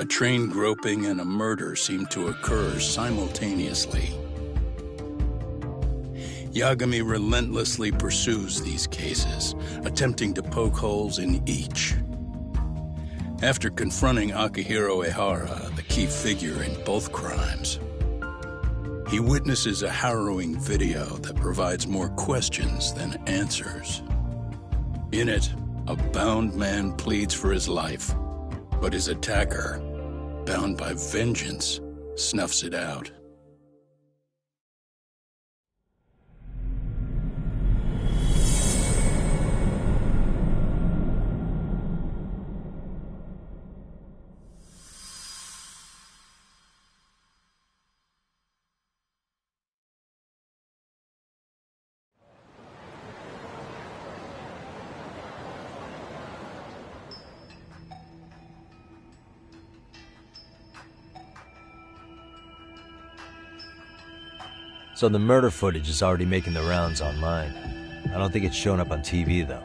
A train groping and a murder seem to occur simultaneously. Yagami relentlessly pursues these cases, attempting to poke holes in each. After confronting Akihiro Ehara, the key figure in both crimes, he witnesses a harrowing video that provides more questions than answers. In it, a bound man pleads for his life, but his attacker, bound by vengeance, snuffs it out. So the murder footage is already making the rounds online. I don't think it's showing up on TV, though.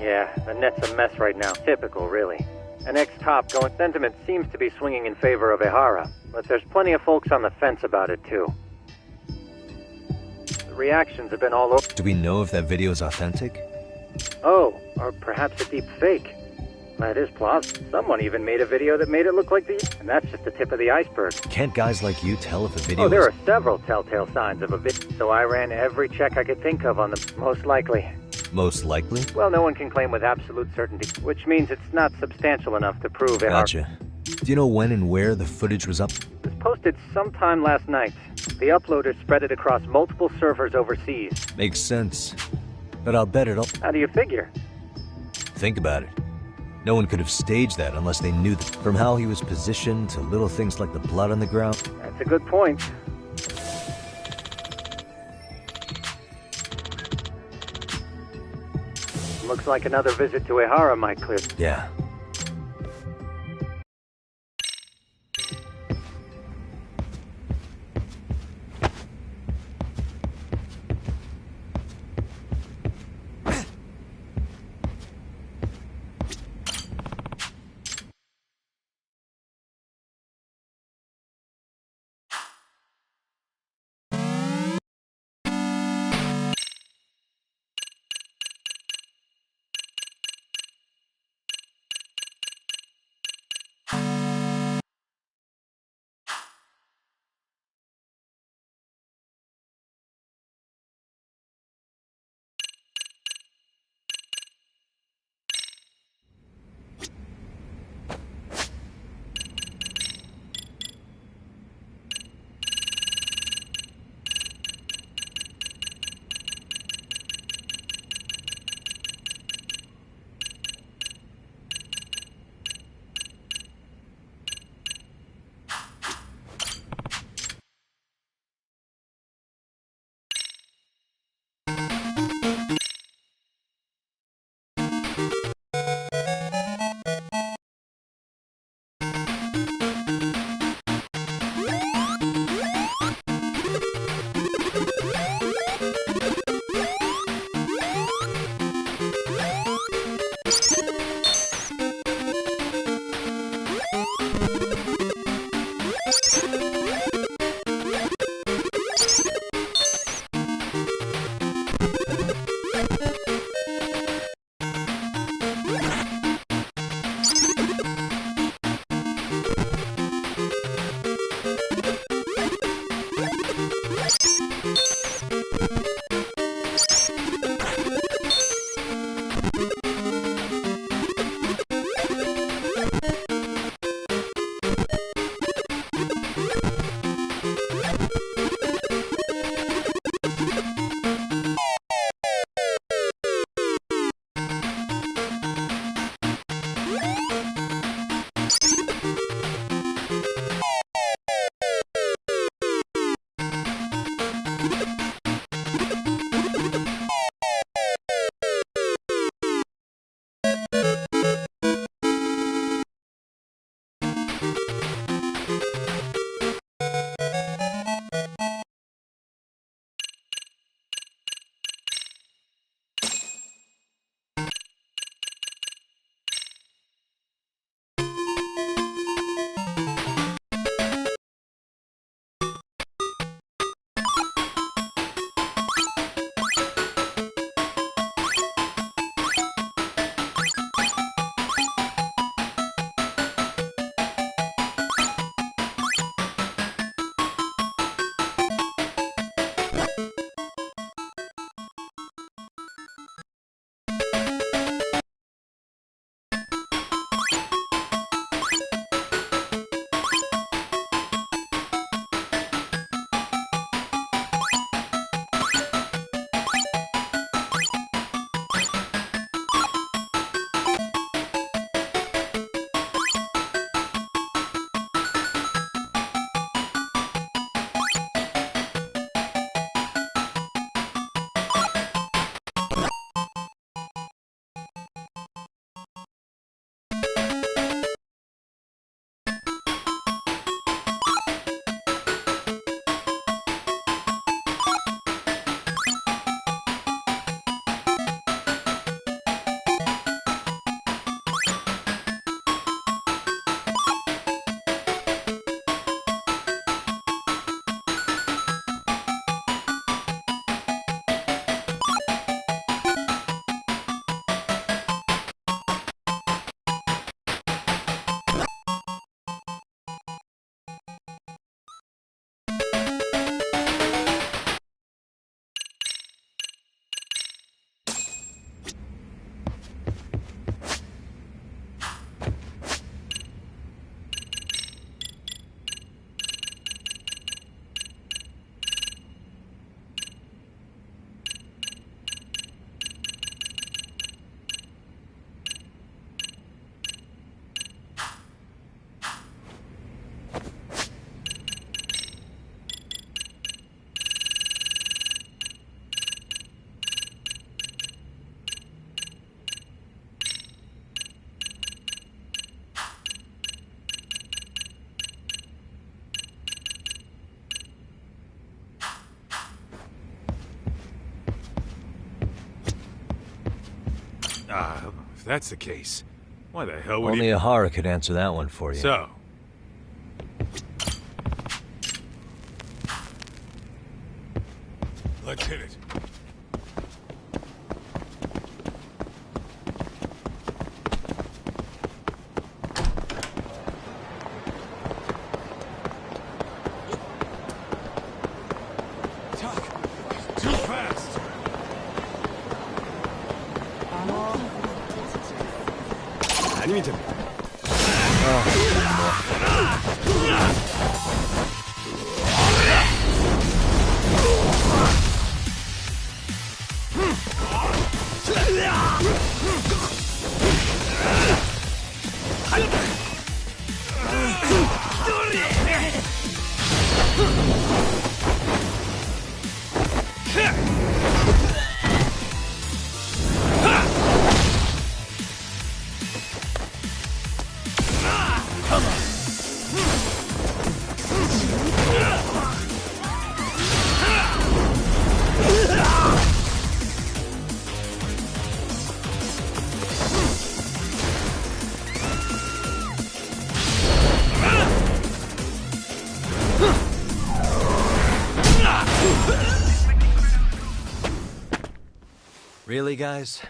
Yeah, the net's a mess right now. Typical, really. An ex-top going sentiment seems to be swinging in favor of Ehara, but there's plenty of folks on the fence about it, too. The reactions have been all over. Do we know if that video is authentic? Oh, or perhaps a deep fake. That is plausible. Someone even made a video that made it look like the... And that's just the tip of the iceberg. Can't guys like you tell if a video Oh, there are several telltale signs of a video. So I ran every check I could think of on them. Most likely. Most likely? Well, no one can claim with absolute certainty, which means it's not substantial enough to prove it. Gotcha. Do you know when and where the footage was up? It was posted sometime last night. The uploaders spread it across multiple servers overseas. Makes sense. But I'll bet it'll... How do you figure? Think about it. No one could have staged that unless they knew that. From how he was positioned to little things like the blood on the ground. That's a good point. Looks like another visit to Ehara might clear. Yeah. If that's the case, why the hell would Only he... Ahara could answer that one for you. So... let's hit it. Too fast! 아니면 Really, guys?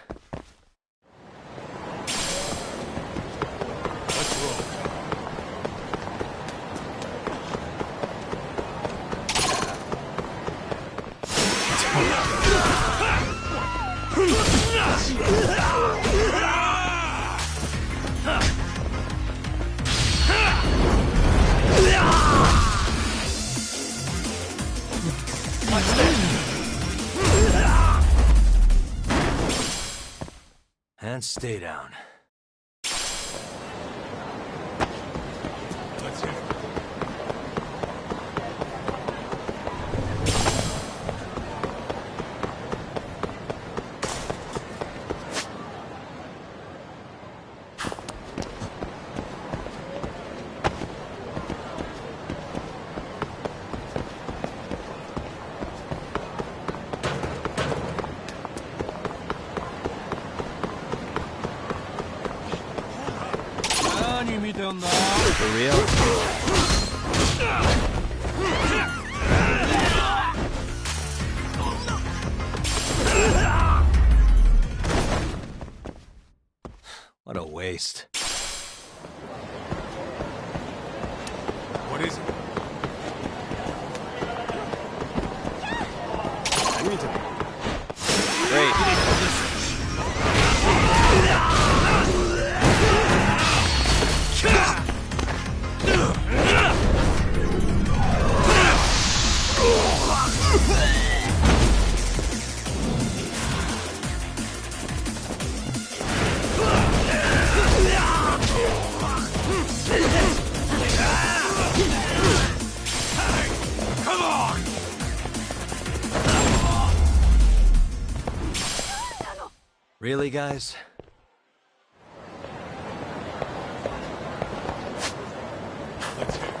let's roll. And stay down. Let's hit it. For real? What a waste. What is it? 아니면 come on! Really, guys? Let's hit it.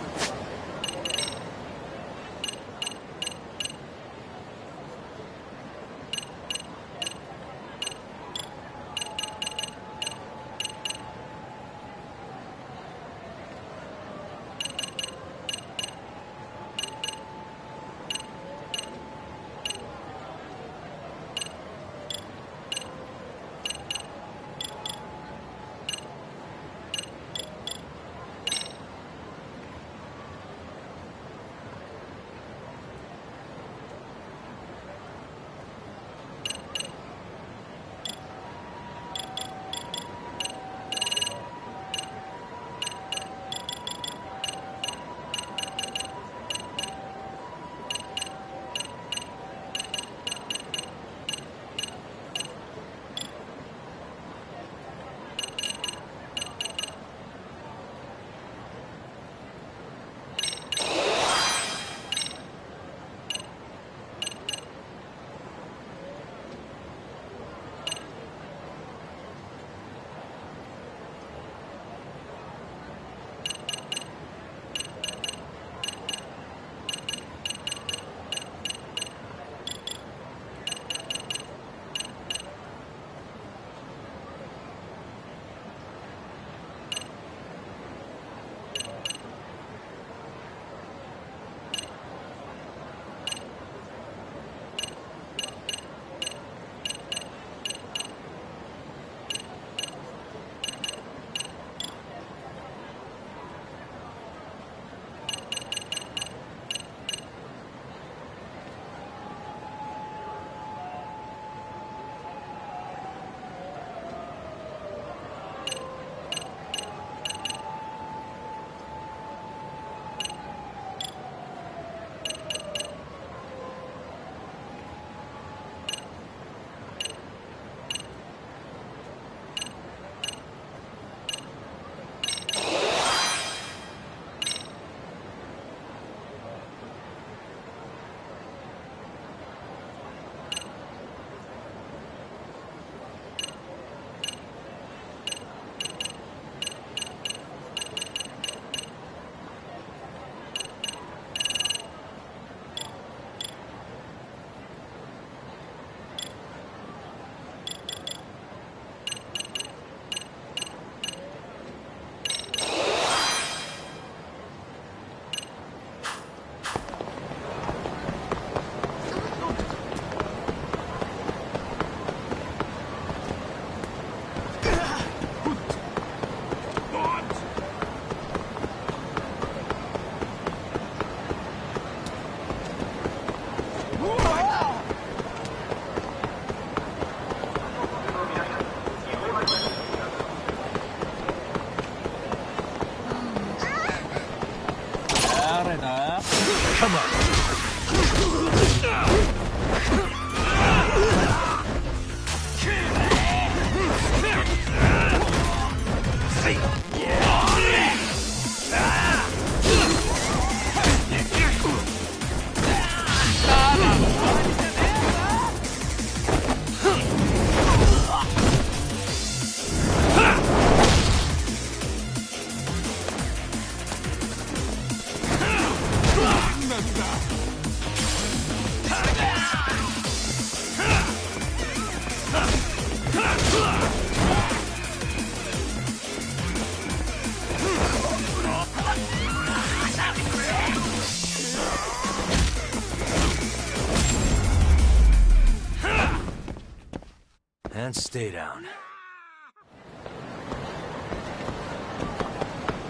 And stay down.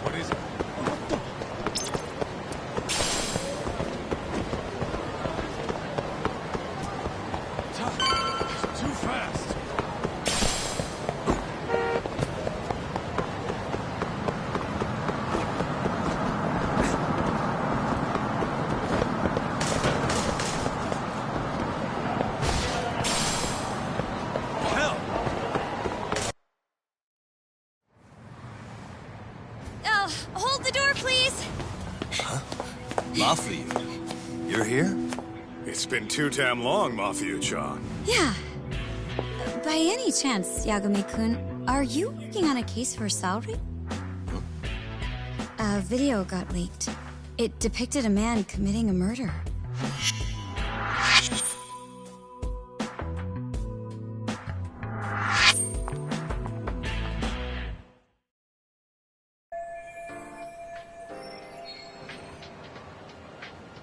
What is it? It's too fast. Hold the door, please. Mafia, you're here? It's been too damn long, Mafia-chan. Yeah. By any chance, Yagami-kun, are you working on a case for Saori? A video got leaked. It depicted a man committing a murder.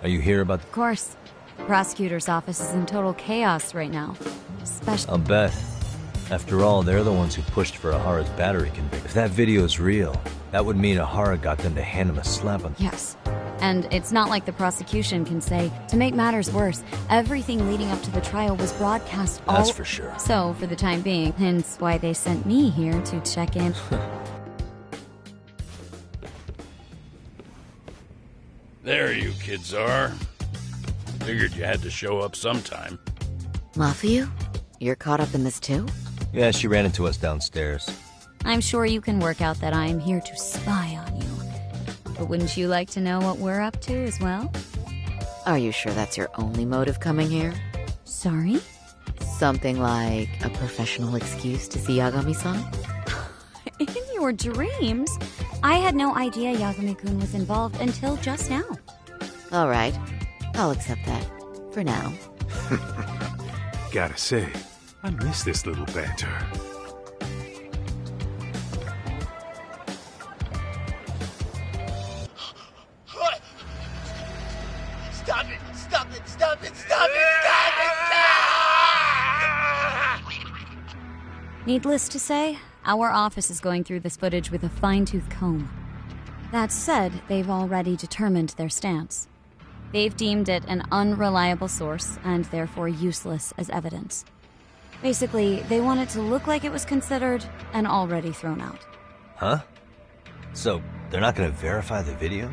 Are you here about Of course. The prosecutor's office is in total chaos right now. I'll bet. After all, they're the ones who pushed for Ahara's battery conviction. If that video is real, that would mean Ahara got them to hand him a slap on... Yes. And it's not like the prosecution can say, to make matters worse, everything leading up to the trial was broadcast all... That's for sure. So, for the time being, hence why they sent me here to check in. There you kids are. Figured you had to show up sometime. Mafia? You're caught up in this too? Yeah, she ran into us downstairs. I'm sure you can work out that I'm here to spy on you. But wouldn't you like to know what we're up to as well? Are you sure that's your only motive coming here? Sorry? Something like a professional excuse to see Yagami-san? In your dreams? I had no idea Yagami-kun was involved until just now. All right, I'll accept that. For now. Gotta say, I miss this little banter. Stop it! Stop it! Stop it! Stop it! Needless to say, our office is going through this footage with a fine-tooth comb. That said, they've already determined their stance. They've deemed it an unreliable source and therefore useless as evidence. Basically, they want it to look like it was considered and already thrown out. Huh? So, they're not gonna verify the video?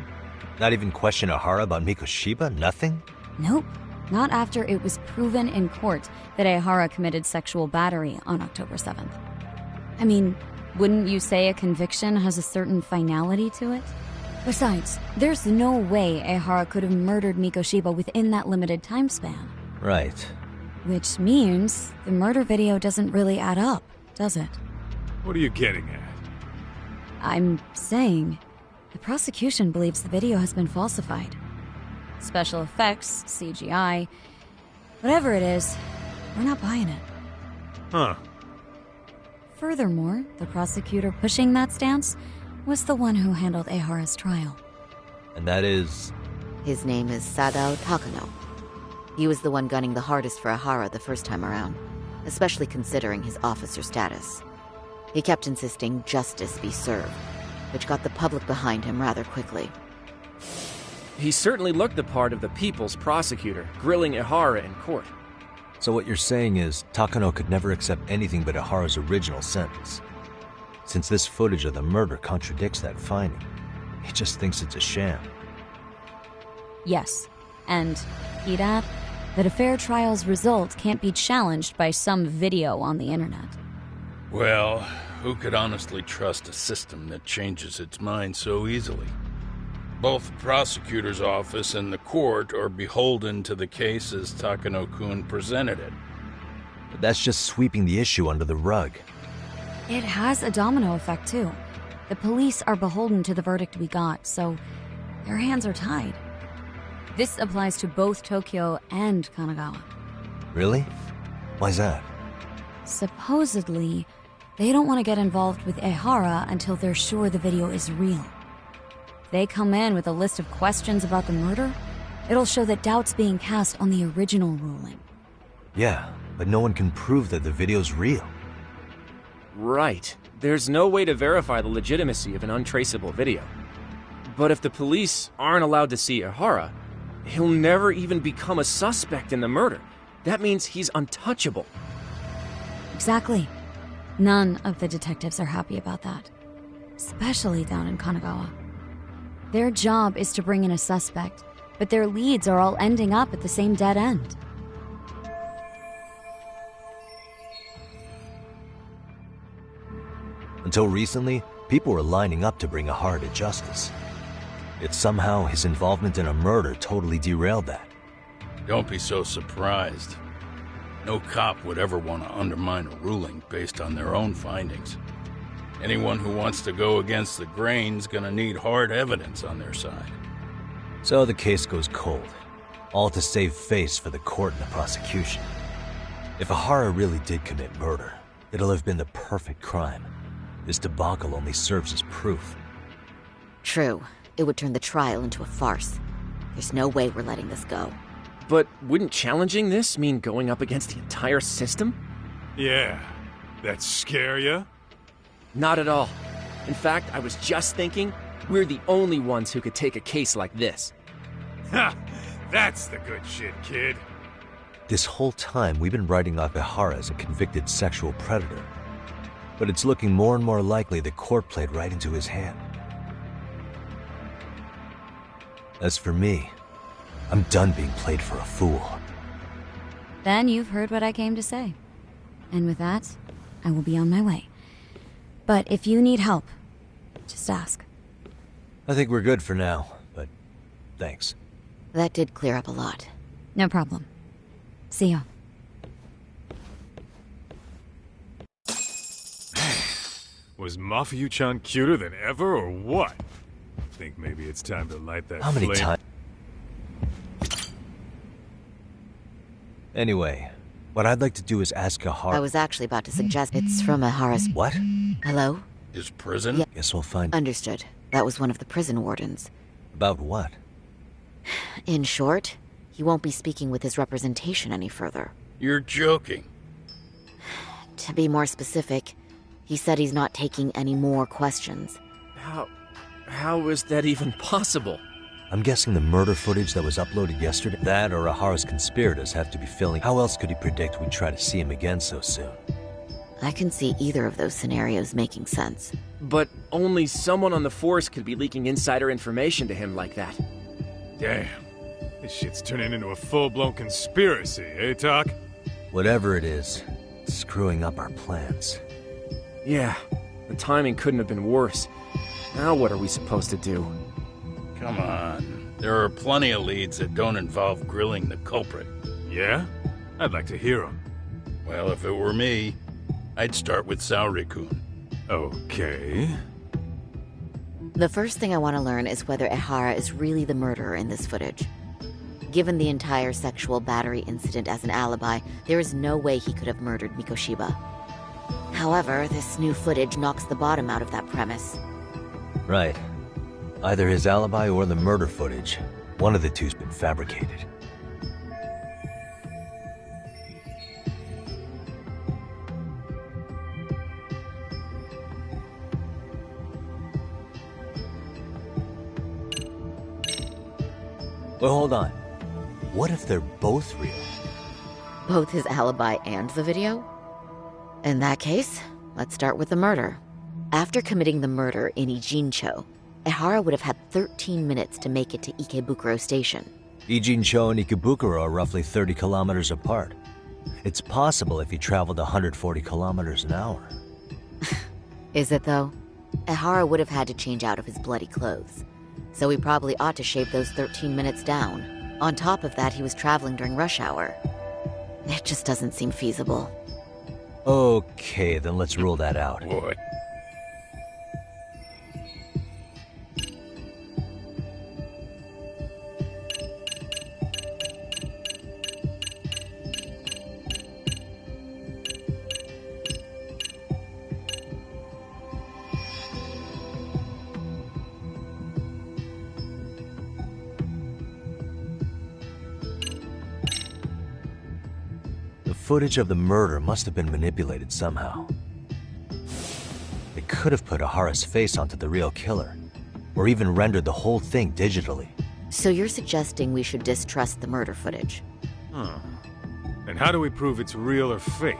Not even question Ahara about Mikoshiba? Nothing? Nope. Not after it was proven in court that Ahara committed sexual battery on October 7th. I mean, wouldn't you say a conviction has a certain finality to it? Besides, there's no way Ehara could have murdered Mikoshiba within that limited time span. Right. Which means the murder video doesn't really add up, does it? What are you getting at? I'm saying the prosecution believes the video has been falsified. Special effects, CGI, whatever it is, we're not buying it. Huh. Furthermore, the prosecutor pushing that stance was the one who handled Ehara's trial. And that is... His name is Sadao Takano. He was the one gunning the hardest for Ahara the first time around, especially considering his officer status. He kept insisting justice be served, which got the public behind him rather quickly. He certainly looked the part of the people's prosecutor, grilling Ehara in court. So what you're saying is, Takano could never accept anything but Ahara's original sentence. Since this footage of the murder contradicts that finding, he just thinks it's a sham. Yes. And, he'd add, that a fair trial's result can't be challenged by some video on the internet. Well, who could honestly trust a system that changes its mind so easily? Both the prosecutor's office and the court are beholden to the case as Takano-kun presented it. But that's just sweeping the issue under the rug. It has a domino effect, too. The police are beholden to the verdict we got, so their hands are tied. This applies to both Tokyo and Kanagawa. Really? Why's that? Supposedly, they don't want to get involved with Ehara until they're sure the video is real. If they come in with a list of questions about the murder, it'll show that doubt's being cast on the original ruling. Yeah, but no one can prove that the video's real. Right. There's no way to verify the legitimacy of an untraceable video. But if the police aren't allowed to see Ehara, he'll never even become a suspect in the murder. That means he's untouchable. Exactly. None of the detectives are happy about that. Especially down in Kanagawa. Their job is to bring in a suspect, but their leads are all ending up at the same dead end. Until recently, people were lining up to bring Ehara to justice. Yet somehow his involvement in a murder totally derailed that. Don't be so surprised. No cop would ever want to undermine a ruling based on their own findings. Anyone who wants to go against the grain's gonna need hard evidence on their side. So the case goes cold, all to save face for the court and the prosecution. If Ehara really did commit murder, it'll have been the perfect crime. This debacle only serves as proof. True. It would turn the trial into a farce. There's no way we're letting this go. But wouldn't challenging this mean going up against the entire system? Yeah. That scare ya? Not at all. In fact, I was just thinking, we're the only ones who could take a case like this. Ha! That's the good shit, kid. This whole time, we've been writing off Ehara as a convicted sexual predator. But it's looking more and more likely the court played right into his hand. As for me, I'm done being played for a fool. Then you've heard what I came to say. And with that, I will be on my way. But if you need help, just ask. I think we're good for now, but thanks. That did clear up a lot. No problem. See ya. Was Mafia-chan cuter than ever, or what? Think maybe it's time to light that How many flame? times? Anyway, what I'd like to do is ask Ehara. I was actually about to suggest it's from Ehara's... What? Hello? His prison? Yeah. Guess we'll find... Understood. That was one of the prison wardens. About what? In short, he won't be speaking with his representation any further. You're joking. To be more specific, he said he's not taking any more questions. How is that even possible? I'm guessing the murder footage that was uploaded yesterday, that or Ahara's conspirators have to be filling. How else could he predict we'd try to see him again so soon? I can see either of those scenarios making sense. But only someone on the force could be leaking insider information to him like that. Damn. This shit's turning into a full-blown conspiracy, eh, Doc? Whatever it is, it's screwing up our plans. Yeah, the timing couldn't have been worse. Now what are we supposed to do? Come on. There are plenty of leads that don't involve grilling the culprit. Yeah? I'd like to hear them. Well, if it were me, I'd start with Saori-kun. Okay. The first thing I want to learn is whether Ehara is really the murderer in this footage. Given the entire sexual battery incident as an alibi, there is no way he could have murdered Mikoshiba. However, this new footage knocks the bottom out of that premise. Right. Either his alibi or the murder footage. One of the two's been fabricated. Well, hold on. What if they're both real? Both his alibi and the video? In that case, let's start with the murder. After committing the murder in Ijincho, Ehara would have had 13 minutes to make it to Ikebukuro Station. Ijincho and Ikebukuro are roughly 30 kilometers apart. It's possible if he traveled 140 kilometers an hour. Is it, though? Ehara would have had to change out of his bloody clothes, so we probably ought to shave those 13 minutes down. On top of that, he was traveling during rush hour. It just doesn't seem feasible. Okay, then let's rule that out. What? Footage of the murder must have been manipulated somehow. They could have put Ahara's face onto the real killer, or even rendered the whole thing digitally. So you're suggesting we should distrust the murder footage? And how do we prove it's real or fake?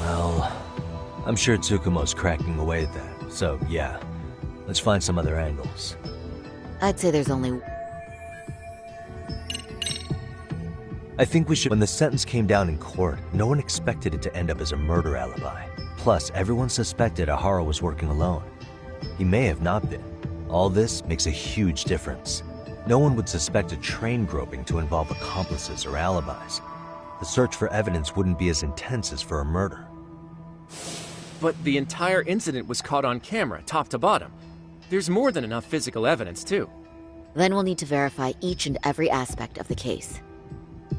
Well, I'm sure Tsukumo's cracking away at that, so yeah. Let's find some other angles. I'd say there's only... I think we should... When the sentence came down in court, no one expected it to end up as a murder alibi. Plus, everyone suspected Ahara was working alone. He may have not been. All this makes a huge difference. No one would suspect a train groping to involve accomplices or alibis. The search for evidence wouldn't be as intense as for a murder. But the entire incident was caught on camera, top to bottom. There's more than enough physical evidence, too. Then we'll need to verify each and every aspect of the case.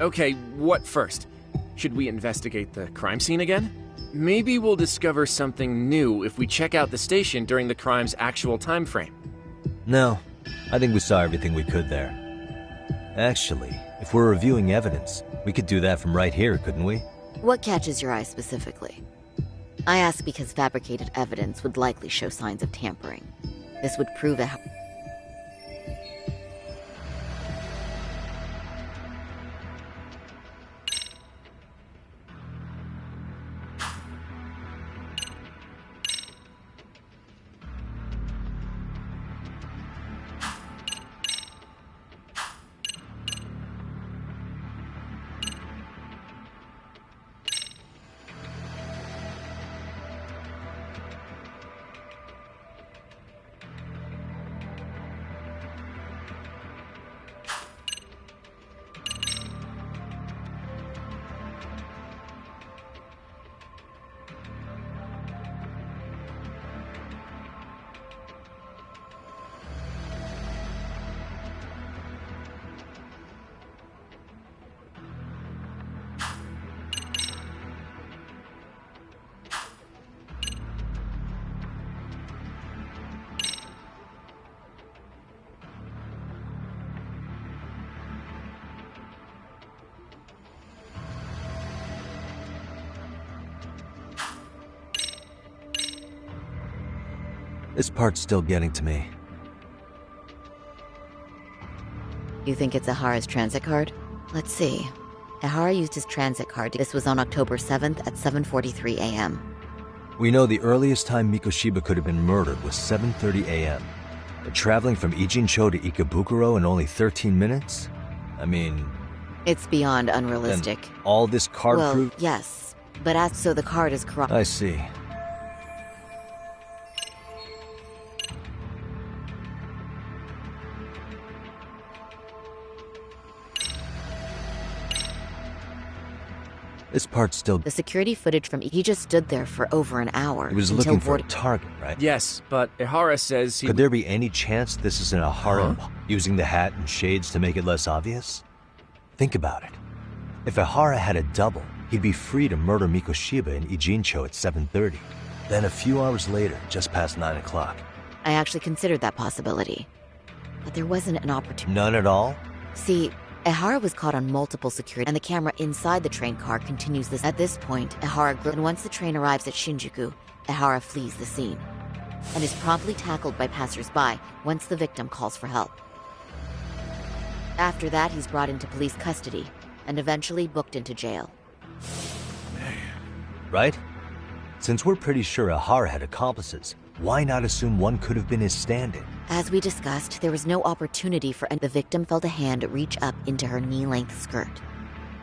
Okay, what first? Should we investigate the crime scene again? Maybe we'll discover something new if we check out the station during the crime's actual time frame. No, I think we saw everything we could there. Actually, if we're reviewing evidence, we could do that from right here, couldn't we? What catches your eye specifically? I ask because fabricated evidence would likely show signs of tampering. This would prove a... This part's still getting to me. You think it's Ahara's transit card? Let's see. Ahara used his transit card. This was on October 7th at 7:43 a.m. We know the earliest time Mikoshiba could have been murdered was 7:30 a.m. But traveling from Ijincho to Ikebukuro in only 13 minutes? I mean... It's beyond unrealistic. Then all this card Well, yes. But as so the card is corrupt. I see. This part's still... The security footage from... He just stood there for over an hour. He was looking for a target, right? Yes, but Ehara says he... Could there be any chance this is an Ahara using the hat and shades to make it less obvious? Think about it. If Ehara had a double, he'd be free to murder Mikoshiba in Ijincho at 7:30. Then a few hours later, just past 9 o'clock. I actually considered that possibility. But there wasn't an opportunity. None at all? See, Ehara was caught on multiple security, and the camera inside the train car continues this. At this point, and once the train arrives at Shinjuku, Ehara flees the scene, and is promptly tackled by passers-by once the victim calls for help. After that, he's brought into police custody, and eventually booked into jail. Right? Since we're pretty sure Ehara had accomplices, Why not assume one could have been his stand-in? As we discussed, there was no opportunity for the victim felt a hand reach up into her knee-length skirt,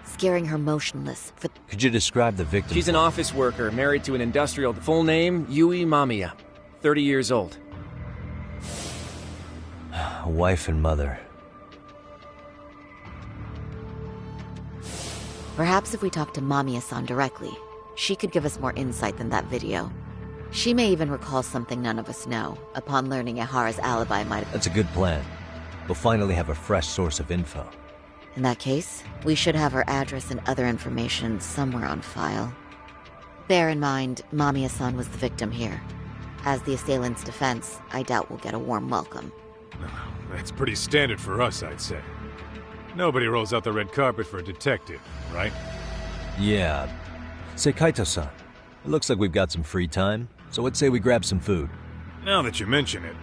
scaring her motionless for... Could you describe the victim? She's an office worker, married to an industrial... Full name, Yui Mamiya. 30 years old. A wife and mother. Perhaps if we talk to Mamiya-san directly, she could give us more insight than that video. She may even recall something none of us know, upon learning Ehara's alibi might have... That's a good plan. We'll finally have a fresh source of info. In that case, we should have her address and other information somewhere on file. Bear in mind, Mamiya-san was the victim here. As the assailant's defense, I doubt we'll get a warm welcome. That's pretty standard for us, I'd say. Nobody rolls out the red carpet for a detective, right? Yeah. Say, Kaito-san, it looks like we've got some free time, so let's say we grab some food. Now that you mention it...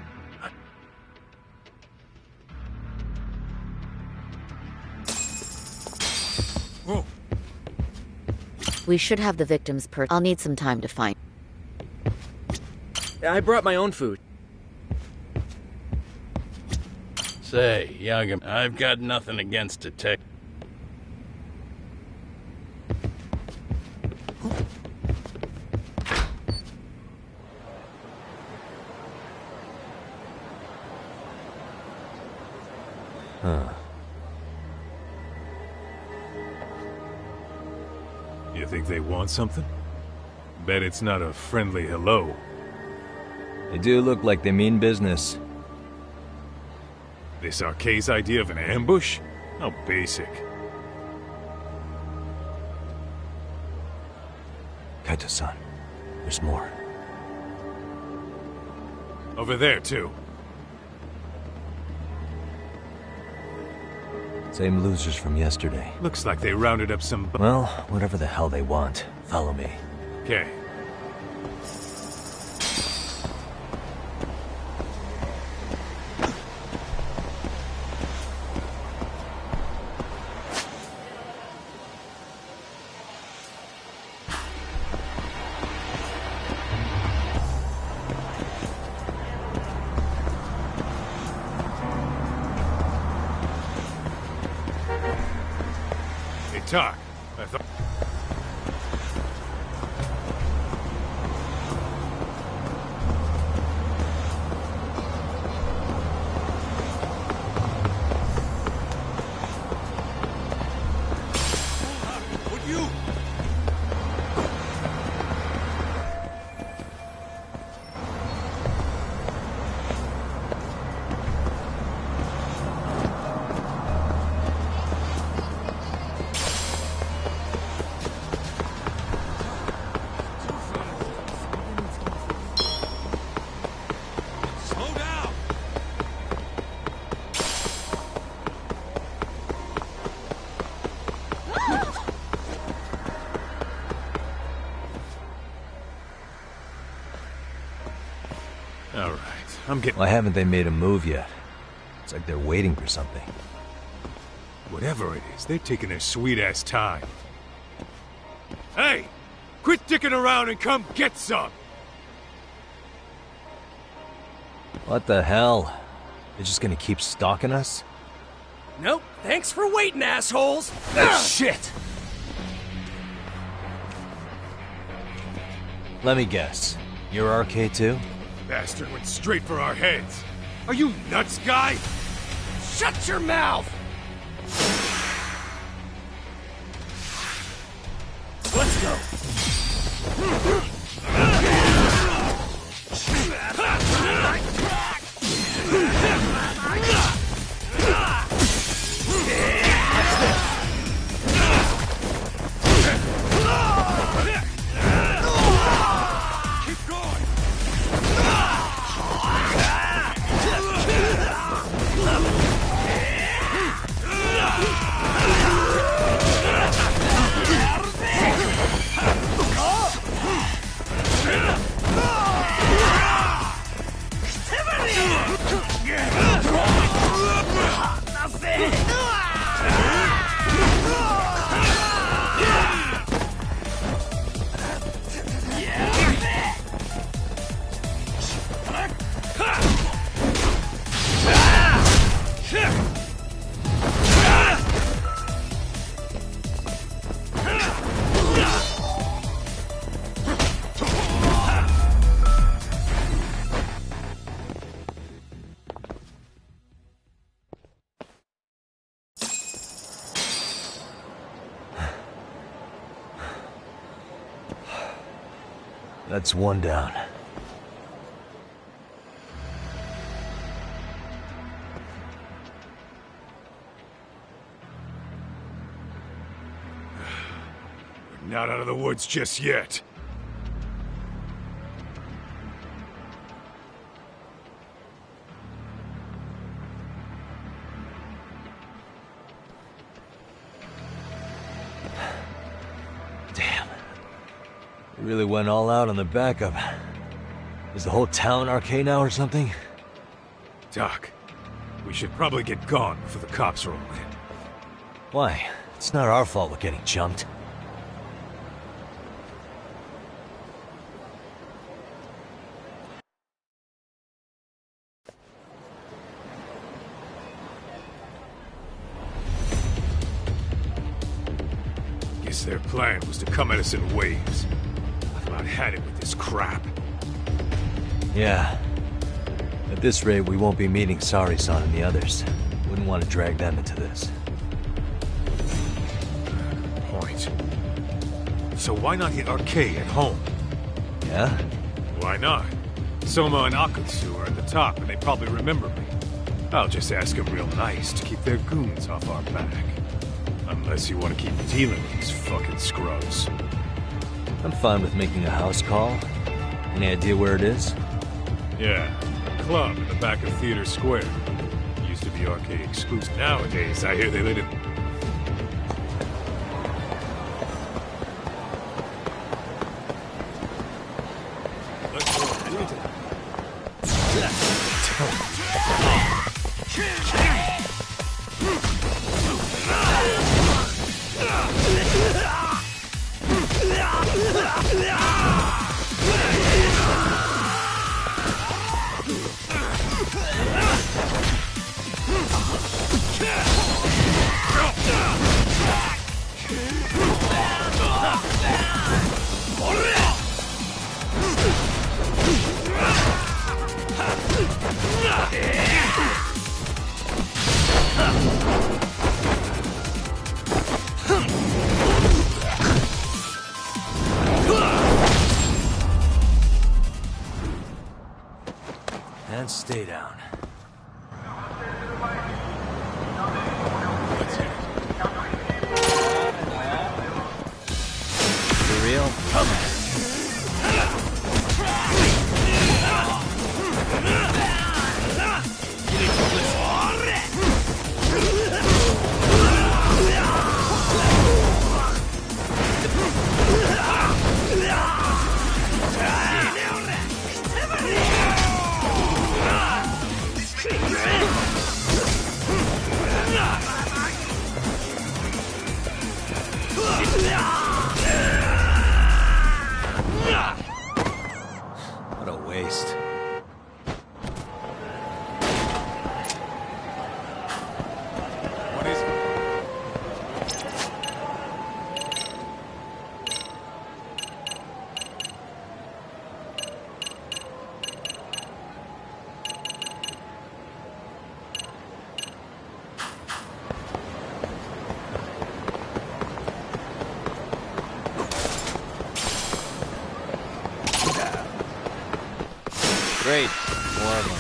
Whoa. We should have the victim's I'll need some time to find... I brought my own food. Say, Yagam, I've got nothing against detectives. Huh. You think they want something? Bet it's not a friendly hello. They do look like they mean business. This Arcade's idea of an ambush? How basic. Kaito-san, there's more. Over there, too. Same losers from yesterday. Looks like they rounded up some... Well, whatever the hell they want, follow me. Okay. Talk. I thought... Would you? Alright, I'm getting... Why haven't they made a move yet? It's like they're waiting for something. Whatever it is, they're taking their sweet-ass time. Hey! Quit dicking around and come get some! What the hell? They're just gonna keep stalking us? Nope. Thanks for waiting, assholes! Shit! Let me guess. You're RK too? Bastard went straight for our heads. Are you nuts, guy? Shut your mouth! Let's go. Keep going! That's one down. We're not out of the woods just yet. Damn. They really went all out on the backup. Is the whole town RK now or something? Doc, we should probably get gone before the cops roll in. Why? It's not our fault we're getting jumped. Guess their plan was to come at us in waves. I've about had it with this crap. Yeah. At this rate, we won't be meeting Sari-san and the others. Wouldn't want to drag them into this. Point. So why not hit RK at home? Yeah? Why not? Soma and Akutsu are at the top, and they probably remember me. I'll just ask them real nice to keep their goons off our back. Unless you want to keep dealing with these fucking scrubs. I'm fine with making a house call. Any idea where it is? Yeah, a club in the back of Theater Square. Used to be arcade exclusive. Nowadays, I hear they let it... Let's go. And stay down. For real? Come on. What a waste. What is it? Great. More of them.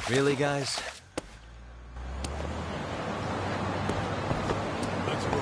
Really, guys? Let's roll.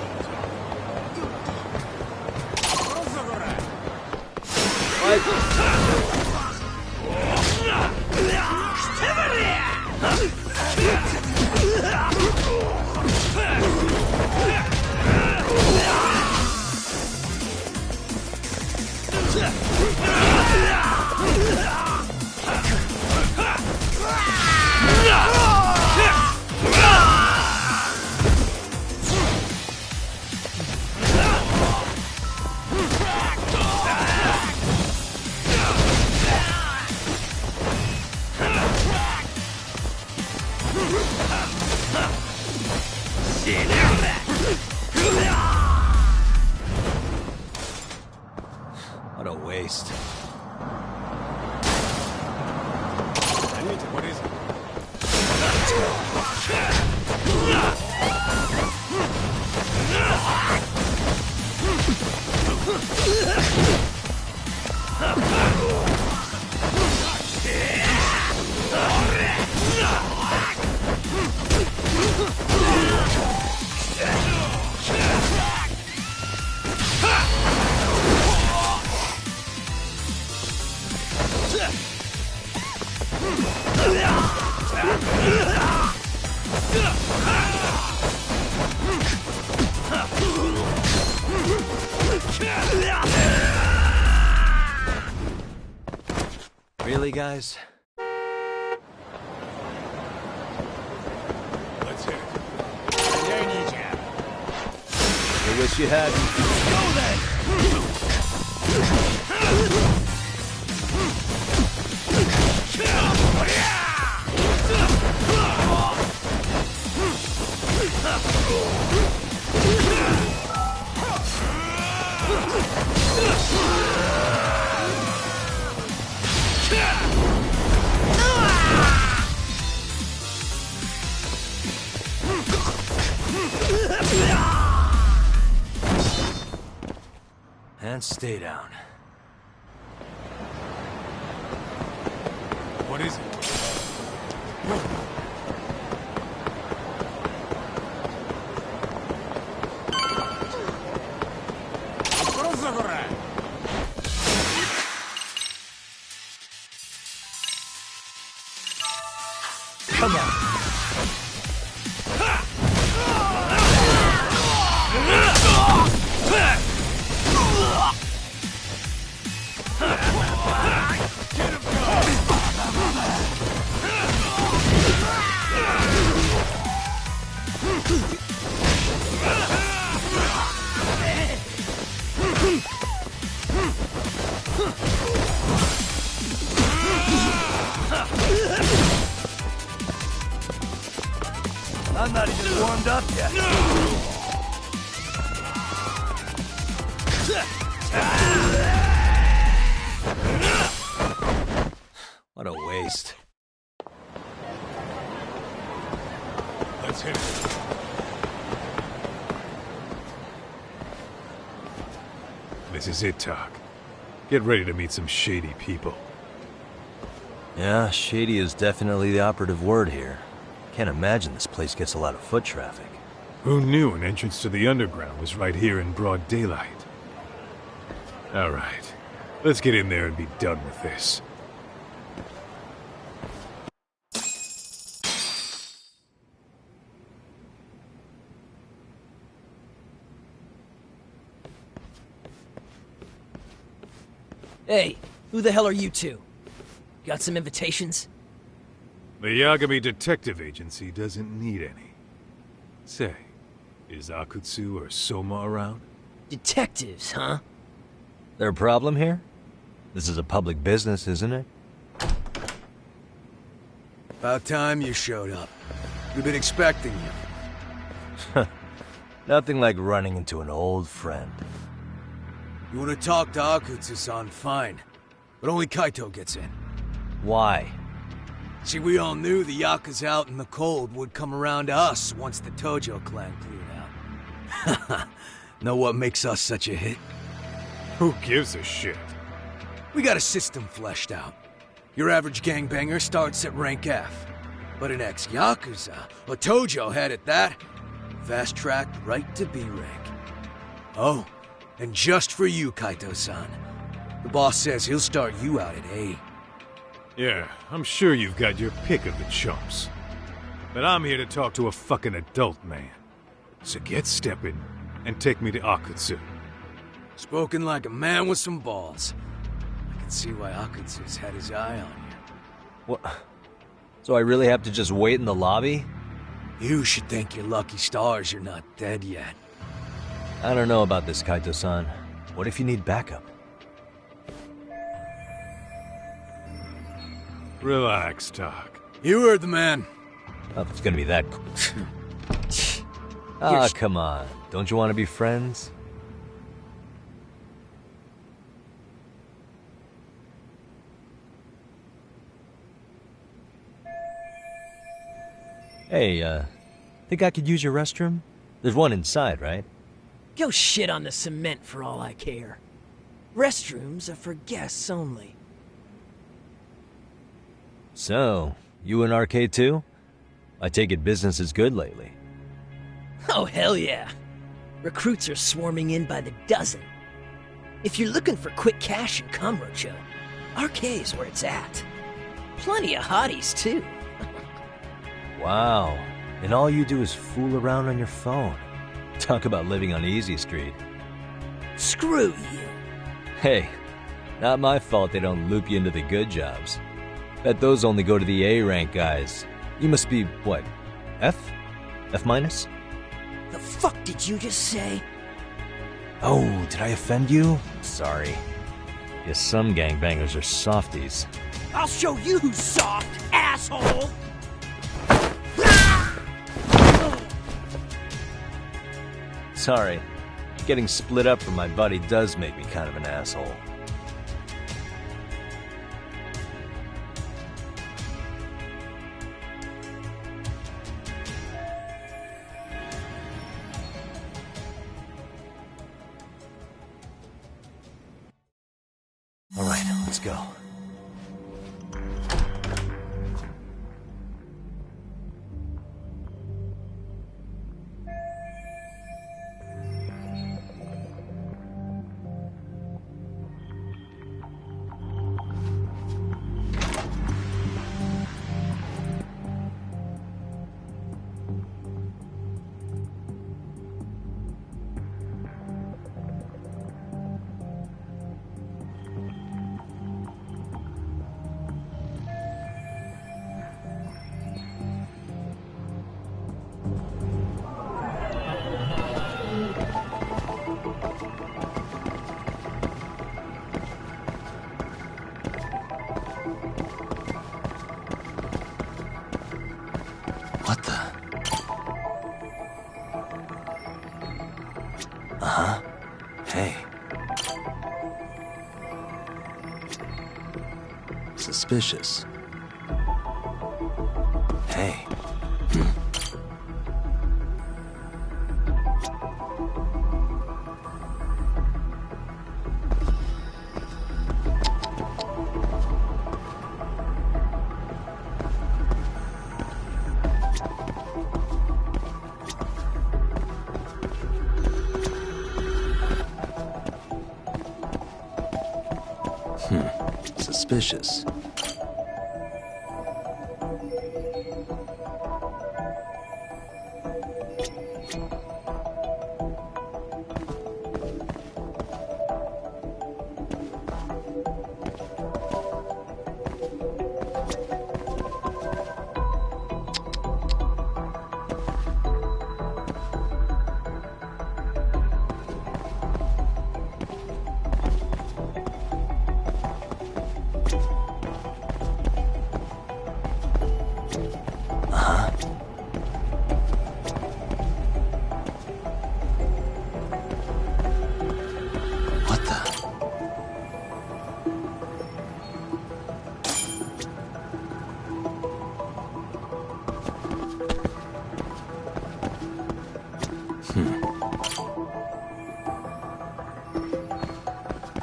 What a waste. What is it? Really, guys? Let's hit it. I wish you hadn't. Go then! And stay down. What is it? Come on. I'm not even warmed up yet. What a waste. Let's hit it. This is it, Talk. Get ready to meet some shady people. Yeah, shady is definitely the operative word here. Can't imagine this place gets a lot of foot traffic. Who knew an entrance to the underground was right here in broad daylight? Alright, let's get in there and be done with this. Hey, who the hell are you two? Got some invitations? The Yagami Detective Agency doesn't need any. Say, is Akutsu or Soma around? Detectives, huh? There a problem here? This is a public business, isn't it? About time you showed up. We've been expecting you. Nothing like running into an old friend. You want to talk to Akutsu-san, fine. But only Kaito gets in. Why? See, we all knew the Yakuza out in the cold would come around to us once the Tojo clan cleared out. Know what makes us such a hit? Who gives a shit? We got a system fleshed out. Your average gangbanger starts at rank F. But an ex-Yakuza, a Tojo head at that, fast-tracked right to B rank. Oh, and just for you, Kaito-san. The boss says he'll start you out at A. Yeah, I'm sure you've got your pick of the chumps. But I'm here to talk to a fucking adult man. So get stepping and take me to Akutsu. Spoken like a man with some balls. I can see why Akutsu's had his eye on you. What? So I really have to just wait in the lobby? You should thank your lucky stars you're not dead yet. I don't know about this, Kaito-san. What if you need backup? Relax, Talk. You heard the man. Oh, if it's gonna be that cool. Ah, come on. Don't you want to be friends? Hey, think I could use your restroom? There's one inside, right? Go shit on the cement for all I care. Restrooms are for guests only. So, you in arcade too? I take it business is good lately. Oh, hell yeah. Recruits are swarming in by the dozen. If you're looking for quick cash and kombucha, arcade's where it's at. Plenty of hotties, too. Wow. And all you do is fool around on your phone. Talk about living on Easy Street. Screw you. Hey, not my fault they don't loop you into the good jobs. Bet those only go to the A-rank guys. You must be, what, F? F minus? The fuck did you just say? Oh, did I offend you? Sorry. Guess some gangbangers are softies. I'll show you who's soft, asshole! Sorry. Getting split up from my buddy does make me kind of an asshole. All right, let's go. What the? Uh-huh. Hey. Suspicious. Hey. Suspicious.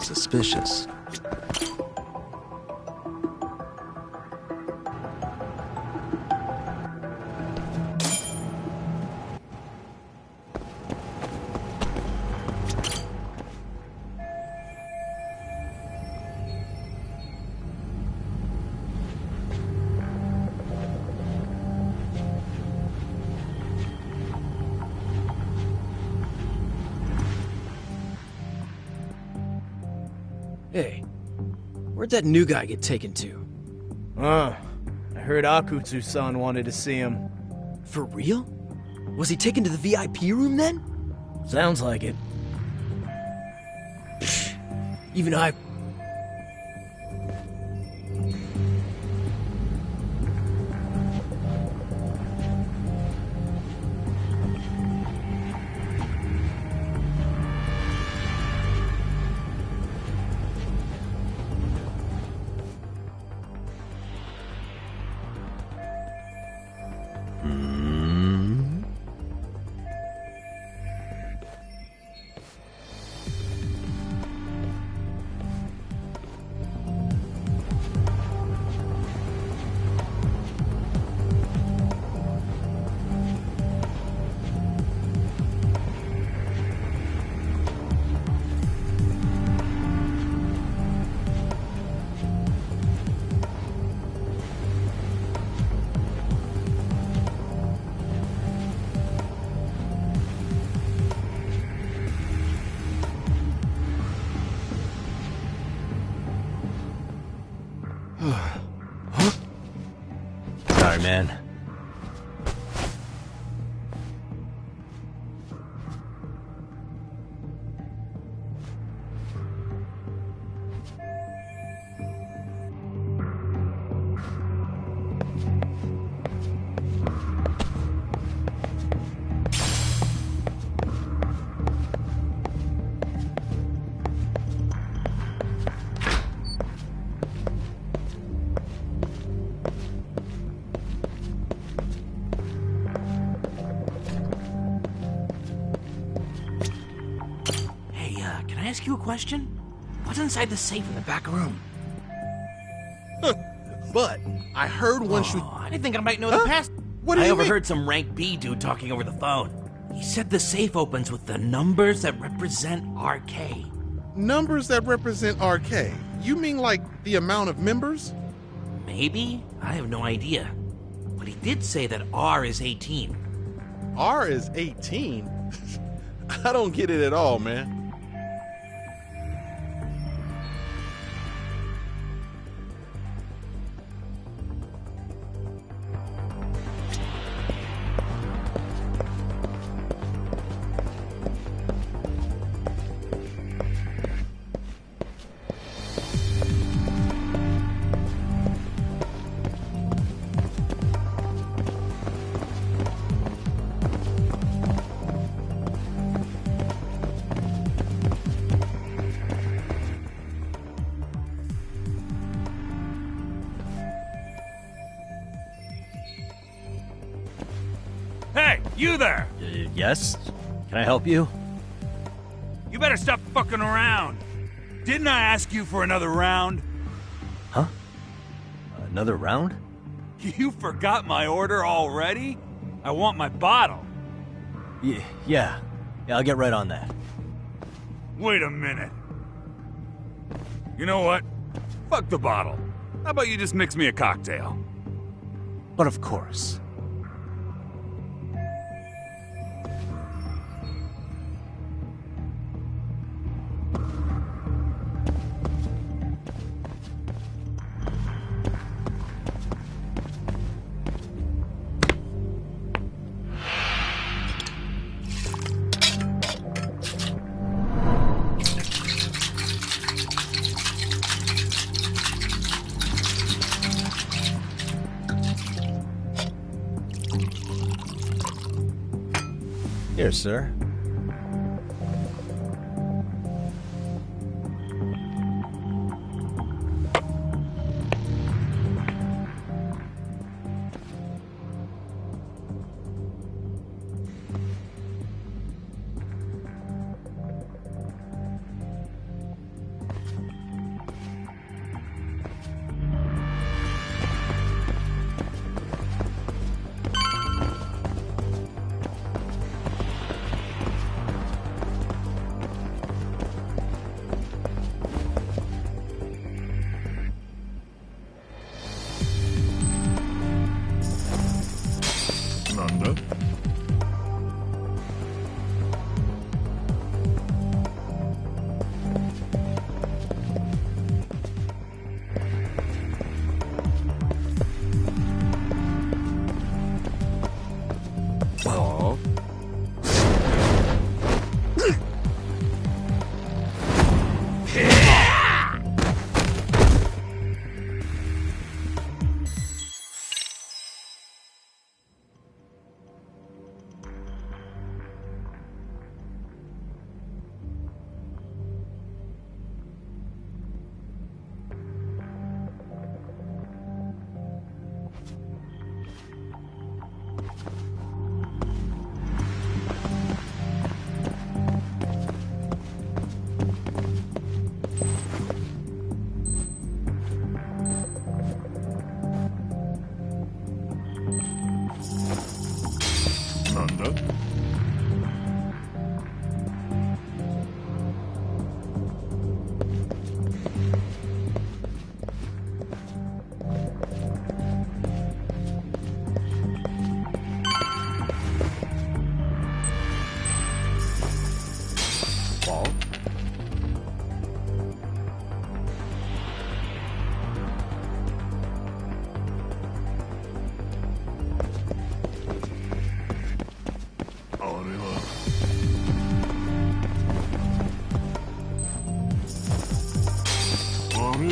Suspicious. Hey, where'd that new guy get taken to? I heard Akutsu-san wanted to see him. For real? Was he taken to the VIP room then? Sounds like it. Even I... Hmm. Sorry, man. Can I ask you a question? What's inside the safe in the back room? But I heard once you... I didn't think I might know the past. What do you mean? I overheard some rank B dude talking over the phone. He said the safe opens with the numbers that represent RK. Numbers that represent RK? You mean like the amount of members? Maybe? I have no idea. But he did say that R is 18. R is 18? I don't get it at all, man. Hey, you there! Yes? Can I help you? You better stop fucking around. Didn't I ask you for another round? Huh? Another round? You forgot my order already? I want my bottle. Yeah, I'll get right on that. Wait a minute. You know what? Fuck the bottle. How about you just mix me a cocktail? But of course. Here, sir. Too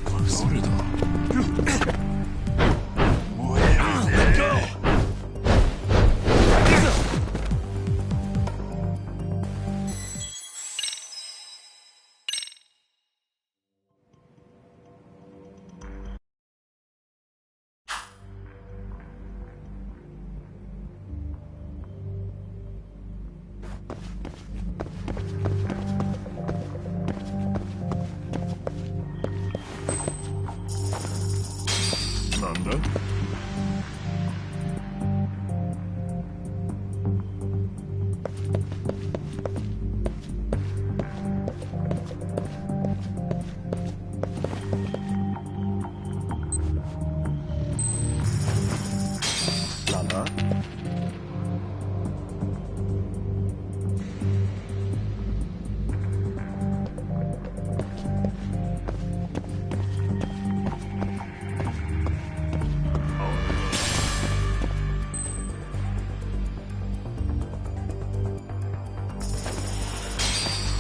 close. Let go! 난다? 나나?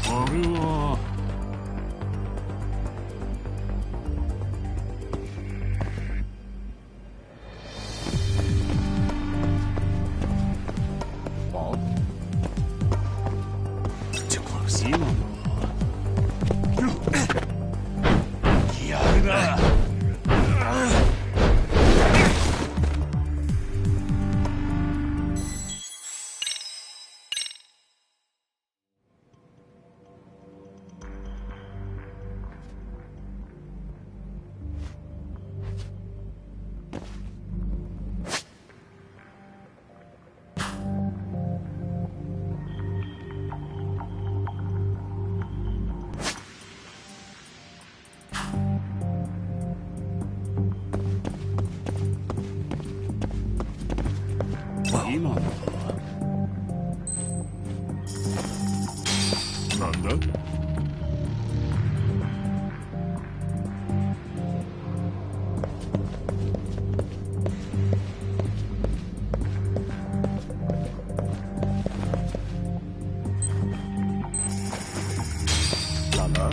어려워. Too close. 기아르다. 이만. 난다? 나나?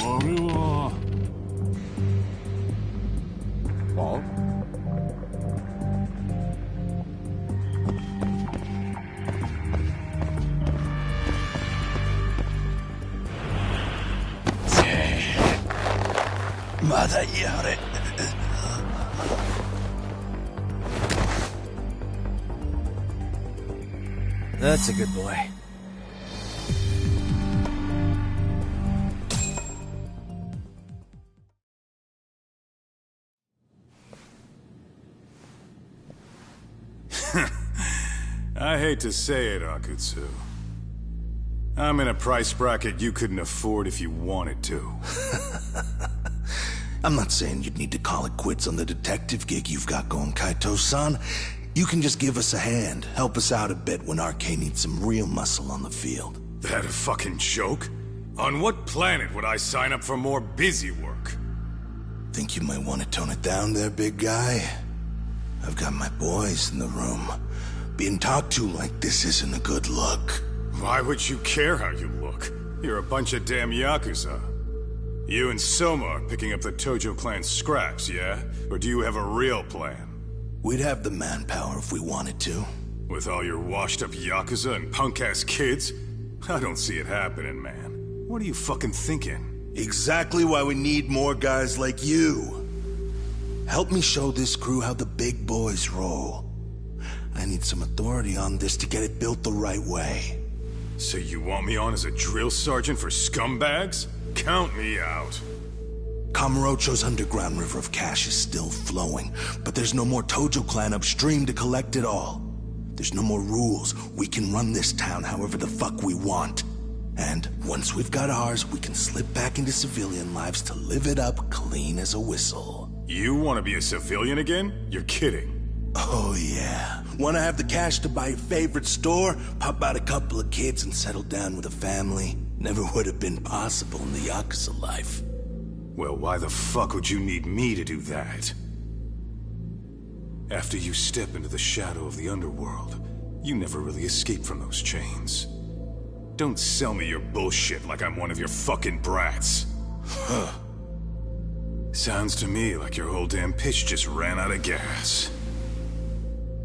어려워. 마다 이하래. That's a good boy. I hate to say it, Akutsu. I'm in a price bracket you couldn't afford if you wanted to. I'm not saying you'd need to call it quits on the detective gig you've got going, Kaito-san. You can just give us a hand, help us out a bit when RK needs some real muscle on the field. That a fucking joke? On what planet would I sign up for more busy work? Think you might want to tone it down there, big guy? I've got my boys in the room. Being talked to like this isn't a good look. Why would you care how you look? You're a bunch of damn Yakuza. You and Soma are picking up the Tojo clan scraps, yeah? Or do you have a real plan? We'd have the manpower if we wanted to. With all your washed-up Yakuza and punk-ass kids? I don't see it happening, man. What are you fucking thinking? Exactly why we need more guys like you. Help me show this crew how the big boys roll. I need some authority on this to get it built the right way. So you want me on as a drill sergeant for scumbags? Count me out. Kamurocho's underground river of cash is still flowing, but there's no more Tojo clan upstream to collect it all. There's no more rules. We can run this town however the fuck we want. And once we've got ours, we can slip back into civilian lives to live it up clean as a whistle. You want to be a civilian again? You're kidding. Oh yeah. Want to have the cash to buy your favorite store, pop out a couple of kids and settle down with a family? Never would have been possible in the Yakuza life. Well, why the fuck would you need me to do that? After you step into the shadow of the underworld, you never really escape from those chains. Don't sell me your bullshit like I'm one of your fucking brats. Huh. Sounds to me like your whole damn pitch just ran out of gas.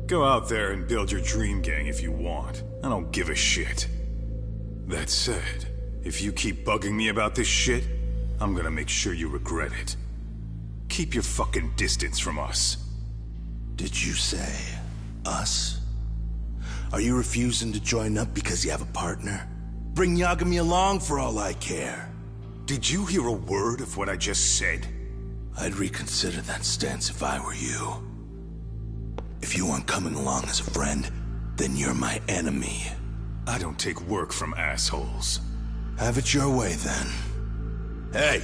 Go out there and build your dream gang if you want. I don't give a shit. That said, if you keep bugging me about this shit, I'm gonna make sure you regret it. Keep your fucking distance from us. Did you say us? Are you refusing to join up because you have a partner? Bring Yagami along for all I care. Did you hear a word of what I just said? I'd reconsider that stance if I were you. If you aren't coming along as a friend, then you're my enemy. I don't take work from assholes. Have it your way, then. Hey,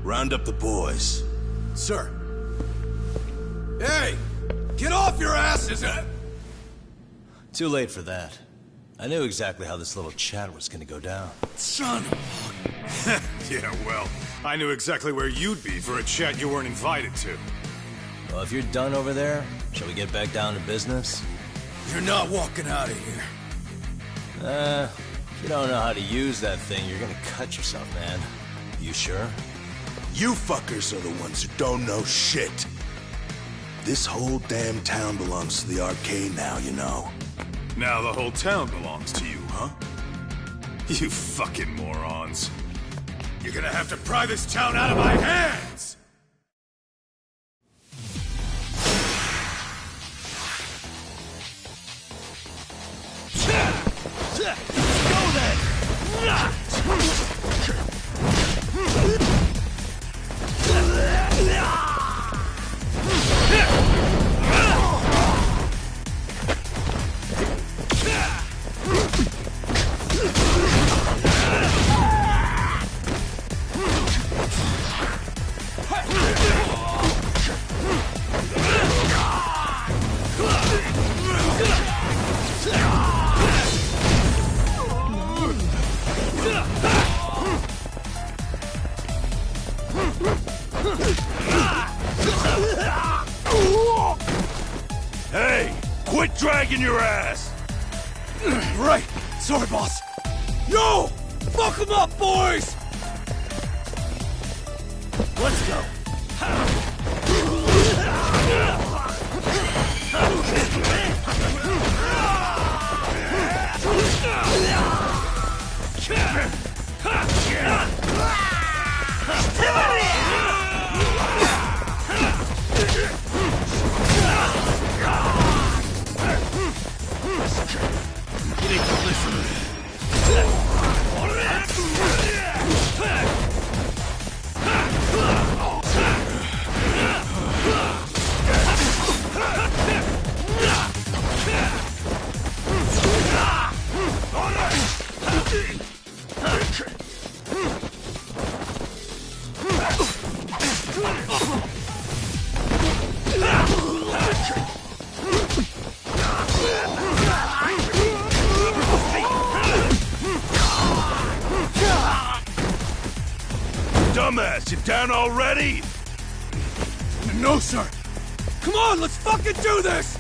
round up the boys. Sir. Hey! Get off your asses! Too late for that. I knew exactly how this little chat was gonna go down. Son of Yeah, well, I knew exactly where you'd be for a chat you weren't invited to. Well, if you're done over there, shall we get back down to business? You're not walking out of here. If you don't know how to use that thing, you're gonna cut yourself, man. You sure? You fuckers are the ones who don't know shit. This whole damn town belongs to the arcade now, you know. Now the whole town belongs to you, huh? You fucking morons. You're gonna have to pry this town out of my hands! Go then! Hey! Quit dragging your ass! Right! Sorry, boss! Yo! Fuck them up, boys! Let's go. Dumbass, you down already? No, sir. Come on, let's fucking do this!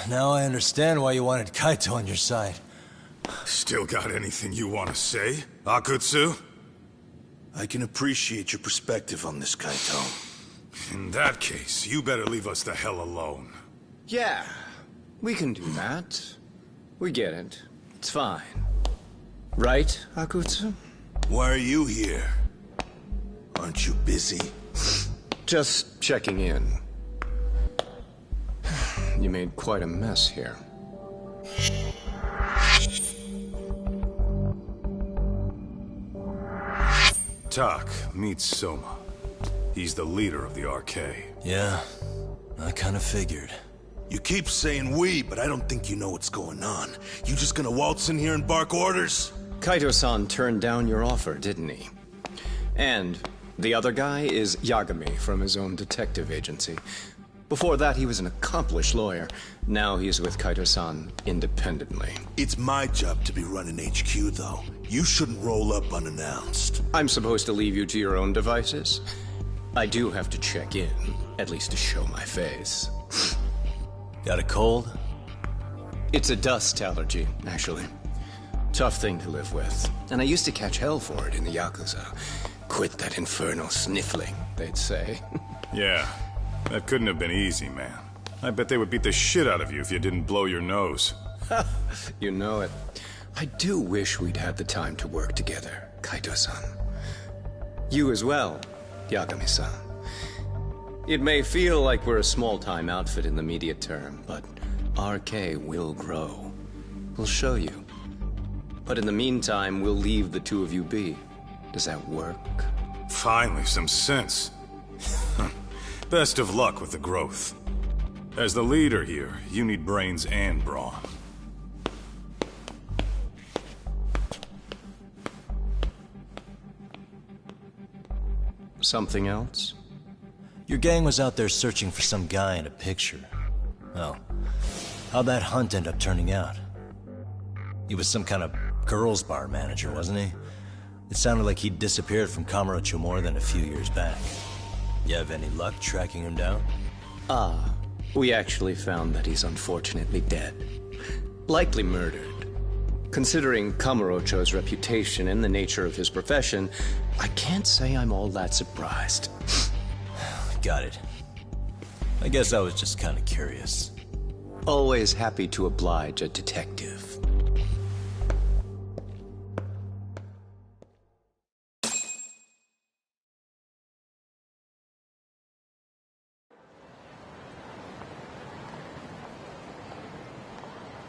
Now I understand why you wanted Kaito on your side. Still got anything you want to say, Akutsu? I can appreciate your perspective on this, Kaito. In that case, you better leave us the hell alone. Yeah, we can do that. We get it. It's fine. Right, Akutsu? Why are you here? Aren't you busy? Just checking in. You made quite a mess here. Tak, meet Soma. He's the leader of the RK. Yeah, I kind of figured. You keep saying we, but I don't think you know what's going on. You just gonna waltz in here and bark orders? Kaito-san turned down your offer, didn't he? And the other guy is Yagami from his own detective agency. Before that, he was an accomplished lawyer. Now he's with Kaito-san independently. It's my job to be running HQ, though. You shouldn't roll up unannounced. I'm supposed to leave you to your own devices? I do have to check in, at least to show my face. Got a cold? It's a dust allergy, actually. Tough thing to live with. And I used to catch hell for it in the Yakuza. Quit that infernal sniffling, they'd say. Yeah. That couldn't have been easy, man. I bet they would beat the shit out of you if you didn't blow your nose. You know it. I do wish we'd had the time to work together, Kaito-san. You as well, Yagami-san. It may feel like we're a small-time outfit in the immediate term, but RK will grow. We'll show you. But in the meantime, we'll leave the two of you be. Does that work? Finally, some sense. Best of luck with the growth. As the leader here, you need brains and brawn. Something else? Your gang was out there searching for some guy in a picture. Oh, how'd that hunt end up turning out? He was some kind of girls' bar manager, wasn't he? It sounded like he'd disappeared from Kamurocho more than a few years back. You have any luck tracking him down? We actually found that he's unfortunately dead. Likely murdered. Considering Kamurocho's reputation and the nature of his profession, I can't say I'm all that surprised. got it. I guess I was just kind of curious. Always happy to oblige a detective.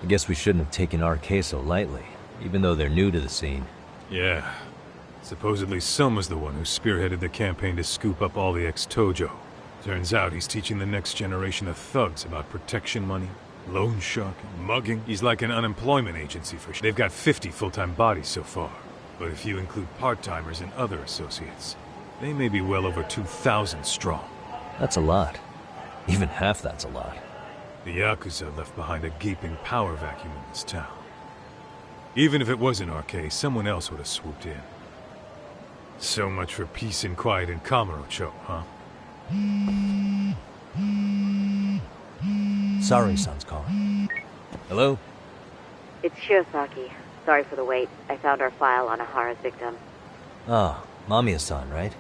I guess we shouldn't have taken our case so lightly, even though they're new to the scene. Yeah. Supposedly Sun was the one who spearheaded the campaign to scoop up all the ex-Tojo. Turns out he's teaching the next generation of thugs about protection money, loan sharking, mugging. He's like an unemployment agency for They've got 50 full-time bodies so far. But if you include part-timers and other associates, they may be well over 2,000 strong. That's a lot. Even half that's a lot. The Yakuza left behind a gaping power vacuum in this town. Even if it wasn't our case, someone else would have swooped in. So much for peace and quiet in Kamurocho, huh? Sorry, Son's calling. Hello? It's Shirosaki. Sorry for the wait. I found our file on Ahara's victim. Ah, Mamiya-san, right?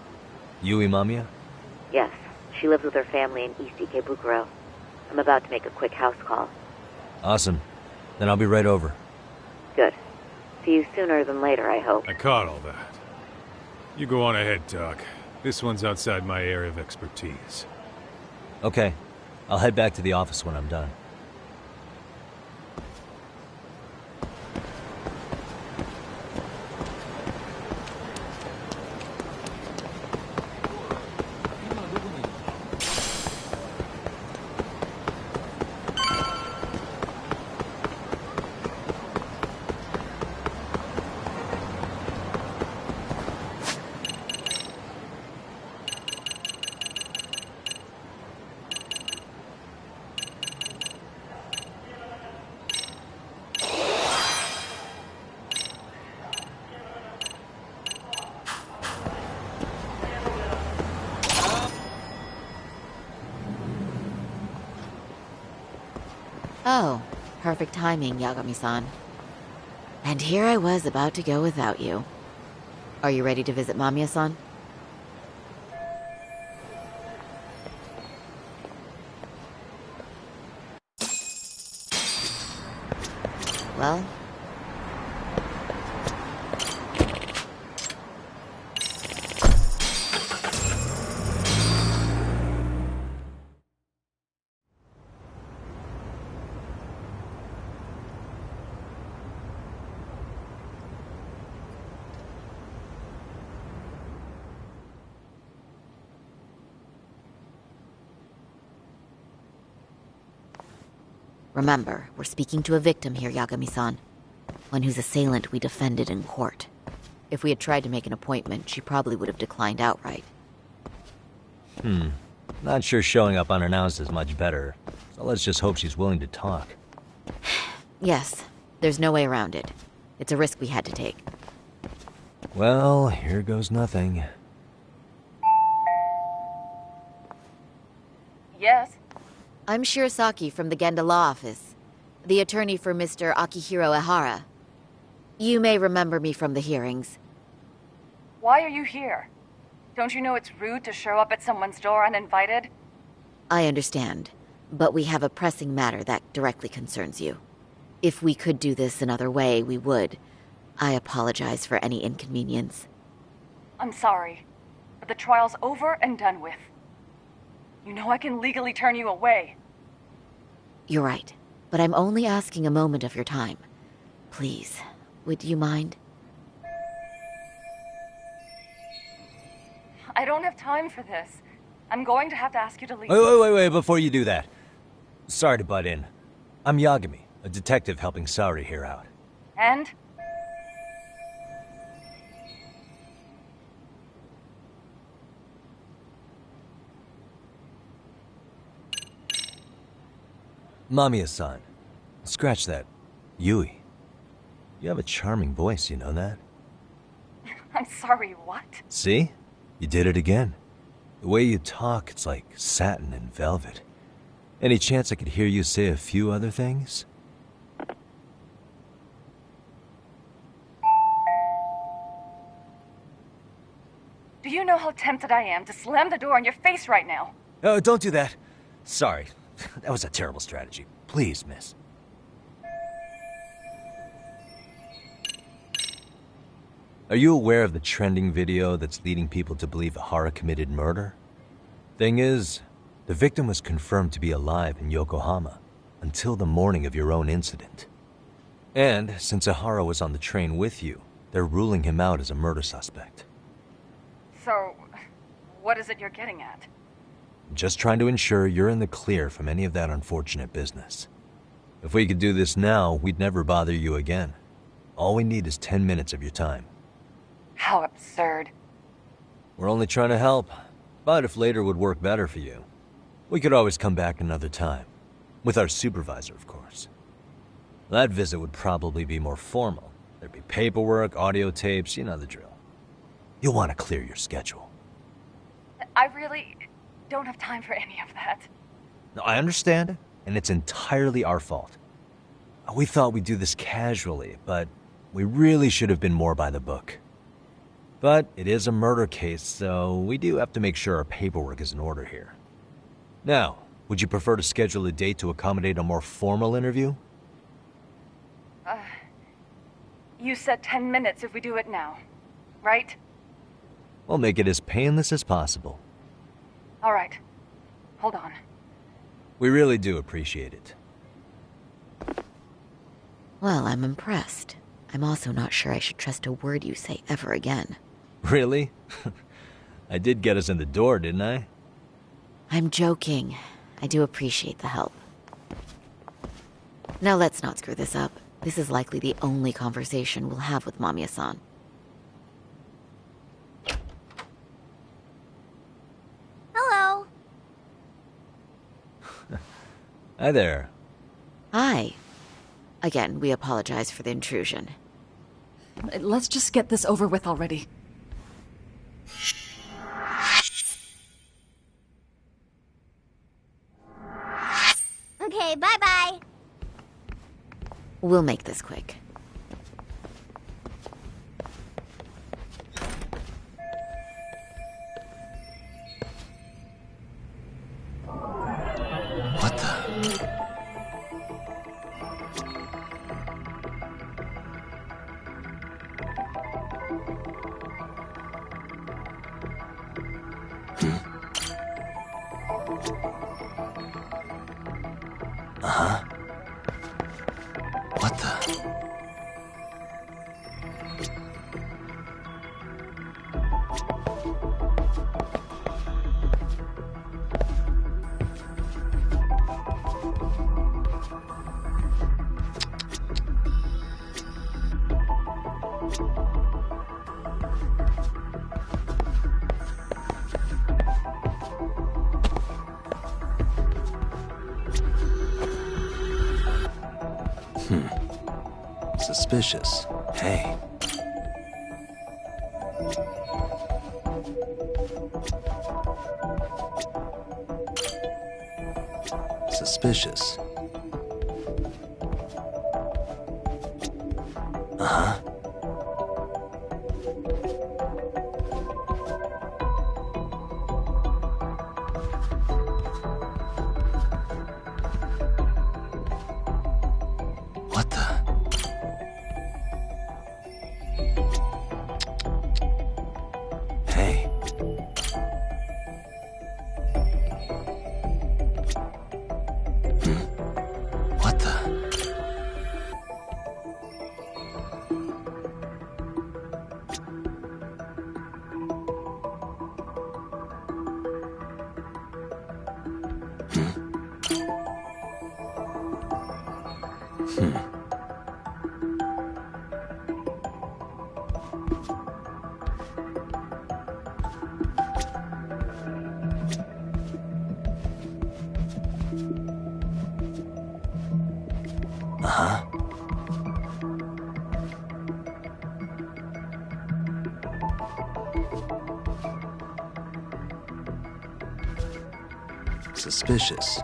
Yui Mamiya? Yes. She lives with her family in East Ikebukuro. I'm about to make a quick house call. Awesome. Then I'll be right over. Good. See you sooner than later, I hope. I caught all that. You go on ahead, Doc. This one's outside my area of expertise. Okay. I'll head back to the office when I'm done. Oh, perfect timing, Yagami-san. And here I was about to go without you. Are you ready to visit Mamiya-san? Well... Remember, we're speaking to a victim here, Yagami-san. One whose assailant we defended in court. If we had tried to make an appointment, she probably would have declined outright. Not sure showing up unannounced is much better. So let's just hope she's willing to talk. Yes, there's no way around it. It's a risk we had to take. Well, here goes nothing. Yes? I'm Shirosaki from the Genda Law Office, the attorney for Mr. Akihiro Ehara. You may remember me from the hearings. Why are you here? Don't you know it's rude to show up at someone's door uninvited? I understand, but we have a pressing matter that directly concerns you. If we could do this another way, we would. I apologize for any inconvenience. I'm sorry, but the trial's over and done with. You know I can legally turn you away. You're right, but I'm only asking a moment of your time. Please, would you mind? I don't have time for this. I'm going to have to ask you to leave. Wait, before you do that. Sorry to butt in. I'm Yagami, a detective helping Saori here out. And? Mamiya-san. Scratch that. Yui. You have a charming voice, you know that? I'm sorry, what? See? You did it again. The way you talk, it's like satin and velvet. Any chance I could hear you say a few other things? Do you know how tempted I am to slam the door in your face right now? Oh, don't do that. Sorry. That was a terrible strategy. Please, miss. Are you aware of the trending video that's leading people to believe Ihara committed murder? Thing is, the victim was confirmed to be alive in Yokohama until the morning of your own incident. And since Ihara was on the train with you, they're ruling him out as a murder suspect. So, what is it you're getting at? Just trying to ensure you're in the clear from any of that unfortunate business. If we could do this now, we'd never bother you again. All we need is 10 minutes of your time. How absurd. We're only trying to help, but if later would work better for you, we could always come back another time. With our supervisor, of course. That visit would probably be more formal. There'd be paperwork, audio tapes, you know the drill. You'll want to clear your schedule. I really don't have time for any of that. No, I understand, and it's entirely our fault. We thought we'd do this casually, but we really should have been more by the book. But it is a murder case, so we do have to make sure our paperwork is in order here. Now, would you prefer to schedule a date to accommodate a more formal interview? You said 10 minutes if we do it now, right? We'll make it as painless as possible. All right. Hold on. We really do appreciate it. Well, I'm impressed. I'm also not sure I should trust a word you say ever again. Really? I did get us in the door, didn't I? I'm joking. I do appreciate the help. Now let's not screw this up. This is likely the only conversation we'll have with Mamiya-san. Hello. Hi there. Hi. Again, we apologize for the intrusion. Let's just get this over with already. Okay, bye-bye. We'll make this quick. What the? Uh-huh. What the? Suspicious. Hey. Suspicious. Uh-huh. What the? Hey. What the? Uh-huh. Suspicious.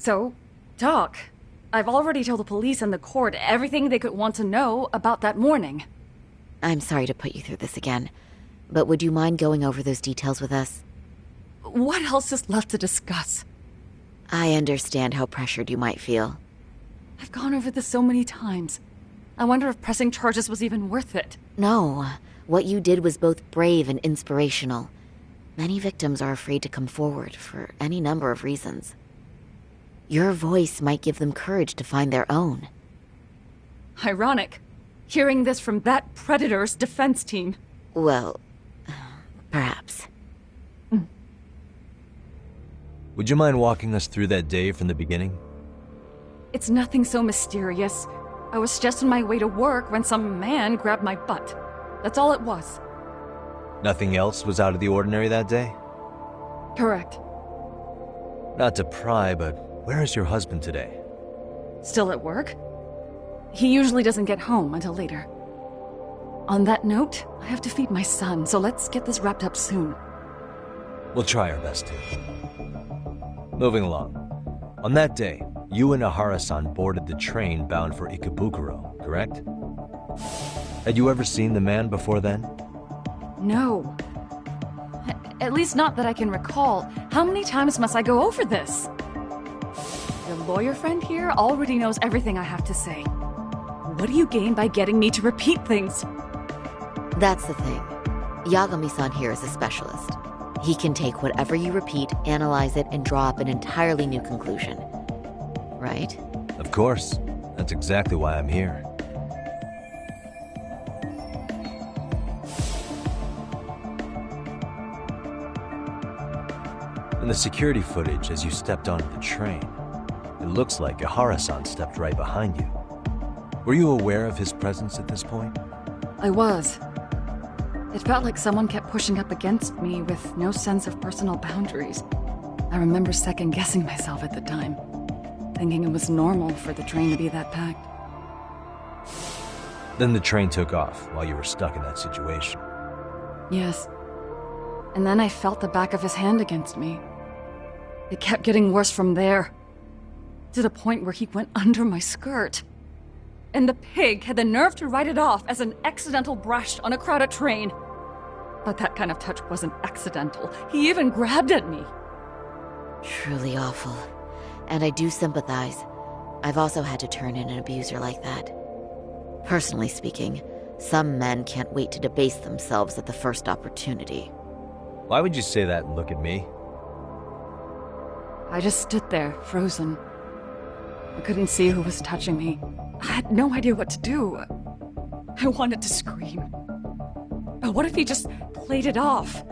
So, Doc, I've already told the police and the court everything they could want to know about that morning. I'm sorry to put you through this again, but would you mind going over those details with us? What else is left to discuss? I understand how pressured you might feel. I've gone over this so many times. I wonder if pressing charges was even worth it. No. What you did was both brave and inspirational. Many victims are afraid to come forward for any number of reasons. Your voice might give them courage to find their own. Ironic. Hearing this from that predator's defense team. Well, perhaps. Would you mind walking us through that day from the beginning? It's nothing so mysterious. I was just on my way to work when some man grabbed my butt. That's all it was. Nothing else was out of the ordinary that day? Correct. Not to pry, but where is your husband today? Still at work? He usually doesn't get home until later. On that note, I have to feed my son, so let's get this wrapped up soon. We'll try our best to. Moving along. On that day, you and Ahara-san boarded the train bound for Ikebukuro, correct? Had you ever seen the man before then? No. At least not that I can recall. How many times must I go over this? Your lawyer friend here already knows everything I have to say. What do you gain by getting me to repeat things? That's the thing. Yagami-san here is a specialist. He can take whatever you repeat, analyze it, and draw up an entirely new conclusion. Right? Of course. That's exactly why I'm here. In the security footage as you stepped onto the train, it looks like Ahara-san stepped right behind you. Were you aware of his presence at this point? I was. It felt like someone kept pushing up against me with no sense of personal boundaries. I remember second-guessing myself at the time, thinking it was normal for the train to be that packed. Then the train took off while you were stuck in that situation. Yes. And then I felt the back of his hand against me. It kept getting worse from there, to the point where he went under my skirt. And the pig had the nerve to write it off as an accidental brush on a crowded train. But that kind of touch wasn't accidental. He even grabbed at me. Truly awful. And I do sympathize. I've also had to turn in an abuser like that. Personally speaking, some men can't wait to debase themselves at the first opportunity. Why would you say that and look at me? I just stood there, frozen. I couldn't see who was touching me. I had no idea what to do. I wanted to scream. But what if he just played it off?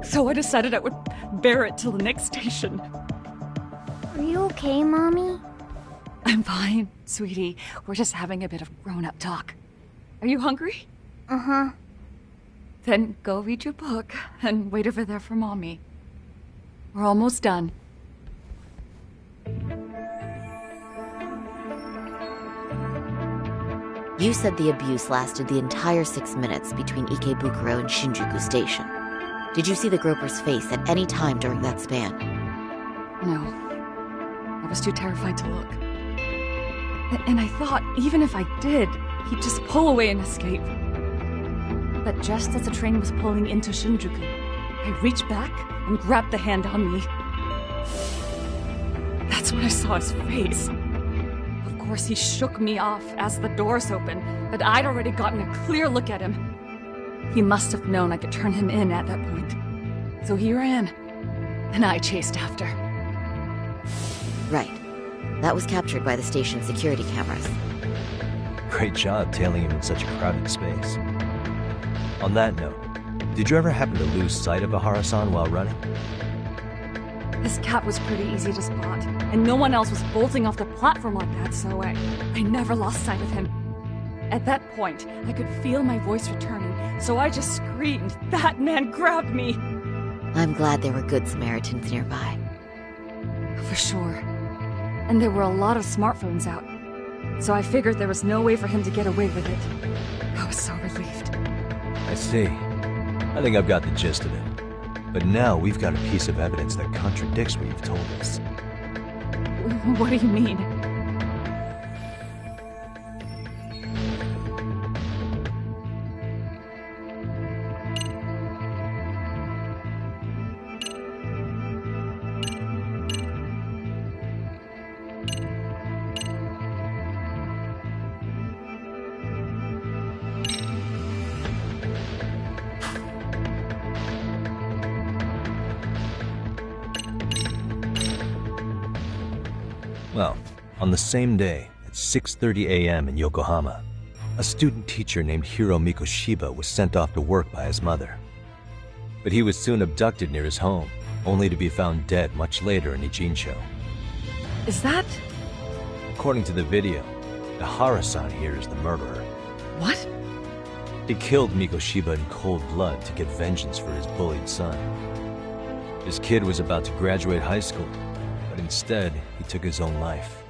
So I decided I would bear it till the next station. Are you okay, Mommy? I'm fine, sweetie. We're just having a bit of grown-up talk. Are you hungry? Uh-huh. Then go read your book and wait over there for Mommy. We're almost done. You said the abuse lasted the entire 6 minutes between Ikebukuro and Shinjuku Station. Did you see the groper's face at any time during that span? No. I was too terrified to look. And I thought, even if I did, he'd just pull away and escape. But just as the train was pulling into Shinjuku, I reached back and grabbed the hand on me. That's when I saw his face. Of course, he shook me off as the doors opened, but I'd already gotten a clear look at him. He must have known I could turn him in at that point. So he ran, and I chased after. Right. That was captured by the station's security cameras. Great job tailing him in such a crowded space. On that note, did you ever happen to lose sight of Ahara-san while running? His cap was pretty easy to spot, and no one else was bolting off the platform like that, so I never lost sight of him. At that point, I could feel my voice returning, so I just screamed, "That man grabbed me!" I'm glad there were good Samaritans nearby. For sure. And there were a lot of smartphones out, so I figured there was no way for him to get away with it. I was so relieved. I see. I think I've got the gist of it. But now we've got a piece of evidence that contradicts what you've told us. What do you mean? Well, on the same day, at 6:30 a.m. in Yokohama, a student teacher named Hiro Mikoshiba was sent off to work by his mother. But he was soon abducted near his home, only to be found dead much later in Ijincho. Is that... According to the video, Ihara-san here is the murderer. What? He killed Mikoshiba in cold blood to get vengeance for his bullied son. His kid was about to graduate high school, but instead, he took his own life.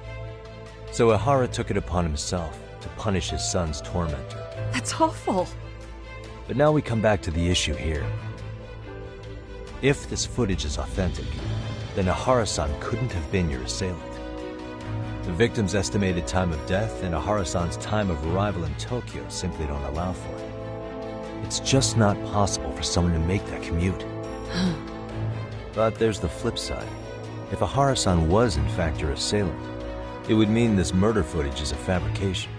So Ihara took it upon himself to punish his son's tormentor. That's awful. But now we come back to the issue here. If this footage is authentic, then Ihara-san couldn't have been your assailant. The victim's estimated time of death and Ihara-san's time of arrival in Tokyo simply don't allow for it. It's just not possible for someone to make that commute. But there's the flip side. If Ihara-san was in fact your assailant, it would mean this murder footage is a fabrication.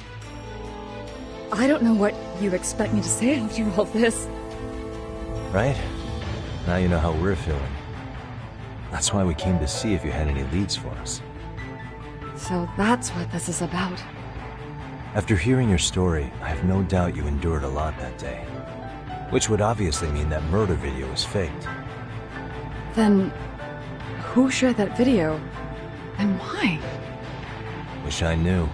I don't know what you expect me to say after all this. Right? Now you know how we're feeling. That's why we came to see if you had any leads for us. So that's what this is about. After hearing your story, I have no doubt you endured a lot that day. Which would obviously mean that murder video was faked. Then... who shared that video? And why? Wish I knew.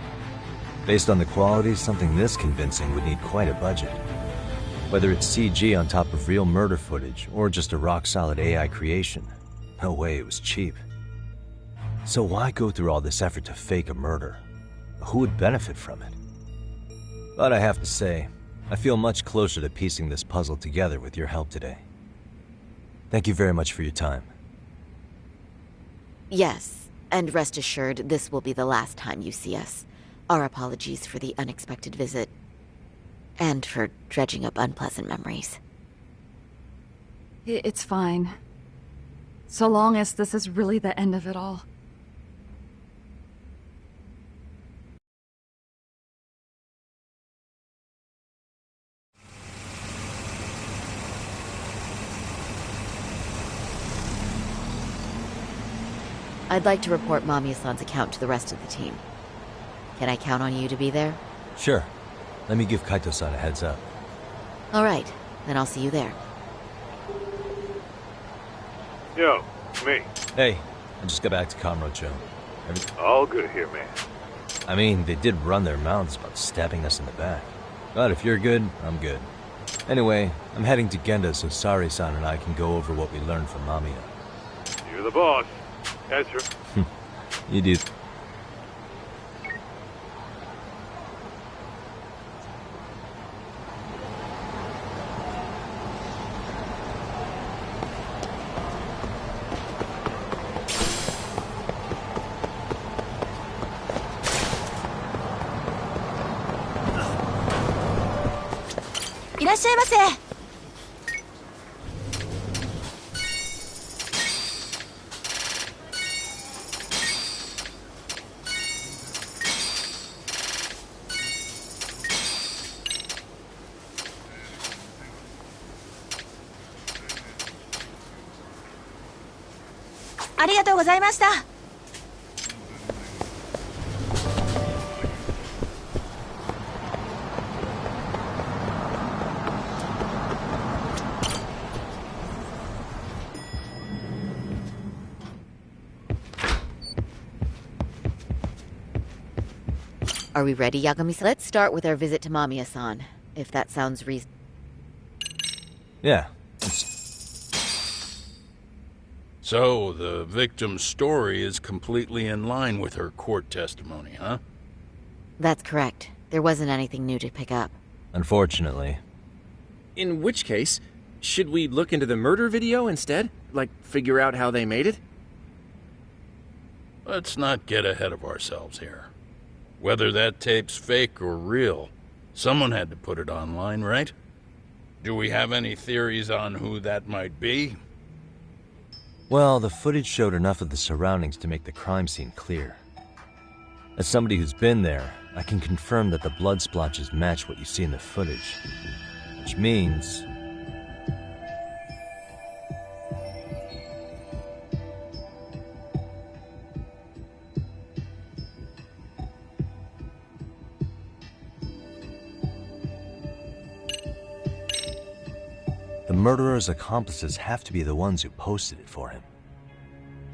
Based on the quality, something this convincing would need quite a budget. Whether it's CG on top of real murder footage, or just a rock-solid AI creation, no way it was cheap. So why go through all this effort to fake a murder? Who would benefit from it? But I have to say, I feel much closer to piecing this puzzle together with your help today. Thank you very much for your time. Yes, and rest assured, this will be the last time you see us. Our apologies for the unexpected visit. And for dredging up unpleasant memories. It's fine. So long as this is really the end of it all. I'd like to report Mamiya-san's account to the rest of the team. Can I count on you to be there? Sure. Let me give Kaito-san a heads up. All right, then I'll see you there. Yo, me. Hey, I just got back to Kamurocho. All good here, man. I mean, they did run their mouths about stabbing us in the back. But if you're good, I'm good. Anyway, I'm heading to Genda so Sari-san and I can go over what we learned from Mamiya. You're the boss. Ezra. You do. Are we ready, Yagami-san? Let's start with our visit to Mamiya-san, if that sounds reasonable. Yeah. So, the victim's story is completely in line with her court testimony, huh? That's correct. There wasn't anything new to pick up. Unfortunately. In which case, Should we look into the murder video instead? Like, figure out how they made it? Let's not get ahead of ourselves here. Whether that tape's fake or real, someone had to put it online, right? Do we have any theories on who that might be? Well, the footage showed enough of the surroundings to make the crime scene clear. As somebody who's been there, I can confirm that the blood splotches match what you see in the footage. Which means... the murderer's accomplices have to be the ones who posted it for him.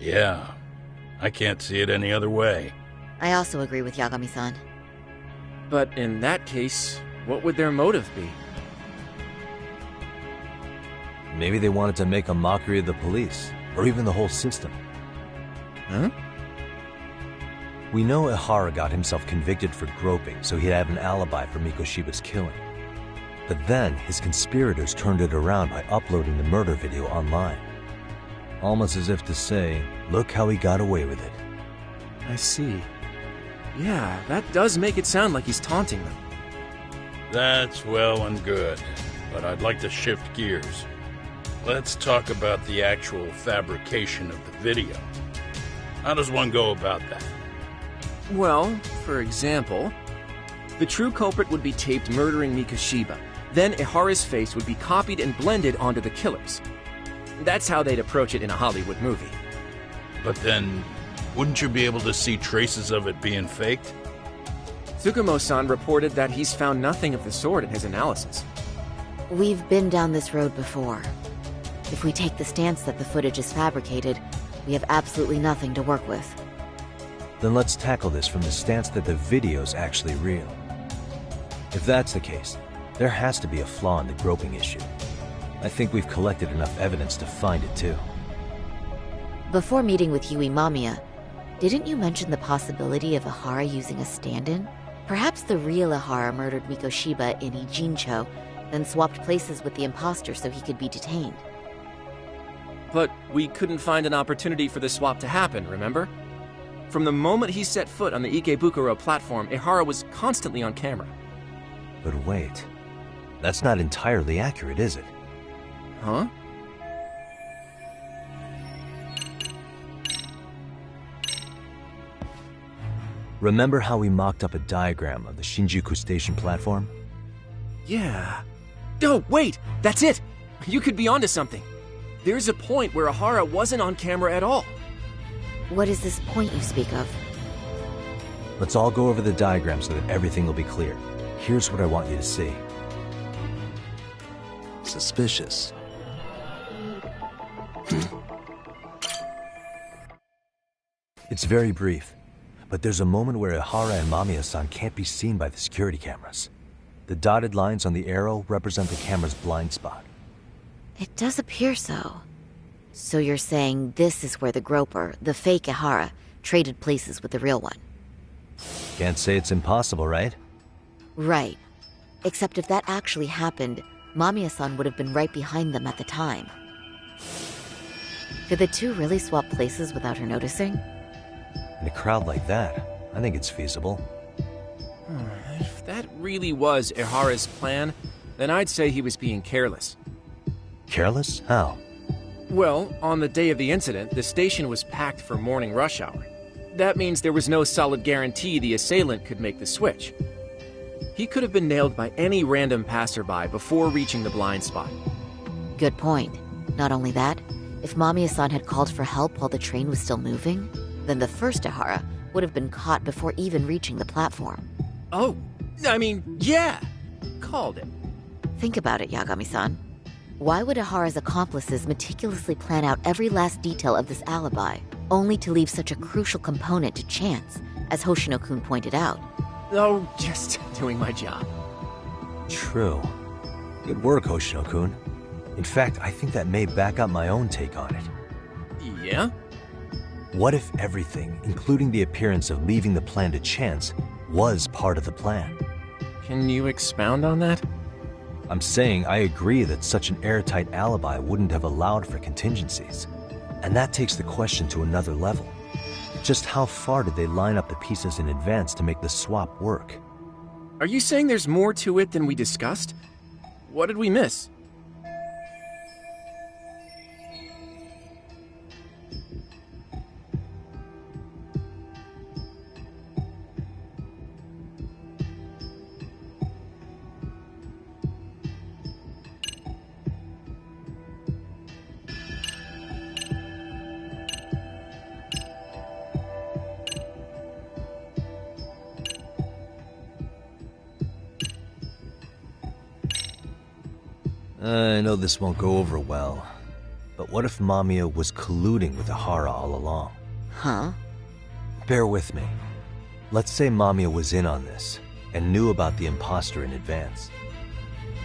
Yeah, I can't see it any other way. I also agree with Yagami-san. But in that case, what would their motive be? Maybe they wanted to make a mockery of the police, or even the whole system. Huh? We know Ihara got himself convicted for groping, so he'd have an alibi for Mikoshiba's killing. But then, his conspirators turned it around by uploading the murder video online. Almost as if to say, look how he got away with it. I see. Yeah, that does make it sound like he's taunting them. That's well and good, but I'd like to shift gears. Let's talk about the actual fabrication of the video. How does one go about that? Well, for example, the true culprit would be taped murdering Mikoshiba. Then Ihara's face would be copied and blended onto the killers. That's how they'd approach it in a Hollywood movie. But then, wouldn't you be able to see traces of it being faked? Tsukumo-san reported that he's found nothing of the sort in his analysis. We've been down this road before. If we take the stance that the footage is fabricated, we have absolutely nothing to work with. Then let's tackle this from the stance that the video's actually real. If that's the case, there has to be a flaw in the groping issue. I think we've collected enough evidence to find it too. Before meeting with Yui Mamiya, didn't you mention the possibility of Ihara using a stand-in? Perhaps the real Ihara murdered Mikoshiba in Ijincho, then swapped places with the imposter so he could be detained. But we couldn't find an opportunity for the swap to happen, remember? From the moment he set foot on the Ikebukuro platform, Ihara was constantly on camera. But wait, that's not entirely accurate, is it? Huh? Remember how we mocked up a diagram of the Shinjuku station platform? Yeah. Oh, wait! That's it! You could be onto something. There's a point where Ihara wasn't on camera at all. What is this point you speak of? Let's all go over the diagram so that everything will be clear. Here's what I want you to see. Suspicious. It's very brief, but there's a moment where Ihara and Mamiya-san can't be seen by the security cameras. The dotted lines on the arrow represent the camera's blind spot. It does appear so. So you're saying this is where the groper, the fake Ihara, traded places with the real one? Can't say it's impossible, right? Right. Except if that actually happened, Mamiya-san would have been right behind them at the time. Could the two really swap places without her noticing? In a crowd like that, I think it's feasible. If that really was Ihara's plan, then I'd say he was being careless. Careless? How? Well, on the day of the incident, the station was packed for morning rush hour. That means there was no solid guarantee the assailant could make the switch. He could have been nailed by any random passerby before reaching the blind spot. Good point. Not only that, if Mamiya-san had called for help while the train was still moving, then the first Ihara would have been caught before even reaching the platform. Oh, I mean, yeah! Called it. Think about it, Yagami-san. Why would Ihara's accomplices meticulously plan out every last detail of this alibi, only to leave such a crucial component to chance, as Hoshino-kun pointed out? Oh, just doing my job. True. Good work, Hoshino-kun. In fact, I think that may back up my own take on it. Yeah? What if everything, including the appearance of leaving the plan to chance, was part of the plan? Can you expound on that? I'm saying I agree that such an airtight alibi wouldn't have allowed for contingencies. And that takes the question to another level. Just how far did they line up the pieces in advance to make the swap work? Are you saying there's more to it than we discussed? What did we miss? I know this won't go over well, but what if Mamiya was colluding with Ihara all along? Huh? Bear with me. Let's say Mamiya was in on this, and knew about the imposter in advance.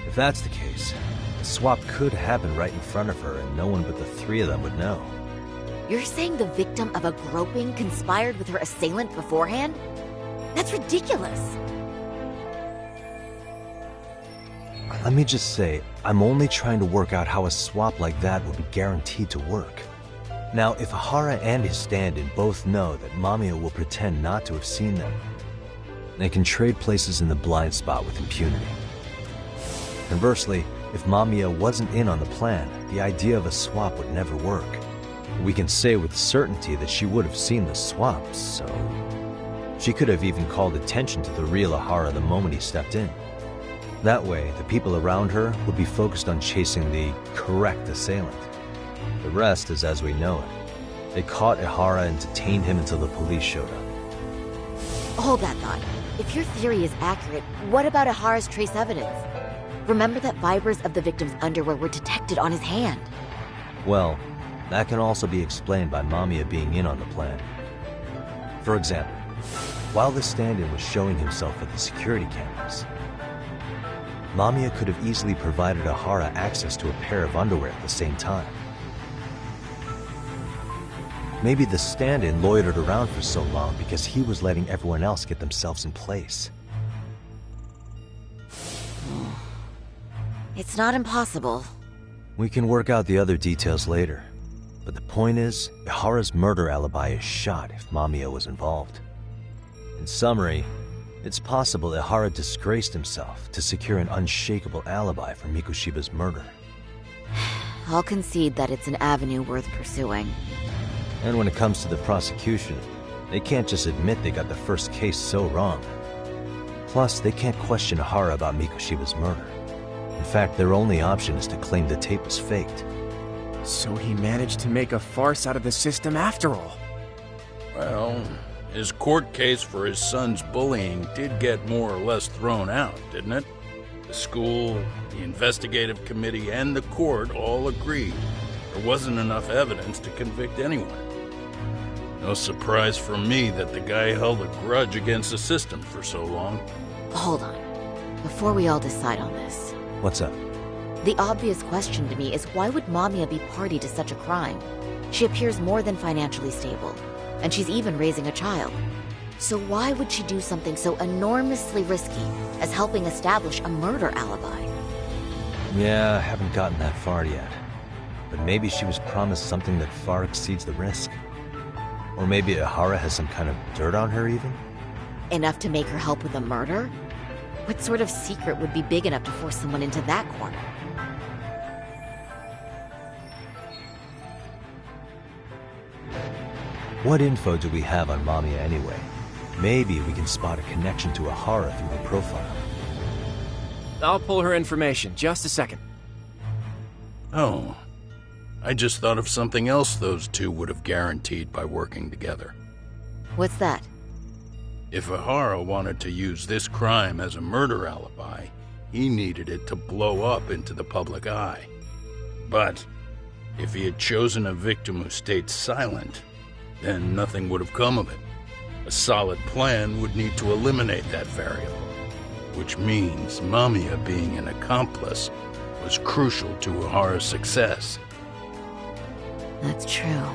If that's the case, the swap could happen right in front of her and no one but the three of them would know. You're saying the victim of a groping conspired with her assailant beforehand? That's ridiculous. Let me just say, I'm only trying to work out how a swap like that would be guaranteed to work. Now, if Ihara and his stand-in both know that Mamiya will pretend not to have seen them, they can trade places in the blind spot with impunity. Conversely, if Mamiya wasn't in on the plan, the idea of a swap would never work. We can say with certainty that she would have seen the swap, so... she could have even called attention to the real Ihara the moment he stepped in. That way, the people around her would be focused on chasing the correct assailant. The rest is as we know it. They caught Ihara and detained him until the police showed up. Hold that thought. If your theory is accurate, what about Ihara's trace evidence? Remember that fibers of the victim's underwear were detected on his hand. Well, that can also be explained by Mamiya being in on the plan. For example, while the stand-in was showing himself at the security cameras, Mamiya could have easily provided Ihara access to a pair of underwear at the same time. Maybe the stand-in loitered around for so long because he was letting everyone else get themselves in place. It's not impossible. We can work out the other details later. But the point is, Ihara's murder alibi is shot if Mamiya was involved. In summary, it's possible Ihara disgraced himself to secure an unshakable alibi for Mikushiba's murder. I'll concede that it's an avenue worth pursuing. And when it comes to the prosecution, they can't just admit they got the first case so wrong. Plus, they can't question Ihara about Mikushiba's murder. In fact, their only option is to claim the tape was faked. So he managed to make a farce out of the system after all. Well, his court case for his son's bullying did get more or less thrown out, didn't it? The school, the investigative committee, and the court all agreed there wasn't enough evidence to convict anyone. No surprise for me that the guy held a grudge against the system for so long. Hold on. Before we all decide on this. What's up? The obvious question to me is why would Mamiya be party to such a crime? She appears more than financially stable, and she's even raising a child. So why would she do something so enormously risky as helping establish a murder alibi? Yeah, I haven't gotten that far yet. But maybe she was promised something that far exceeds the risk. Or maybe Ihara has some kind of dirt on her even? Enough to make her help with a murder? What sort of secret would be big enough to force someone into that corner? What info do we have on Mamiya anyway? Maybe we can spot a connection to Ihara through her profile. I'll pull her information. Just a second. Oh. I just thought of something else those two would have guaranteed by working together. What's that? If Ihara wanted to use this crime as a murder alibi, he needed it to blow up into the public eye. But if he had chosen a victim who stayed silent, then nothing would have come of it. A solid plan would need to eliminate that variable, which means Mamiya being an accomplice was crucial to Ihara's success. That's true.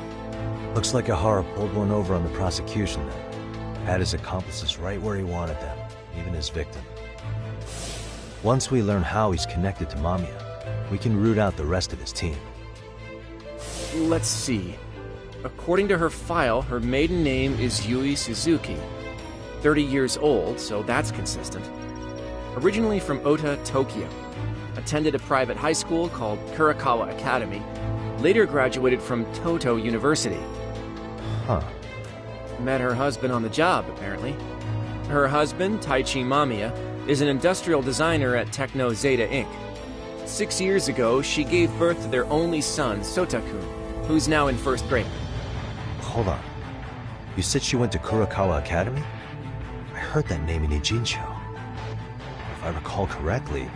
Looks like Ihara pulled one over on the prosecution then. Had his accomplices right where he wanted them, even his victim. Once we learn how he's connected to Mamiya, we can root out the rest of his team. Let's see. According to her file, her maiden name is Yui Suzuki. 30 years old, so that's consistent. Originally from Ota, Tokyo. Attended a private high school called Kurakawa Academy. Later graduated from Toto University. Huh. Met her husband on the job, apparently. Her husband, Taichi Mamiya, is an industrial designer at Techno Zeta Inc. 6 years ago, she gave birth to their only son, Sotakun, who's now in first grade. Hold on. You said she went to Kurakawa Academy? I heard that name in Ijincho. If I recall correctly...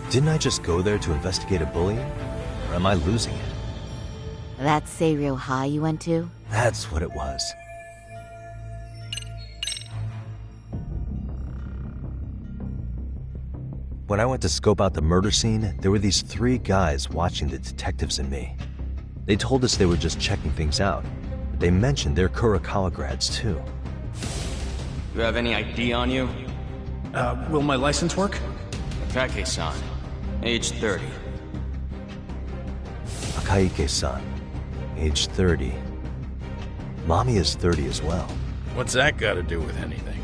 Didn't I just go there to investigate a bullying? Or am I losing it? That Seiryo High you went to? That's what it was. When I went to scope out the murder scene, there were these 3 guys watching the detectives and me. They told us they were just checking things out, but they mentioned they're Kurakawa grads too. You have any ID on you? Will my license work? Kake-san, age 30. Akaike-san, age 30. Mommy is 30 as well. What's that got to do with anything?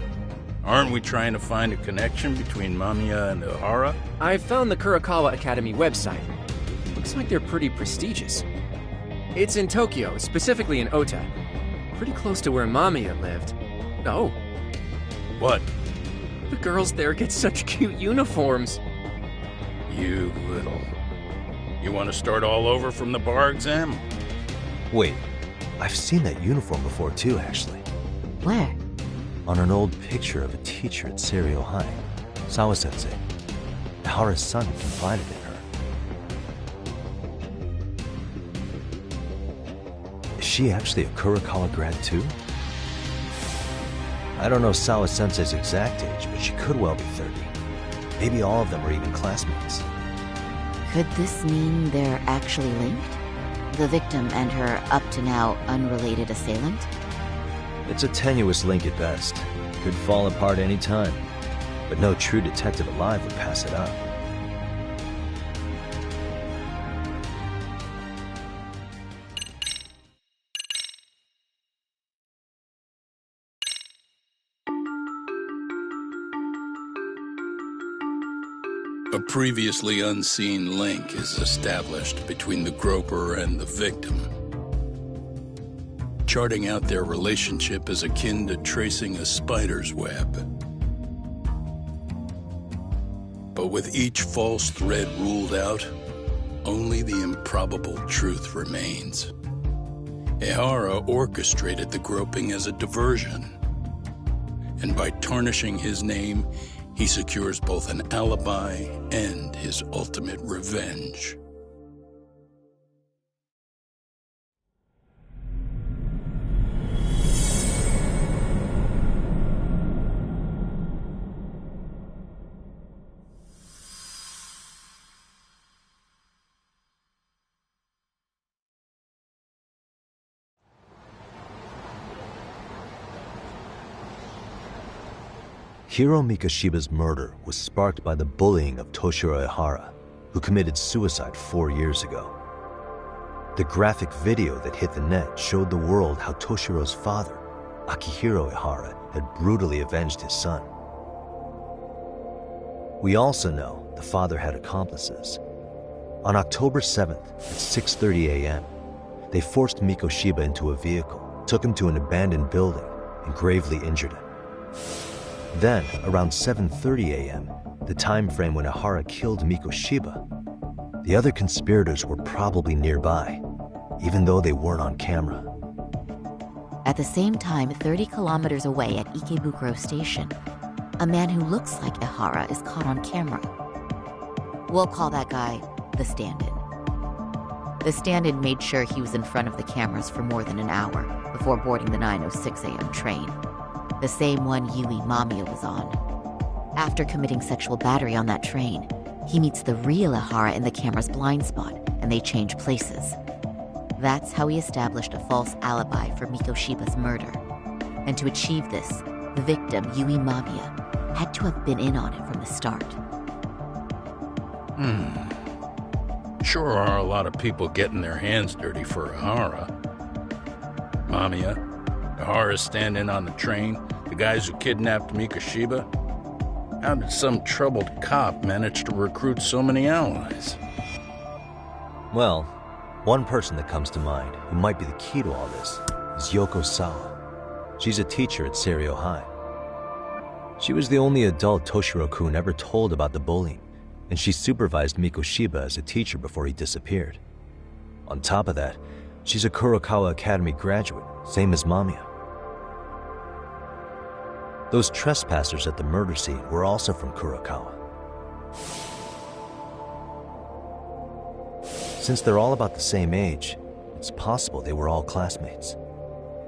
Aren't we trying to find a connection between Mamiya and Ohara? I found the Kurakawa Academy website. Looks like they're pretty prestigious. It's in Tokyo, specifically in Ota. Pretty close to where Mamiya lived. Oh. What? The girls there get such cute uniforms. You little... You want to start all over from the bar exam? Wait, I've seen that uniform before too, actually. Where? On an old picture of a teacher at Seiryo High, Sawa-sensei. Ohara's son confided in her. Is she actually a Kurakawa grad too? I don't know Sawa-sensei's exact age, but she could well be 30. Maybe all of them are even classmates. Could this mean they're actually linked? The victim and her up-to-now unrelated assailant? It's a tenuous link at best. Could fall apart any time. But no true detective alive would pass it up. A previously unseen link is established between the groper and the victim. Charting out their relationship is akin to tracing a spider's web. But with each false thread ruled out, only the improbable truth remains. Ehara orchestrated the groping as a diversion. And by tarnishing his name, he secures both an alibi and his ultimate revenge. Hiro Mikoshiba's murder was sparked by the bullying of Toshiro Ehara, who committed suicide 4 years ago. The graphic video that hit the net showed the world how Toshiro's father, Akihiro Ehara, had brutally avenged his son. We also know the father had accomplices. On October 7th at 6:30 a.m., they forced Mikoshiba into a vehicle, took him to an abandoned building, and gravely injured him. Then, around 7:30 a.m., the time frame when Ehara killed Mikoshiba, the other conspirators were probably nearby, even though they weren't on camera. At the same time, 30 kilometers away at Ikebukuro Station, a man who looks like Ehara is caught on camera. We'll call that guy the stand-in. The stand-in made sure he was in front of the cameras for more than an hour before boarding the 9:06 a.m. train. The same one Yui Mamiya was on. After committing sexual battery on that train, he meets the real Ihara in the camera's blind spot, and they change places. That's how he established a false alibi for Mikoshiba's murder. And to achieve this, the victim, Yui Mamiya, had to have been in on it from the start. Sure are a lot of people getting their hands dirty for Ihara. Mamiya, Ihara stand-in on the train, the guys who kidnapped Mikoshiba. How did some troubled cop manage to recruit so many allies? Well, one person that comes to mind who might be the key to all this is Yoko Sawa. She's a teacher at Seiryo High. She was the only adult Toshiro-kun ever told about the bullying, and she supervised Mikoshiba as a teacher before he disappeared. On top of that, she's a Kurokawa Academy graduate, same as Mamiya. Those trespassers at the murder scene were also from Kurokawa. Since they're all about the same age, it's possible they were all classmates.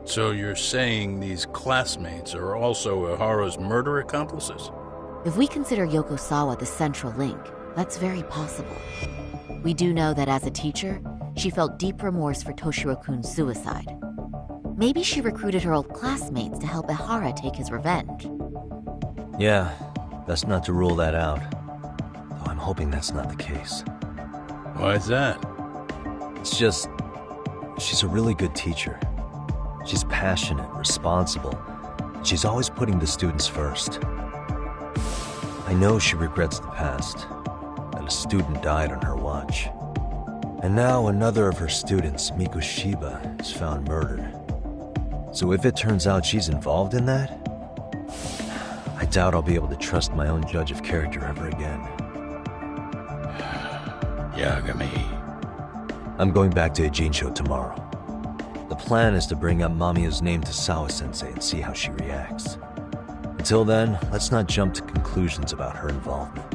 So you're saying these classmates are also Ihara's murder accomplices? If we consider Yoko Sawa the central link, that's very possible. We do know that as a teacher, she felt deep remorse for Toshiro-kun's suicide. Maybe she recruited her old classmates to help Ihara take his revenge. Yeah, best not to rule that out. Though I'm hoping that's not the case. Why's that? It's just, she's a really good teacher. She's passionate, responsible. She's always putting the students first. I know she regrets the past, that a student died on her watch. And now another of her students, Mikoshiba, is found murdered. So if it turns out she's involved in that, I doubt I'll be able to trust my own judge of character ever again. Yagami. I'm going back to Ejincho tomorrow. The plan is to bring up Mamiya's name to Sawa-sensei and see how she reacts. Until then, let's not jump to conclusions about her involvement.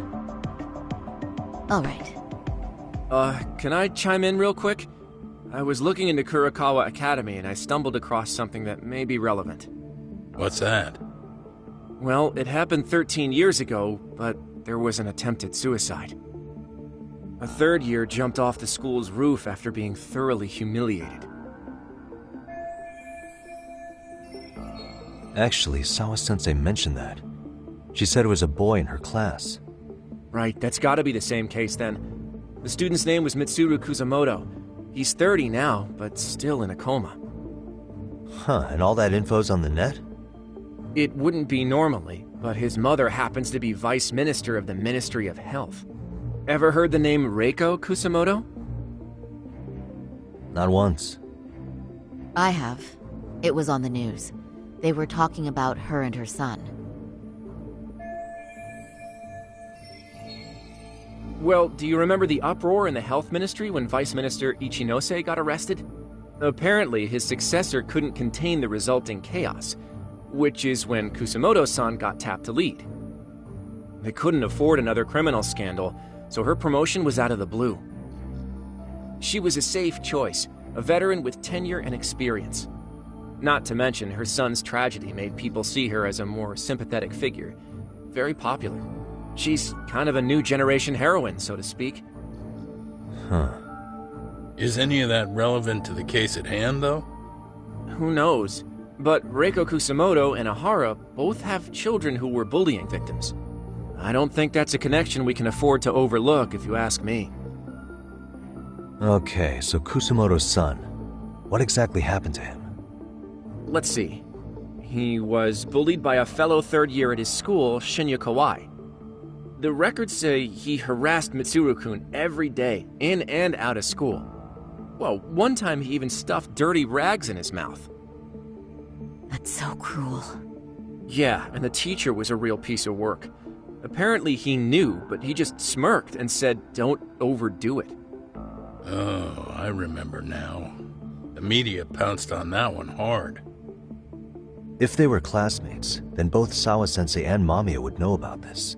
All right. Can I chime in real quick? I was looking into Kurokawa Academy and I stumbled across something that may be relevant. What's that? Well, it happened 13 years ago, but there was an attempted suicide. A third year jumped off the school's roof after being thoroughly humiliated. Actually, Sawa-sensei mentioned that. She said it was a boy in her class. Right, that's gotta be the same case then. The student's name was Mitsuru Kusamoto. He's 30 now, but still in a coma. Huh, and all that info's on the net? It wouldn't be normally, but his mother happens to be Vice Minister of the Ministry of Health. Ever heard the name Reiko Kusamoto? Not once. I have. It was on the news. They were talking about her and her son. Well, do you remember the uproar in the health ministry when Vice Minister Ichinose got arrested? Apparently, his successor couldn't contain the resulting chaos, which is when Kusamoto-san got tapped to lead. They couldn't afford another criminal scandal, so her promotion was out of the blue. She was a safe choice, a veteran with tenure and experience. Not to mention, her son's tragedy made people see her as a more sympathetic figure. Very popular. She's kind of a new generation heroine, so to speak. Huh. Is any of that relevant to the case at hand, though? Who knows? But Reiko Kusamoto and Ihara both have children who were bullying victims. I don't think that's a connection we can afford to overlook, if you ask me. Okay, so Kusamoto's son. What exactly happened to him? Let's see. He was bullied by a fellow third year at his school, Shinya Kawai. The records say he harassed Mitsuru-kun every day, in and out of school. Well, one time he even stuffed dirty rags in his mouth. That's so cruel. Yeah, and the teacher was a real piece of work. Apparently he knew, but he just smirked and said, "Don't overdo it." Oh, I remember now. The media pounced on that one hard. If they were classmates, then both Sawa-sensei and Mamiya would know about this.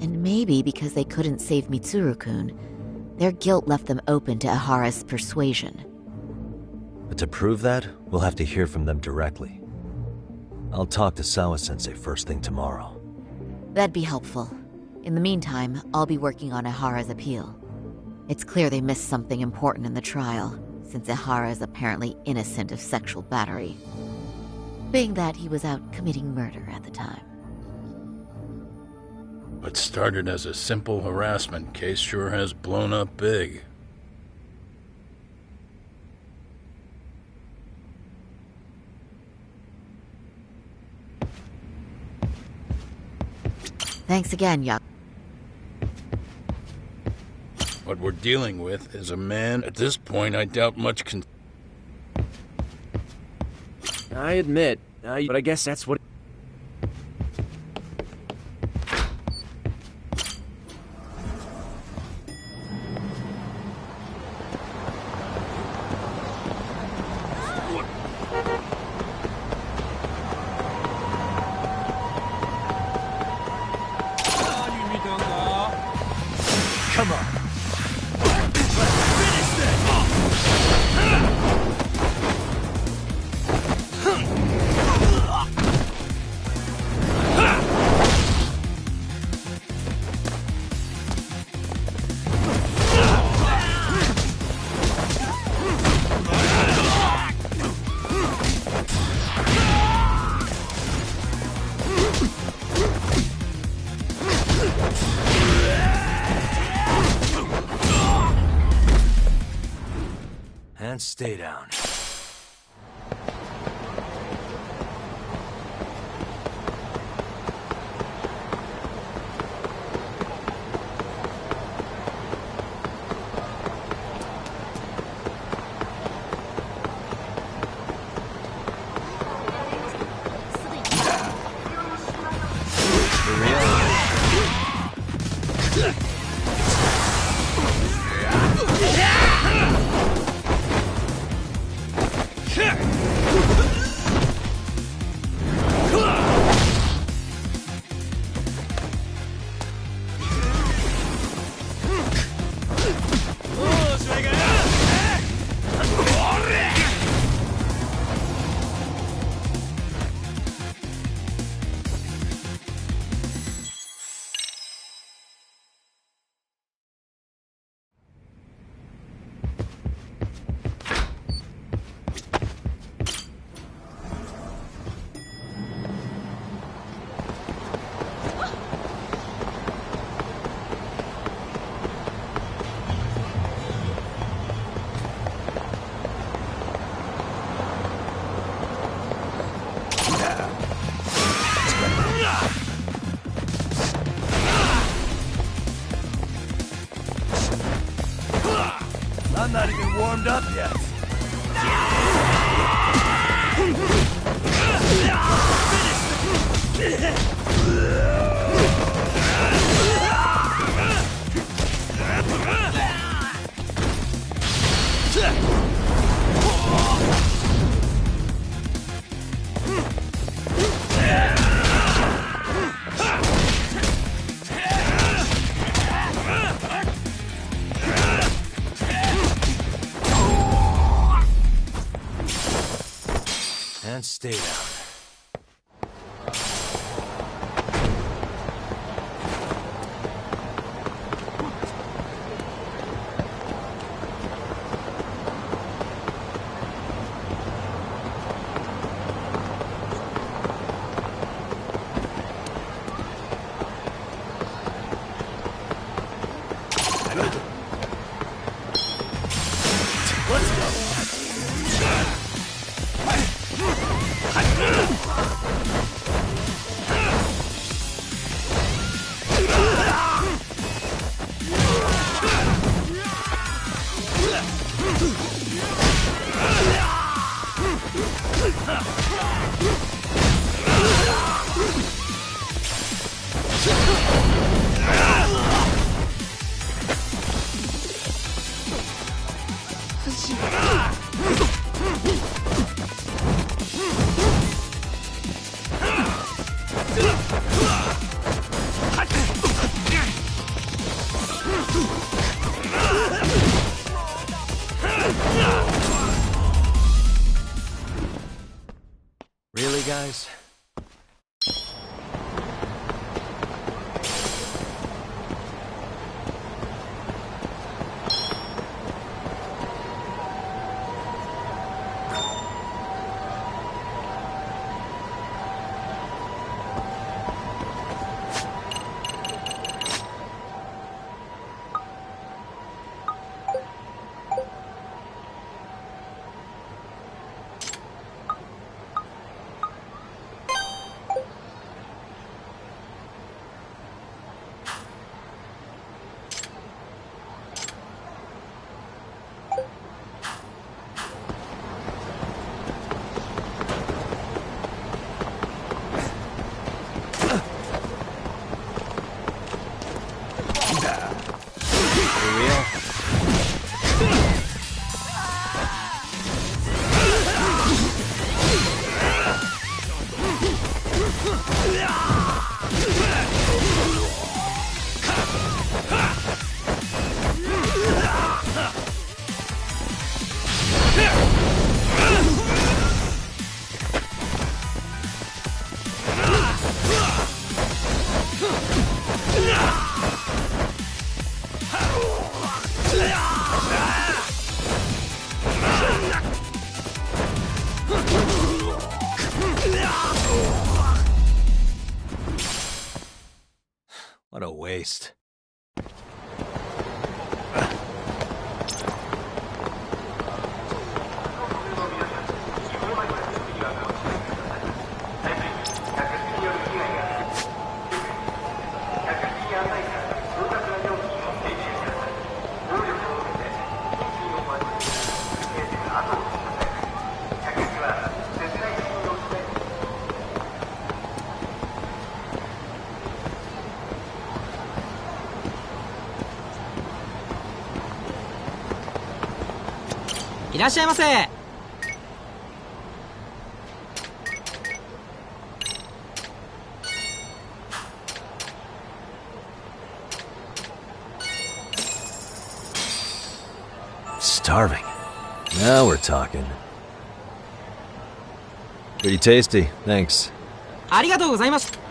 And maybe because they couldn't save Mitsuru-kun, their guilt left them open to Ihara's persuasion. But to prove that, we'll have to hear from them directly. I'll talk to Sawa-sensei first thing tomorrow. That'd be helpful. In the meantime, I'll be working on Ihara's appeal. It's clear they missed something important in the trial, since Ihara is apparently innocent of sexual battery, being that he was out committing murder at the time. What started as a simple harassment case sure has blown up big. Thanks again, Yak. What we're dealing with is a man, at this point, I doubt much can... I admit, but I guess that's what... Come on. And stay down. I'm not even warmed up yet. And stay down. Let's go. What a waste.いらっしゃいませ。Starving. Now we're talking. Pretty tasty, thanks. ありがとうございます。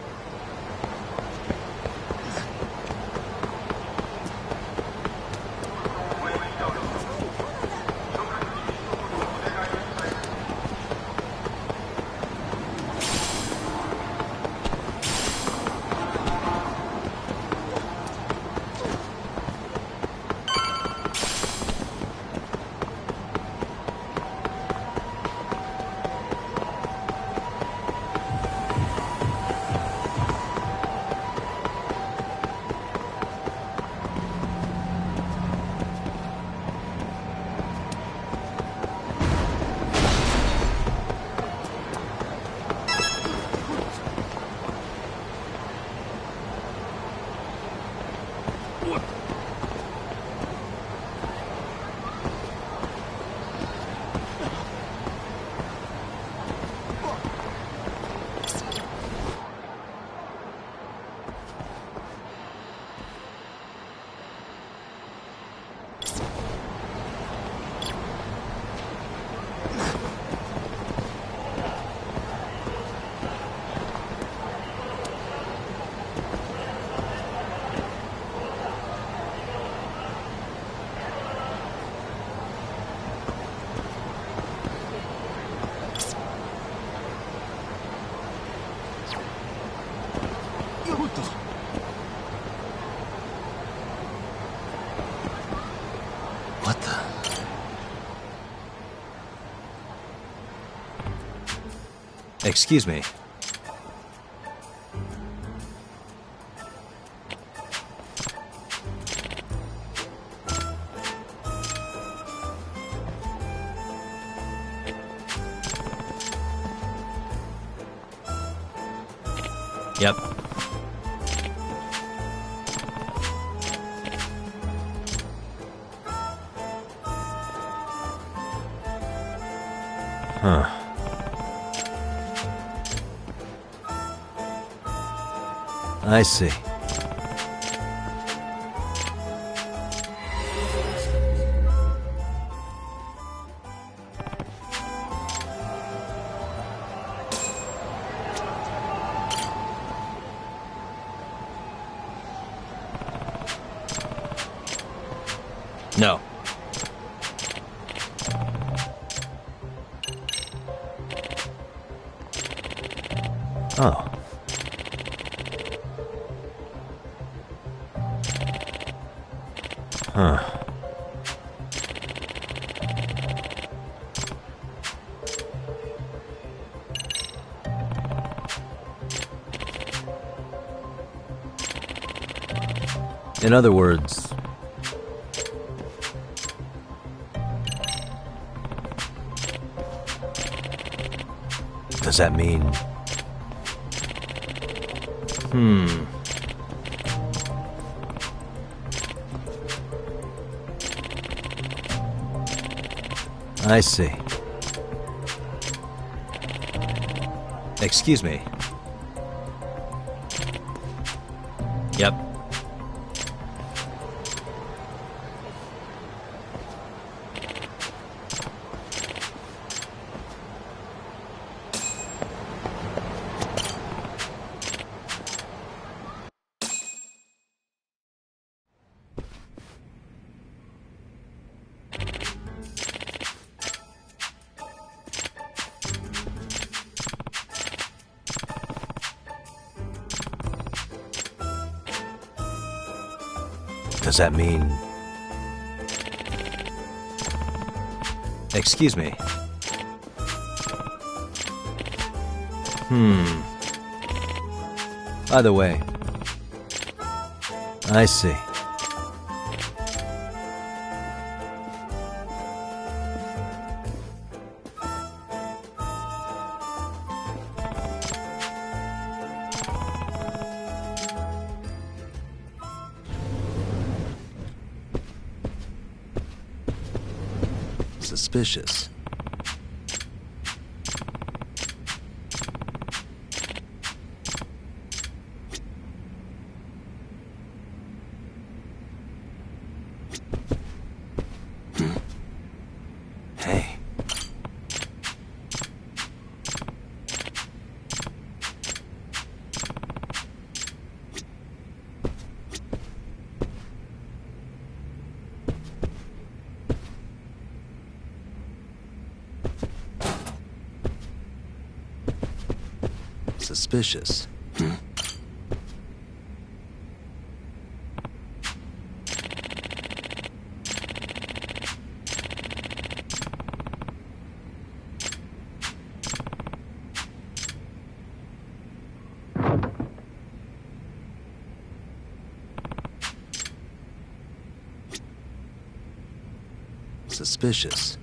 What the? Excuse me. Yep. Huh. I see. No. Oh. Huh. In other words, does that mean... I see. Excuse me. Yep. Does that mean... Excuse me. Either way. I see. Suspicious. Hey. Suspicious. Suspicious.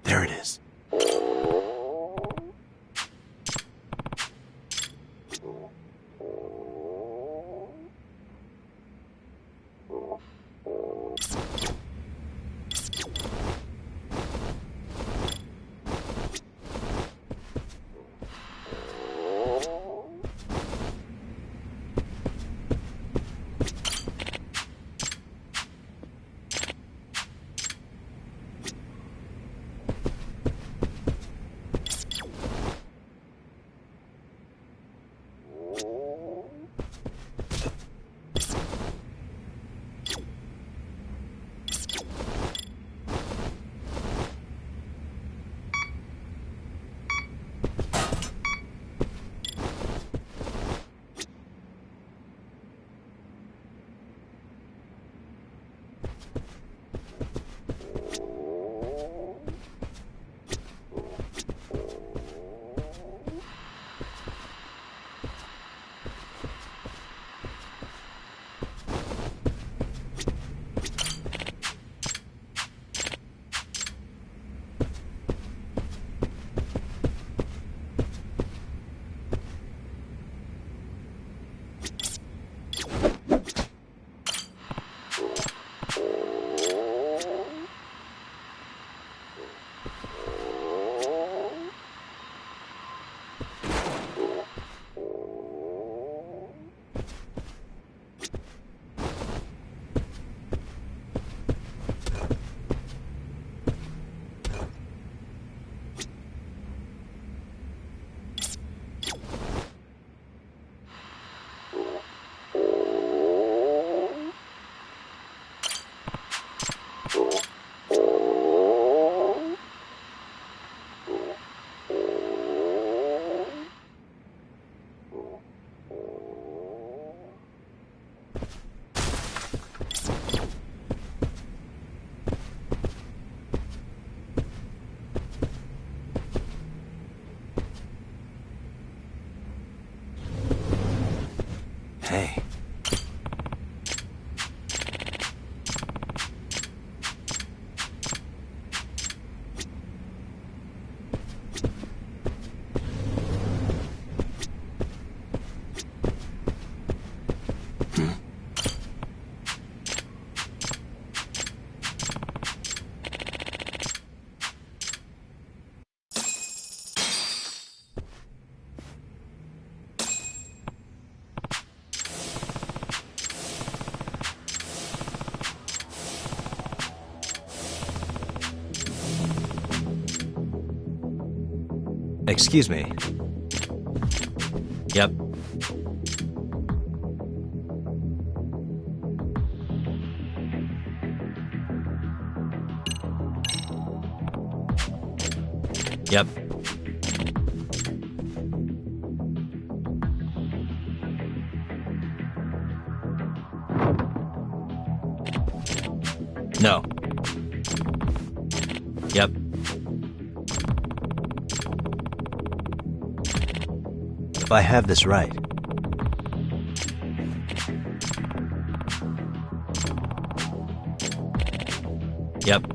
There it is. Excuse me. Yep. Yep. No. Yep. If I have this right. Yep.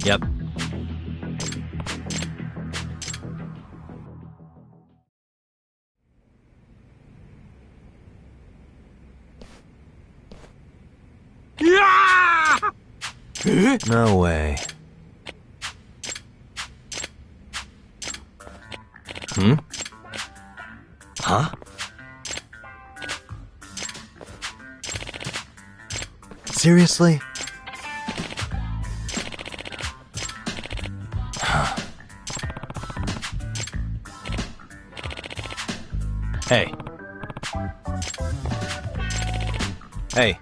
Yep. No way. Huh? Seriously? Hey. Hey.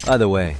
By the way,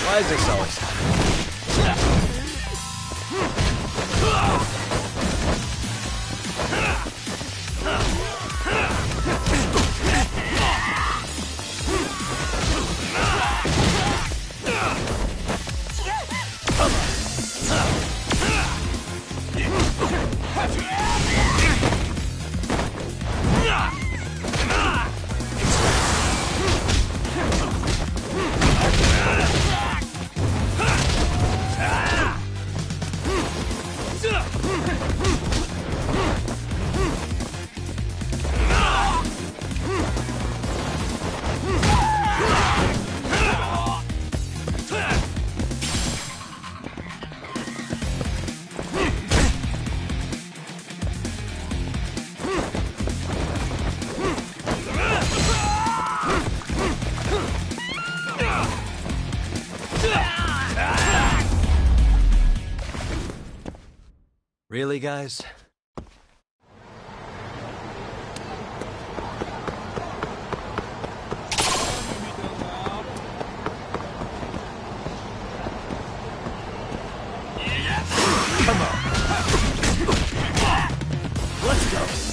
why is this always Really, guys? Come on. Let's go.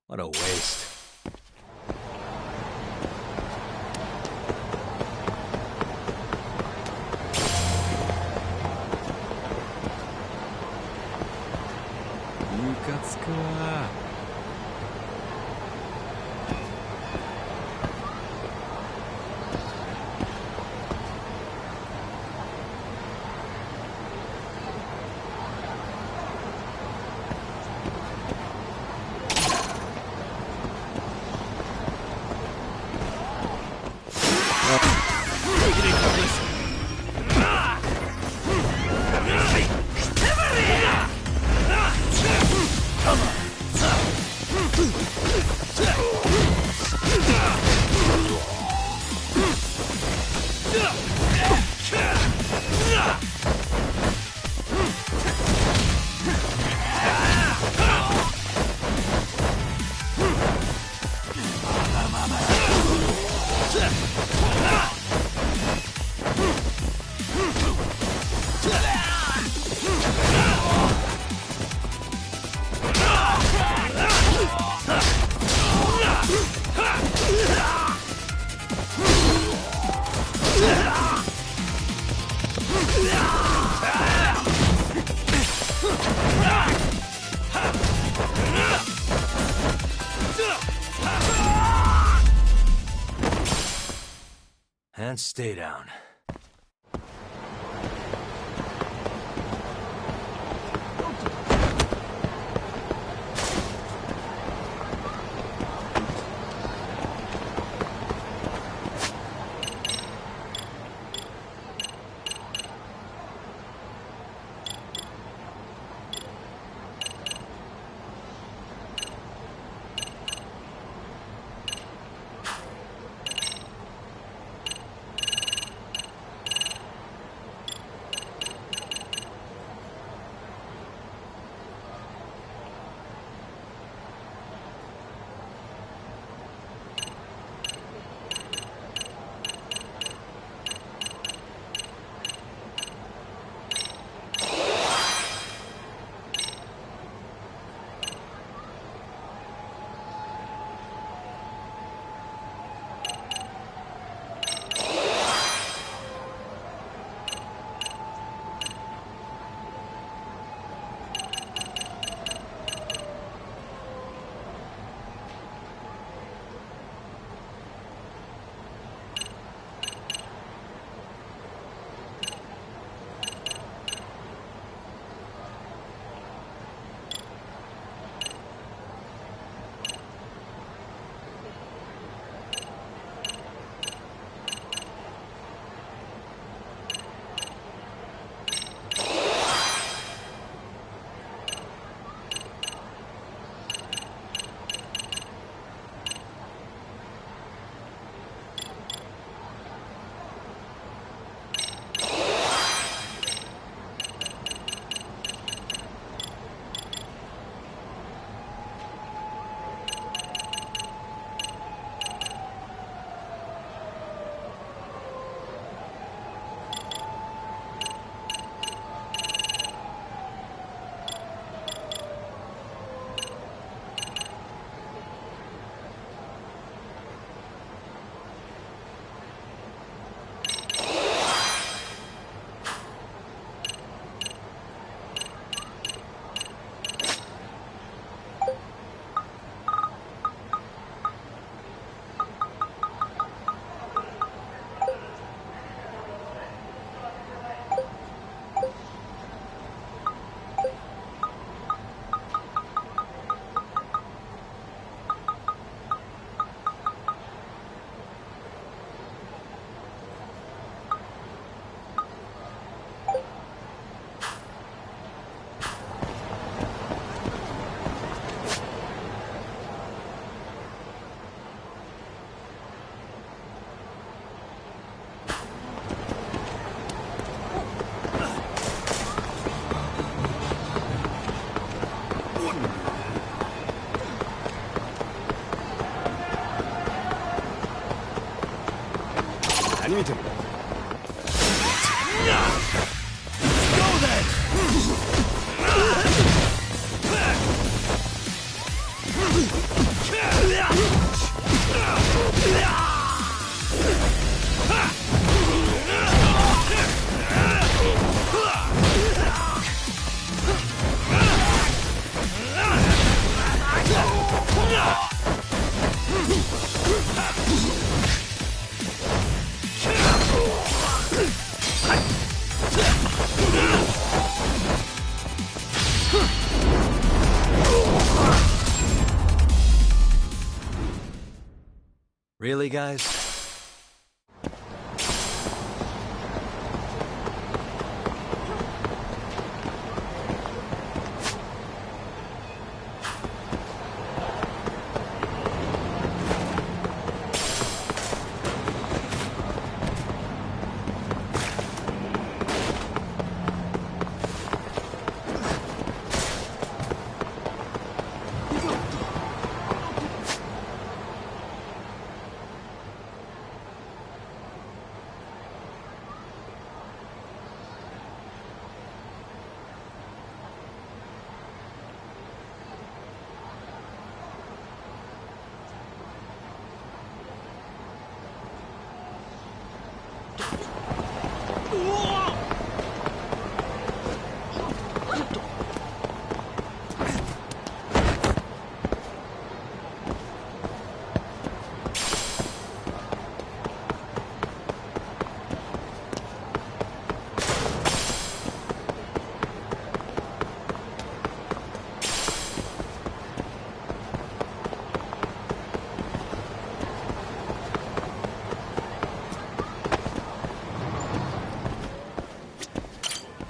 What a waste. And stay down. Really, guys?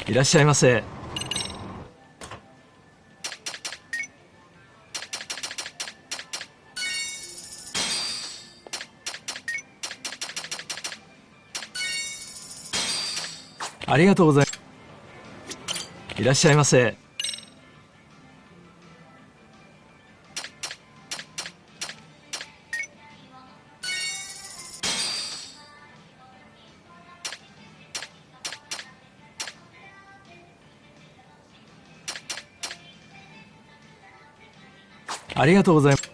いらっしゃいませ。ありがとうございます。いらっしゃいませ。ありがとうございます。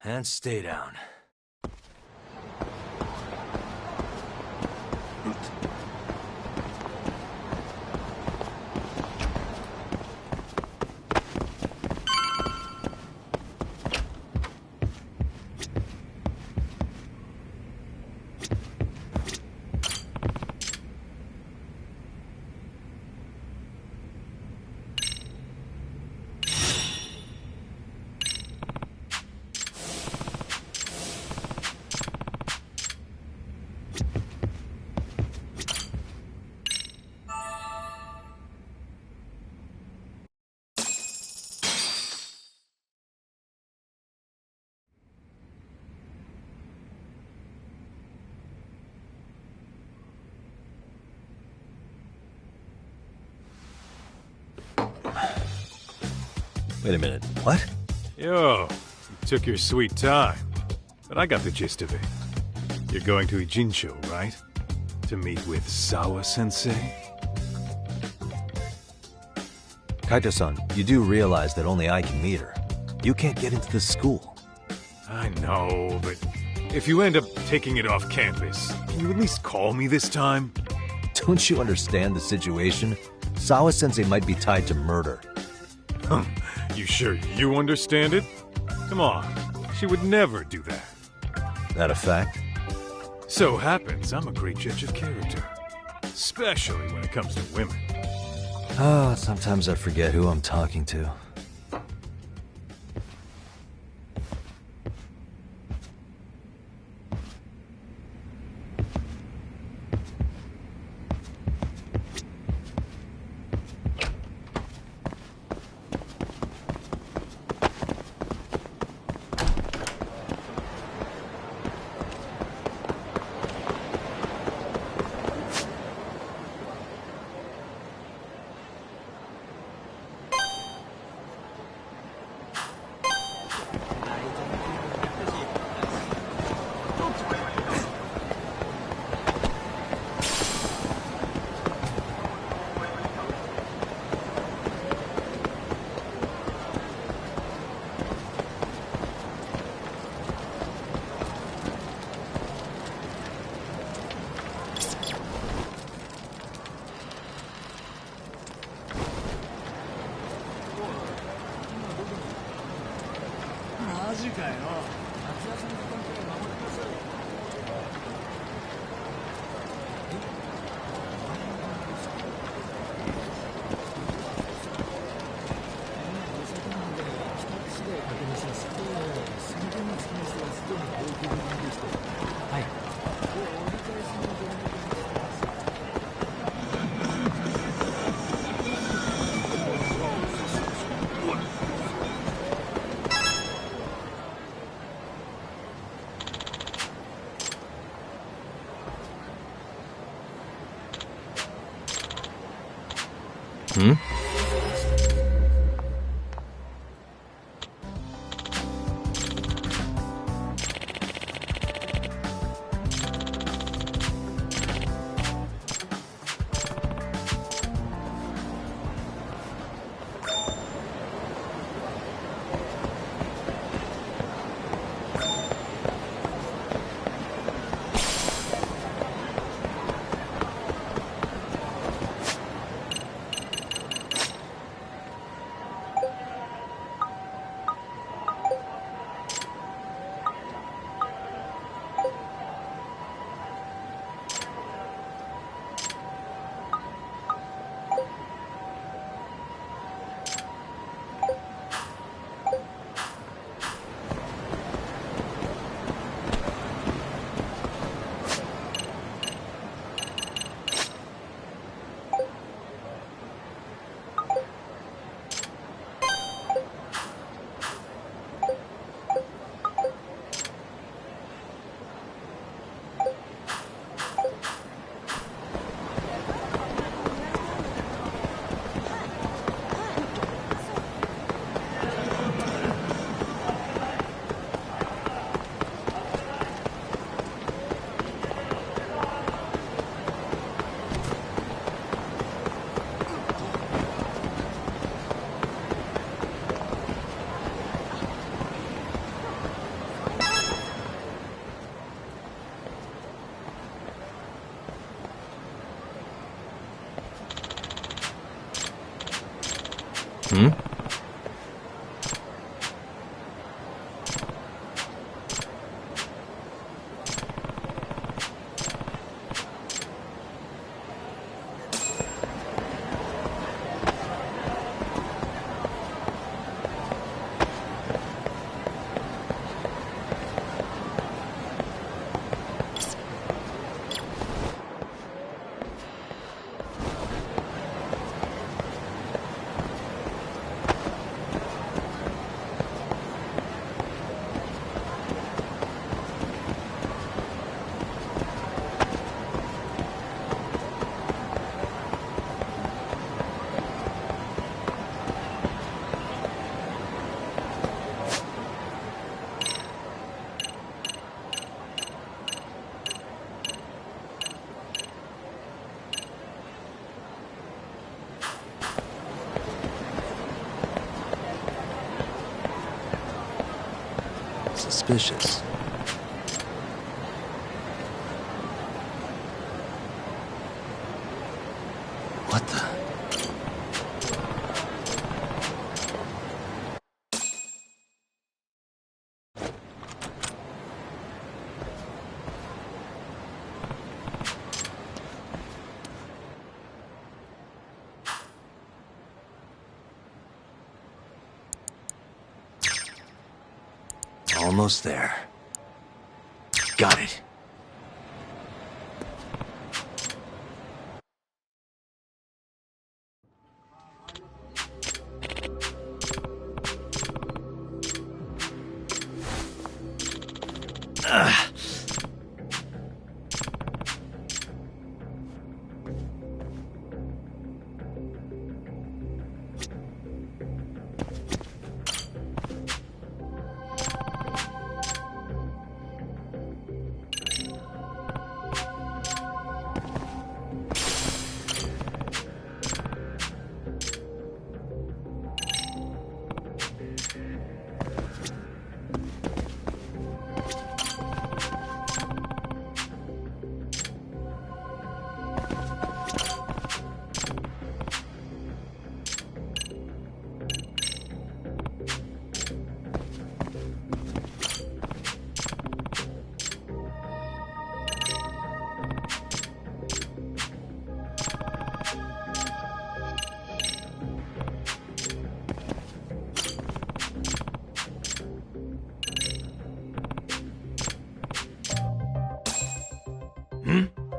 And stay down. Wait a minute, what? Yo, you took your sweet time, but I got the gist of it. You're going to Ijincho, right? To meet with Sawa-sensei? Kaito-san, you do realize that only I can meet her. You can't get into the school. I know, but if you end up taking it off campus, can you at least call me this time? Don't you understand the situation? Sawa-sensei might be tied to murder. You sure you understand it? Come on, she would never do that. That a fact? So happens I'm a great judge of character. Especially when it comes to women. Sometimes I forget who I'm talking to. Hmm? Hmm? Suspicious. What the? Almost there. Got it.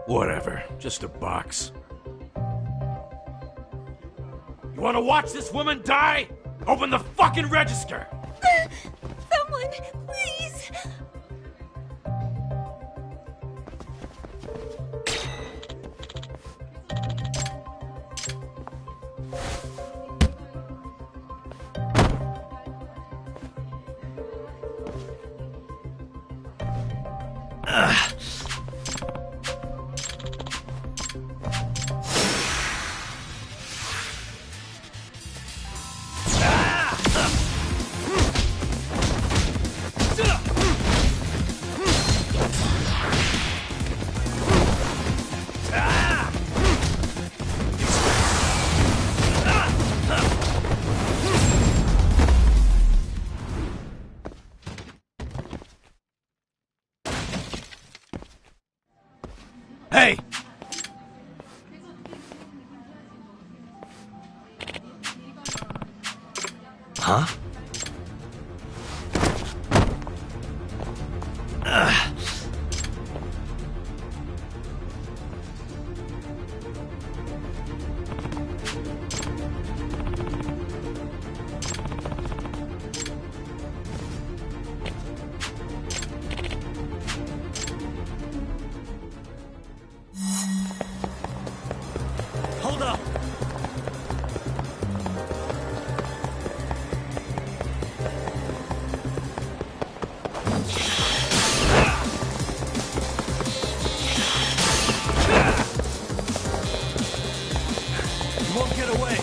Whatever, just a box. You wanna watch this woman die? Open the fucking register! Someone, please! Hey! Huh? Hold up! You won't get away.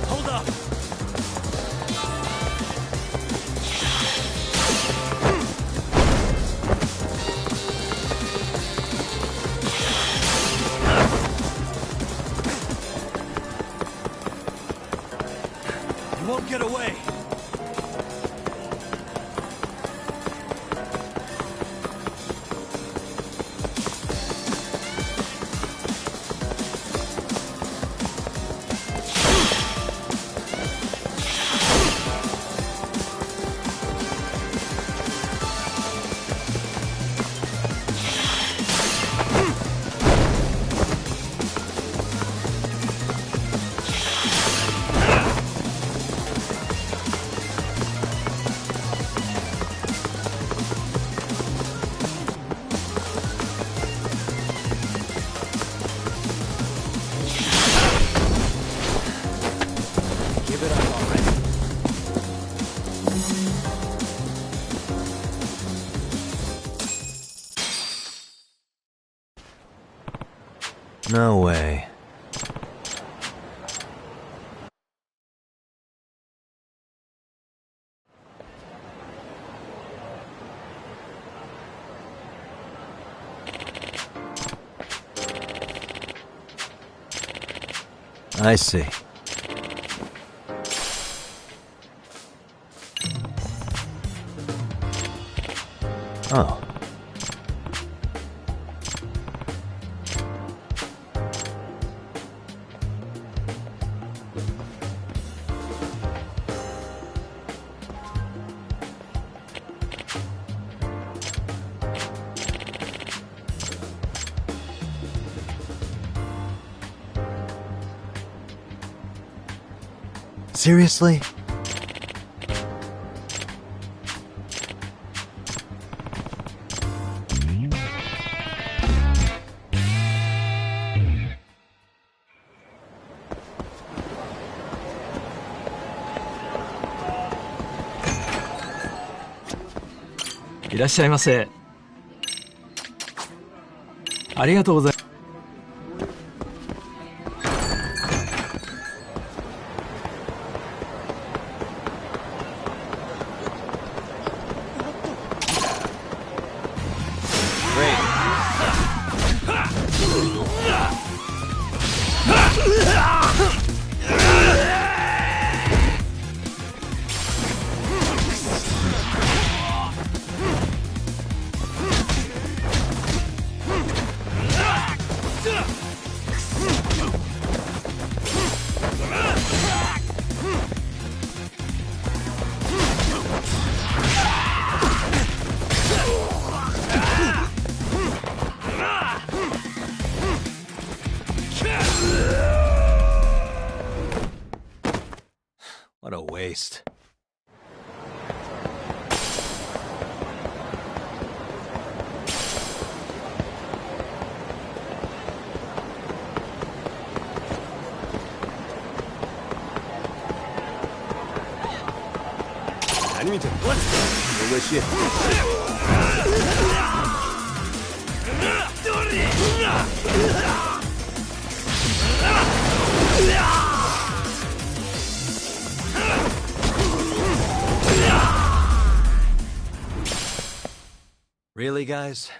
Hold up! You won't get away. Give it up, alright? No way. I see. Oh. Seriously?いらっしゃいませ。ありがとうございます。What a waste. Really, guys?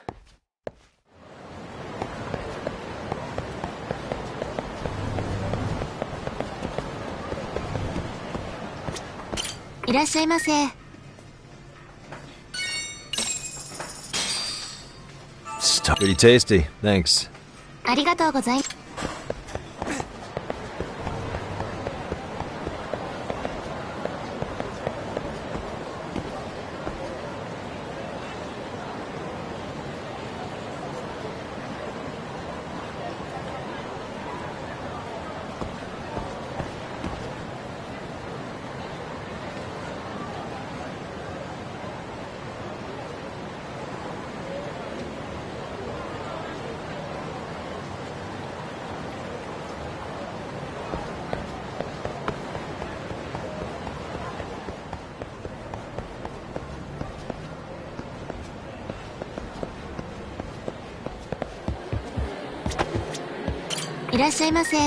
Pretty tasty, thanks. ありがとうございます。いらっしゃいませ。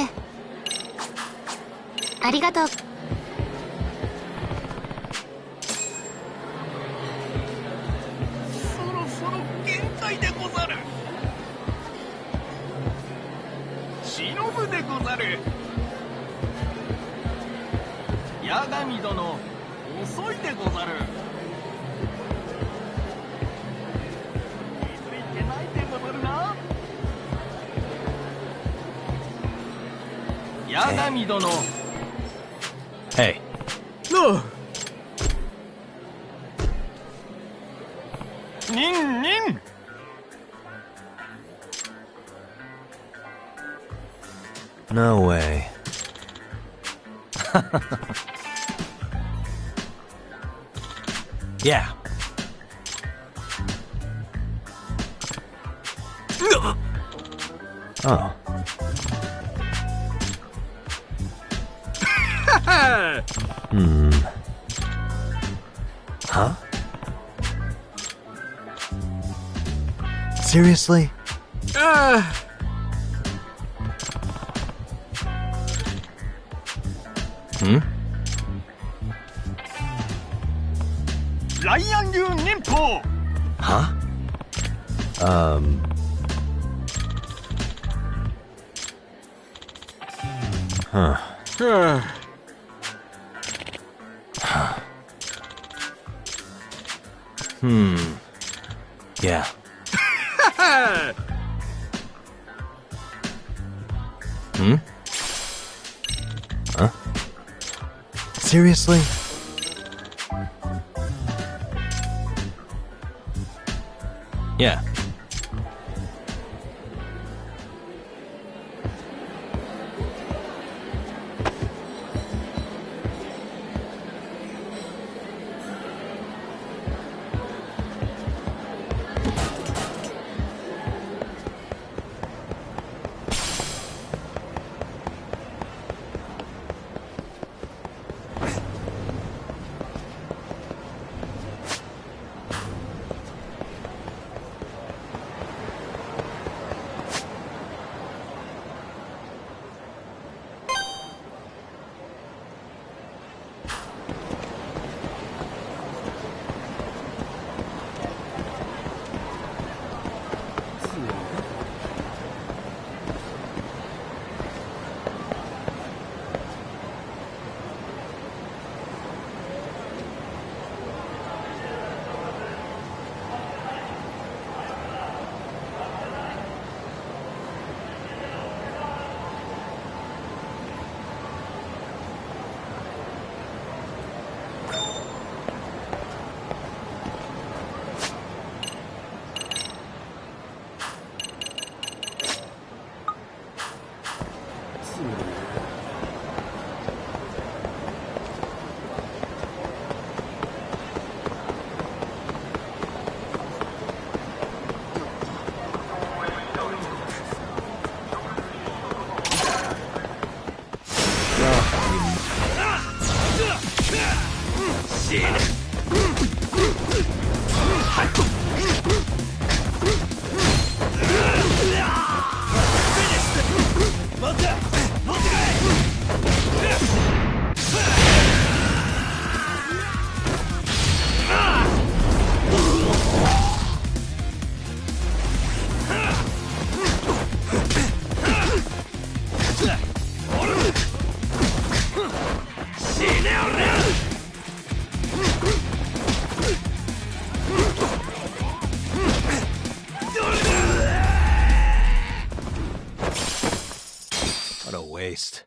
ありがとう。そろそろ限界でござる。忍ぶでござる。八神殿、遅いでござる。気づいてないでござるな。八神殿。Hey. No. ニンニン。No way. Yeah. Oh. Huh? Seriously? Hmm? ライアン流忍法。Huh? Huh. Yeah. Huh? Seriously? Yeah. What a waste.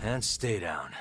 And stay down.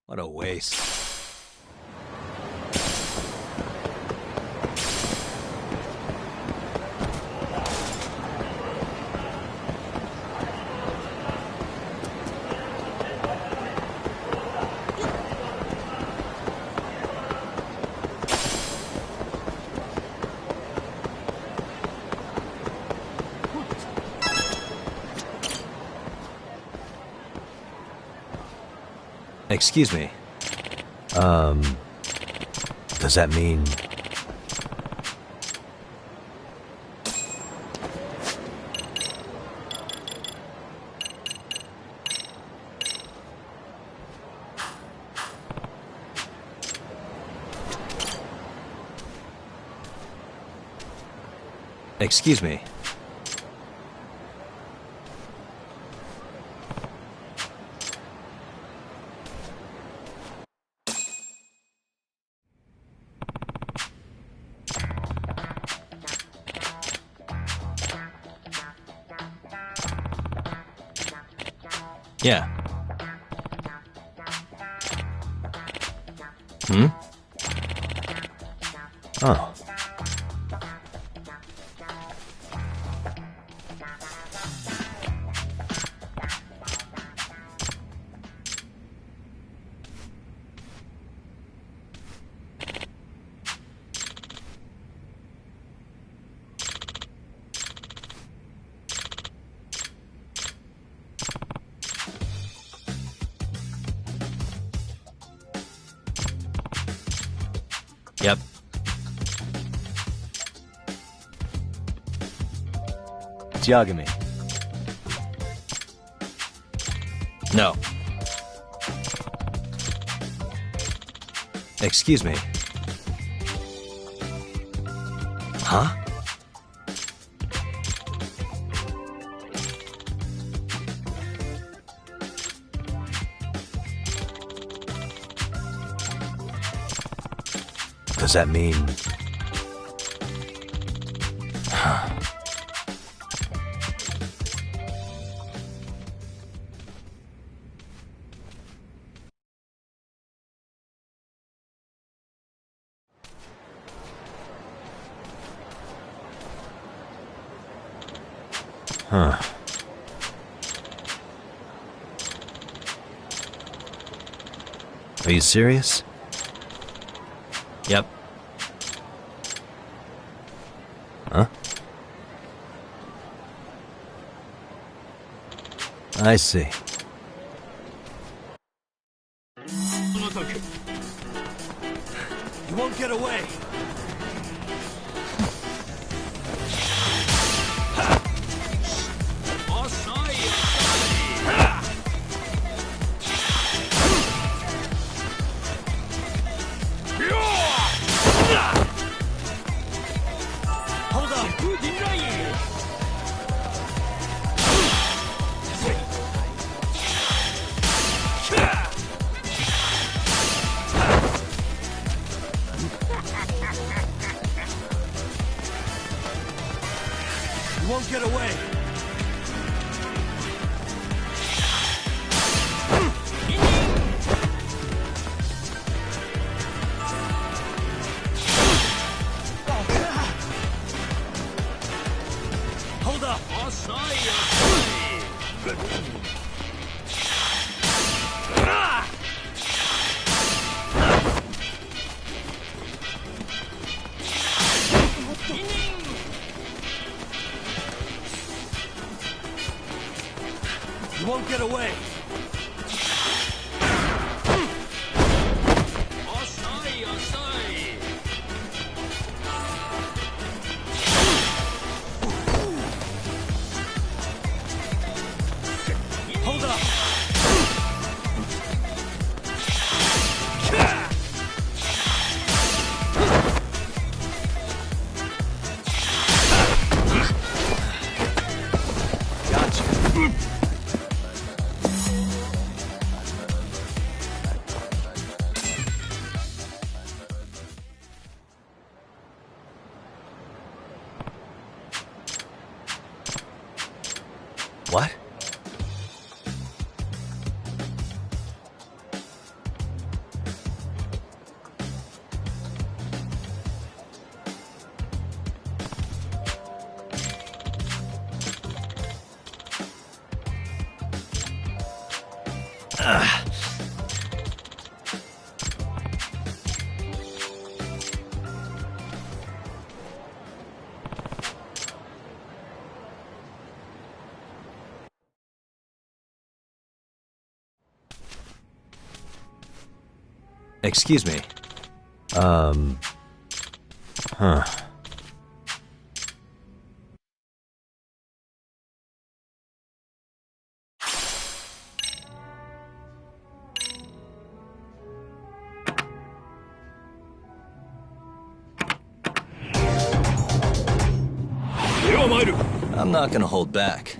What a waste. Excuse me. Does that mean... Excuse me. Yeah. Hmm? Oh. Yep. It's Yagami. No. Excuse me. Huh? Does that mean... Huh. Are you serious? Yep. Huh? I see. You won't get away. Hold up. You won't get away. Hold up. You won't get away. Hold up. Excuse me. Huh. I'm not gonna hold back.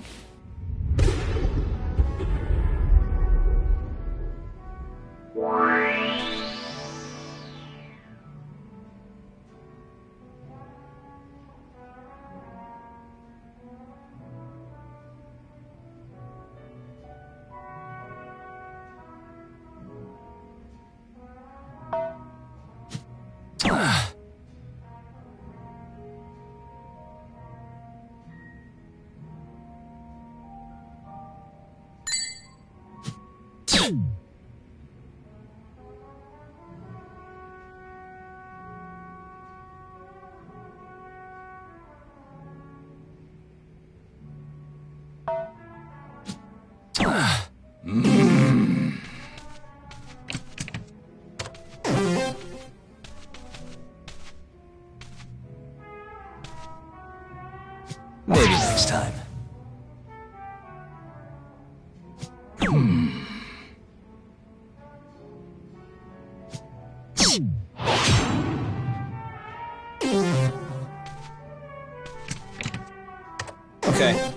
Maybe next time. Okay.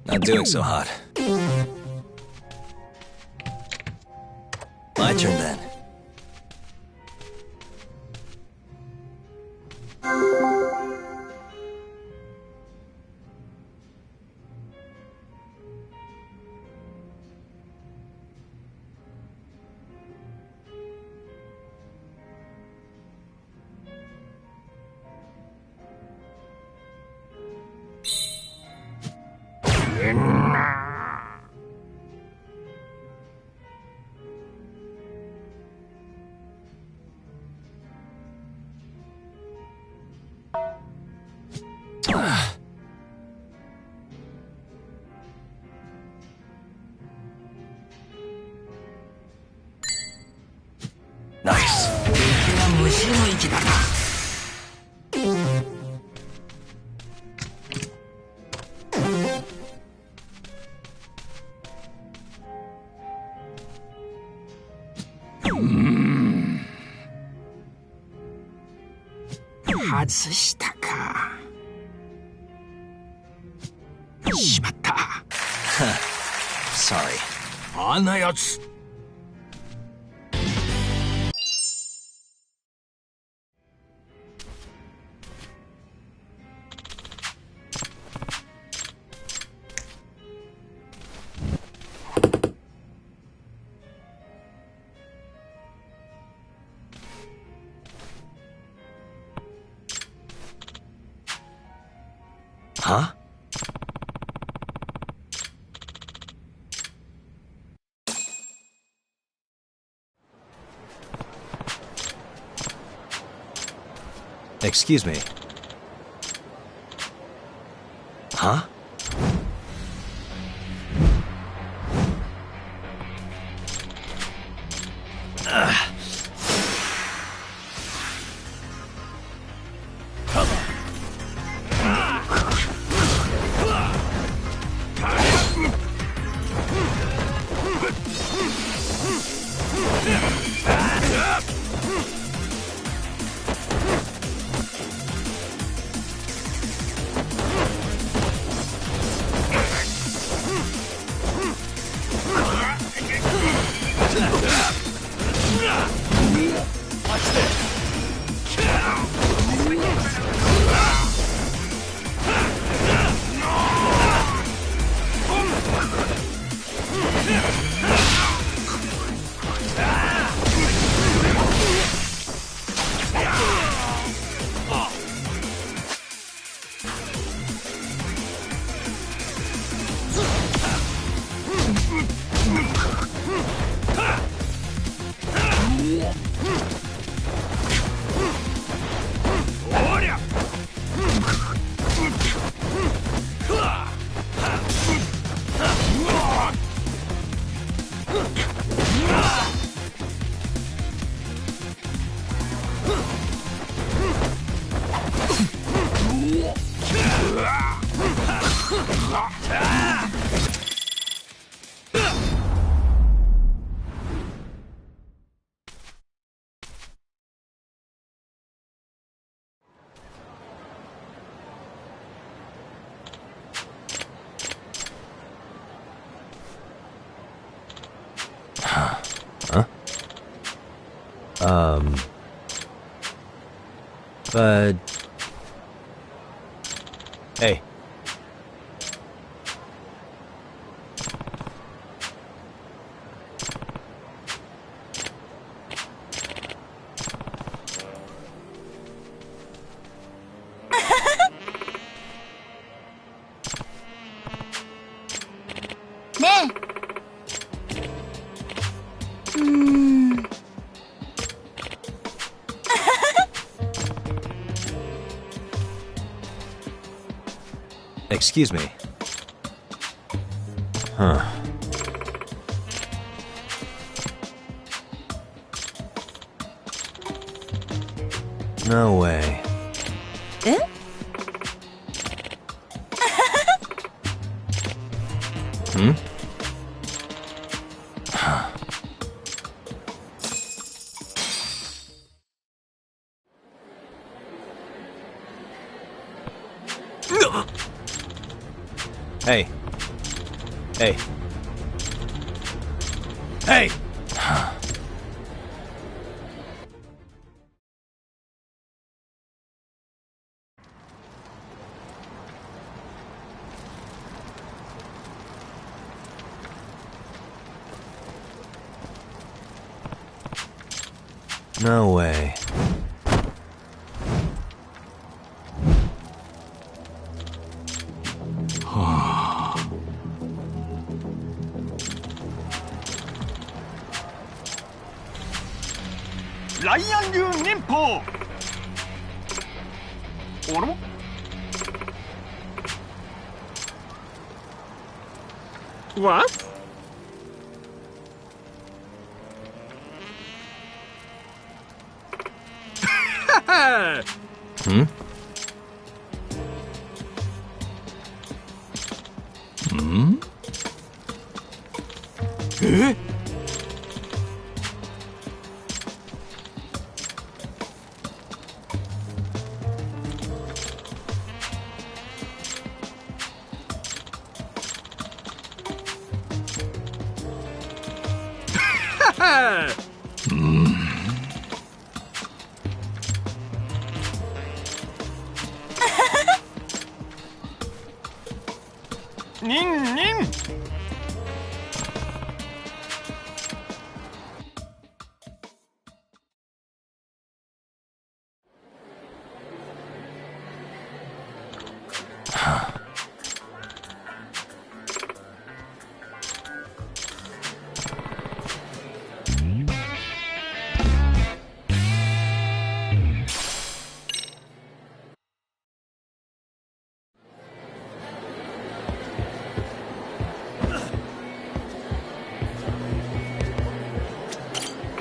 Not doing so hot. My turn then. Nice. Sorry. あんなやつ。Huh? Excuse me. Huh? But... Hey. 네. Excuse me. Huh. No way. 응? Hmm? Hey. Hey. Hey! No way. 라이언 류 님포. 오르모? What? Hmm? Hmm? Eh? 닝닝.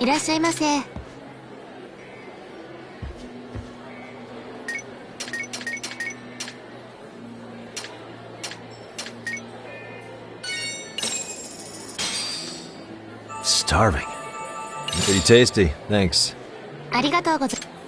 いらっしゃいませ。Starving. Pretty tasty, thanks. ありがとうございます。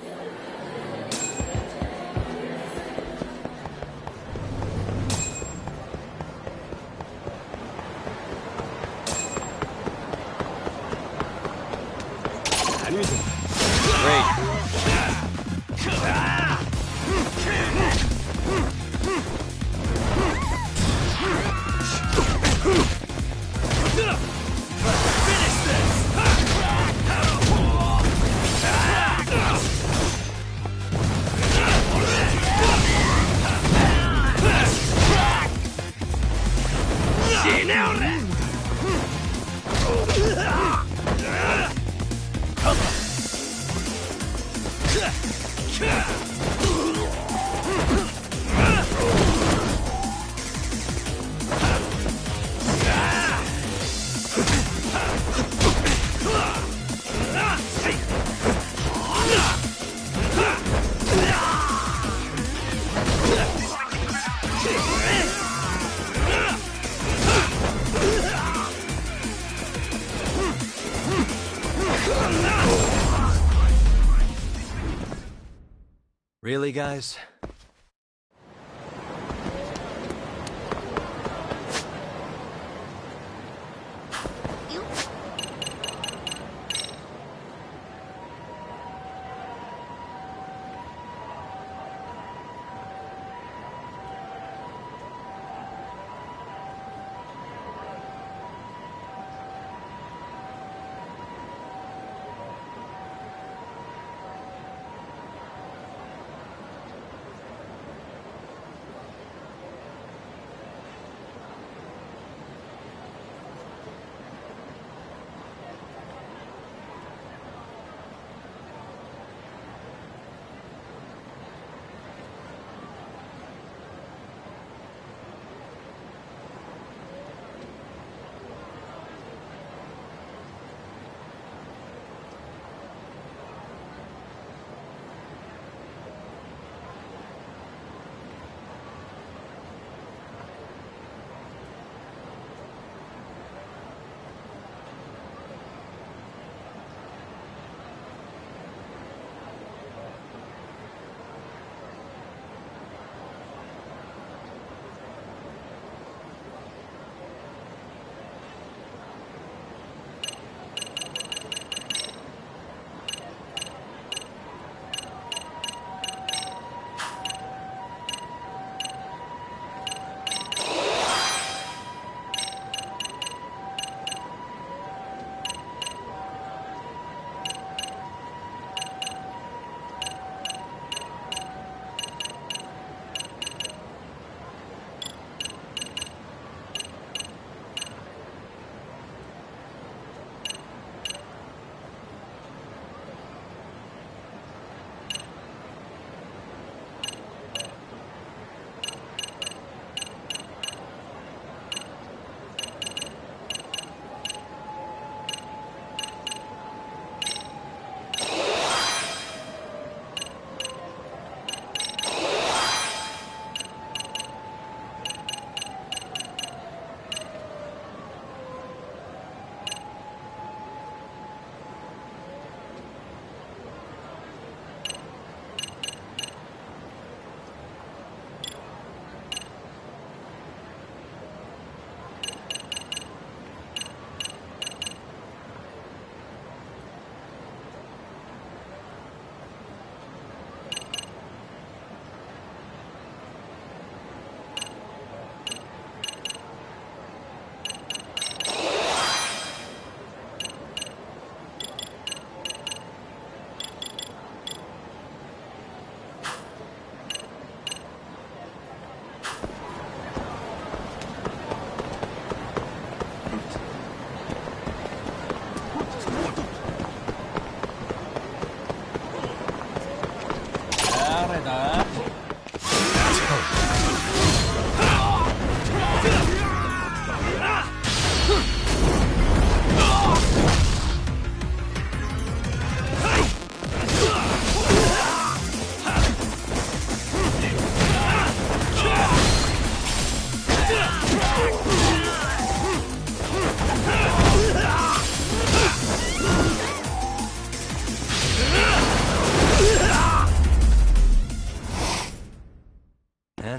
Really, guys?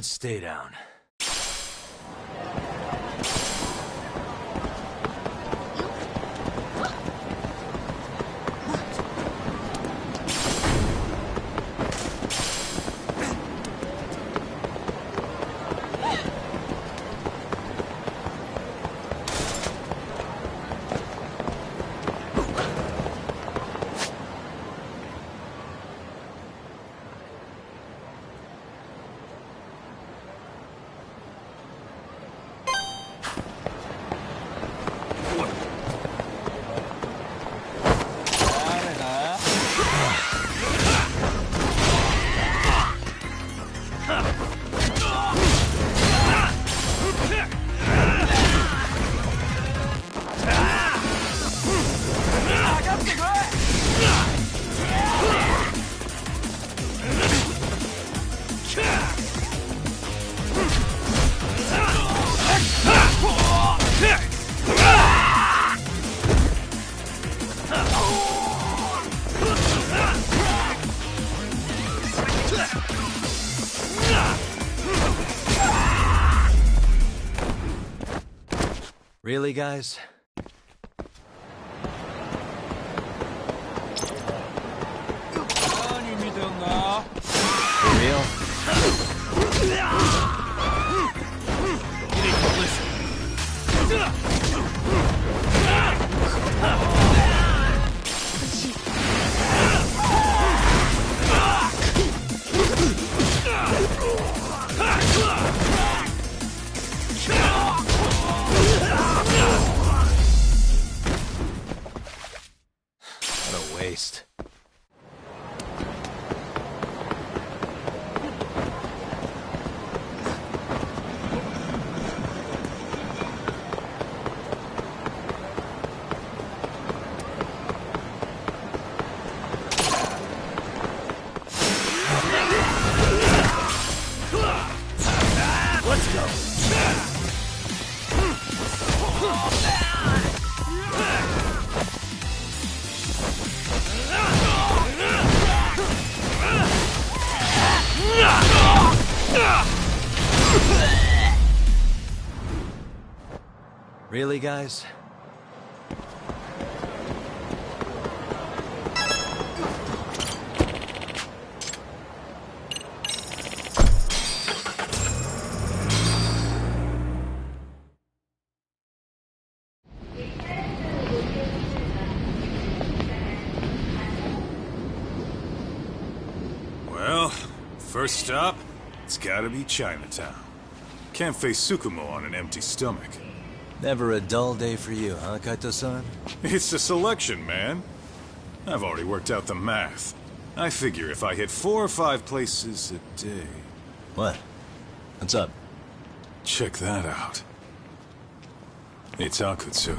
down, stay down. Really, guys? For real? What a waste. Let's go. Really, guys? Well, first stop, it's gotta be Chinatown. Can't face Tsukumo on an empty stomach. Never a dull day for you, huh, Kaito-san? It's a selection, man. I've already worked out the math. I figure if I hit 4 or 5 places a day... What? What's up? Check that out. It's Akutsu.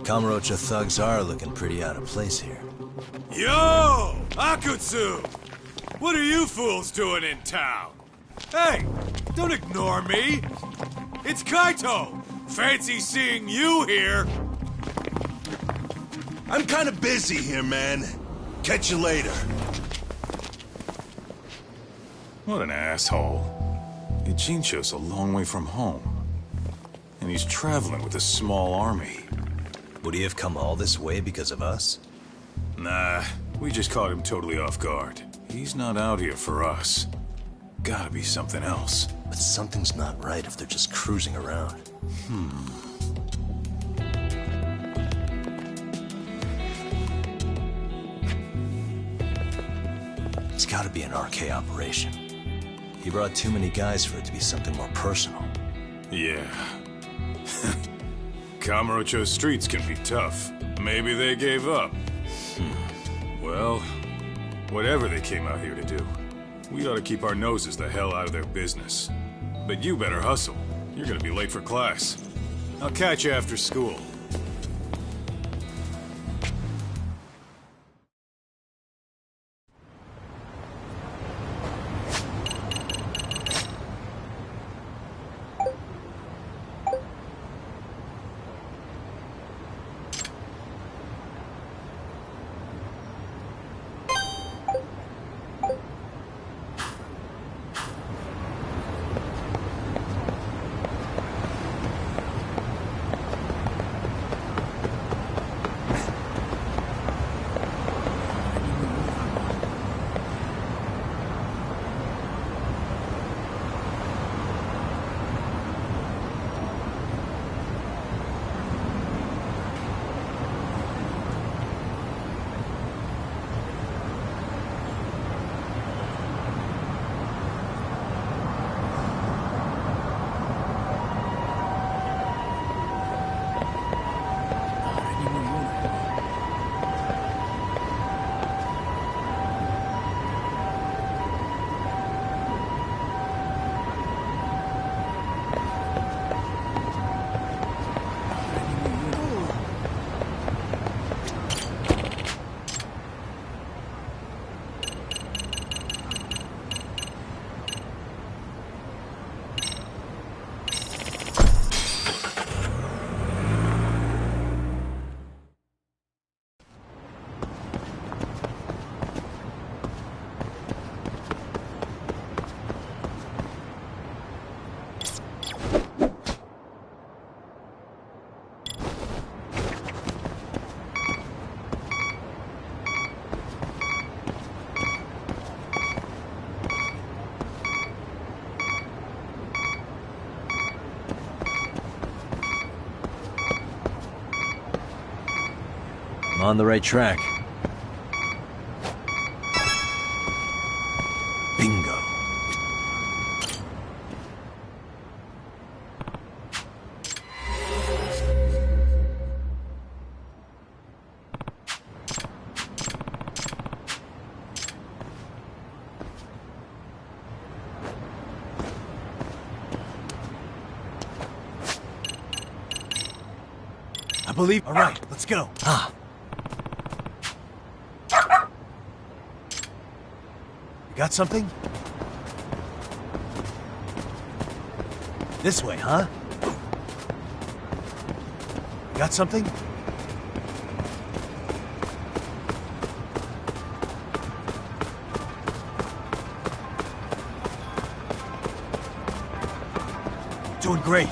Kamurocho thugs are looking pretty out of place here. Yo! Akutsu! What are you fools doing in town? Hey! Don't ignore me! It's Kaito! Fancy seeing you here! I'm kinda busy here, man. Catch you later. What an asshole. Ichincho's a long way from home. And he's traveling with a small army. Would he have come all this way because of us? Nah, we just caught him totally off guard. He's not out here for us. Gotta be something else. But something's not right if they're just cruising around. It's gotta be an RK operation. He brought too many guys for it to be something more personal. Yeah. Kamurocho streets can be tough. Maybe they gave up. Well, whatever they came out here to do, we ought to keep our noses the hell out of their business. But you better hustle. You're gonna be late for class. I'll catch you after school. I'm on the right track. Bingo. I believe. All right, let's go. Ah. You got something? This way, huh? You got something? Doing great.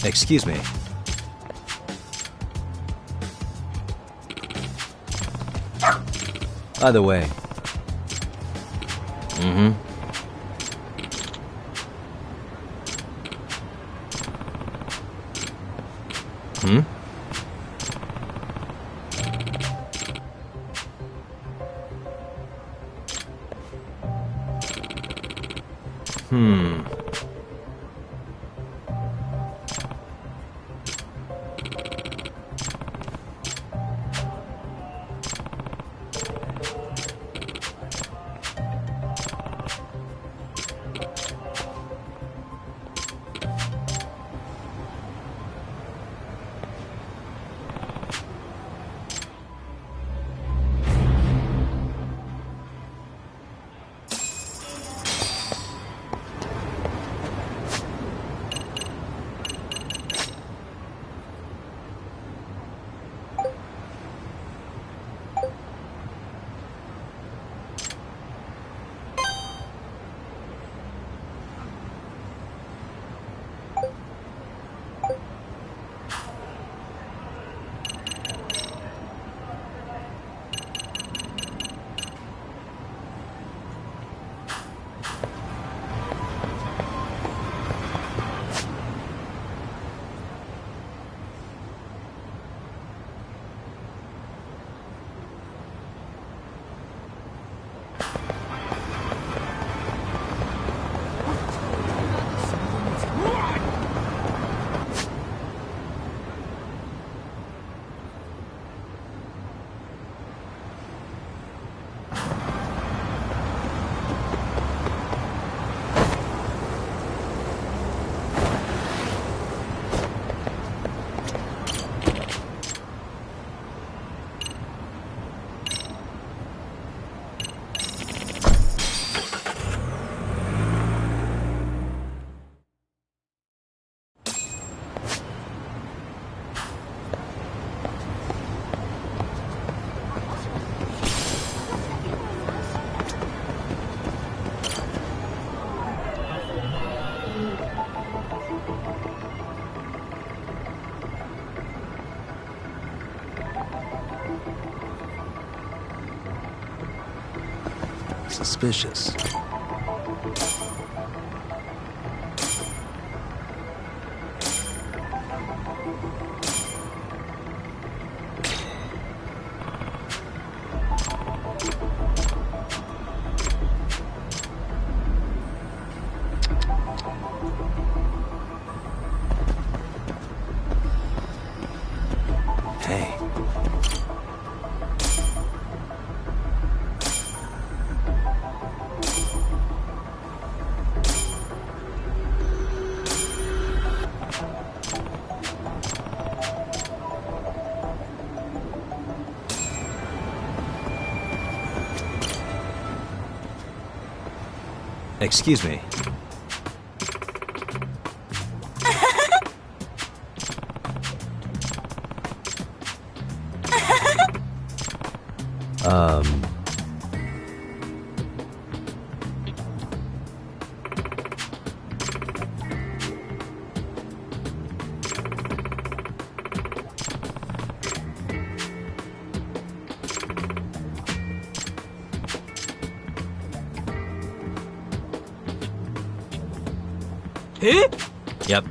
Excuse me. By the way. Suspicious. Hey. Excuse me. え? Yep.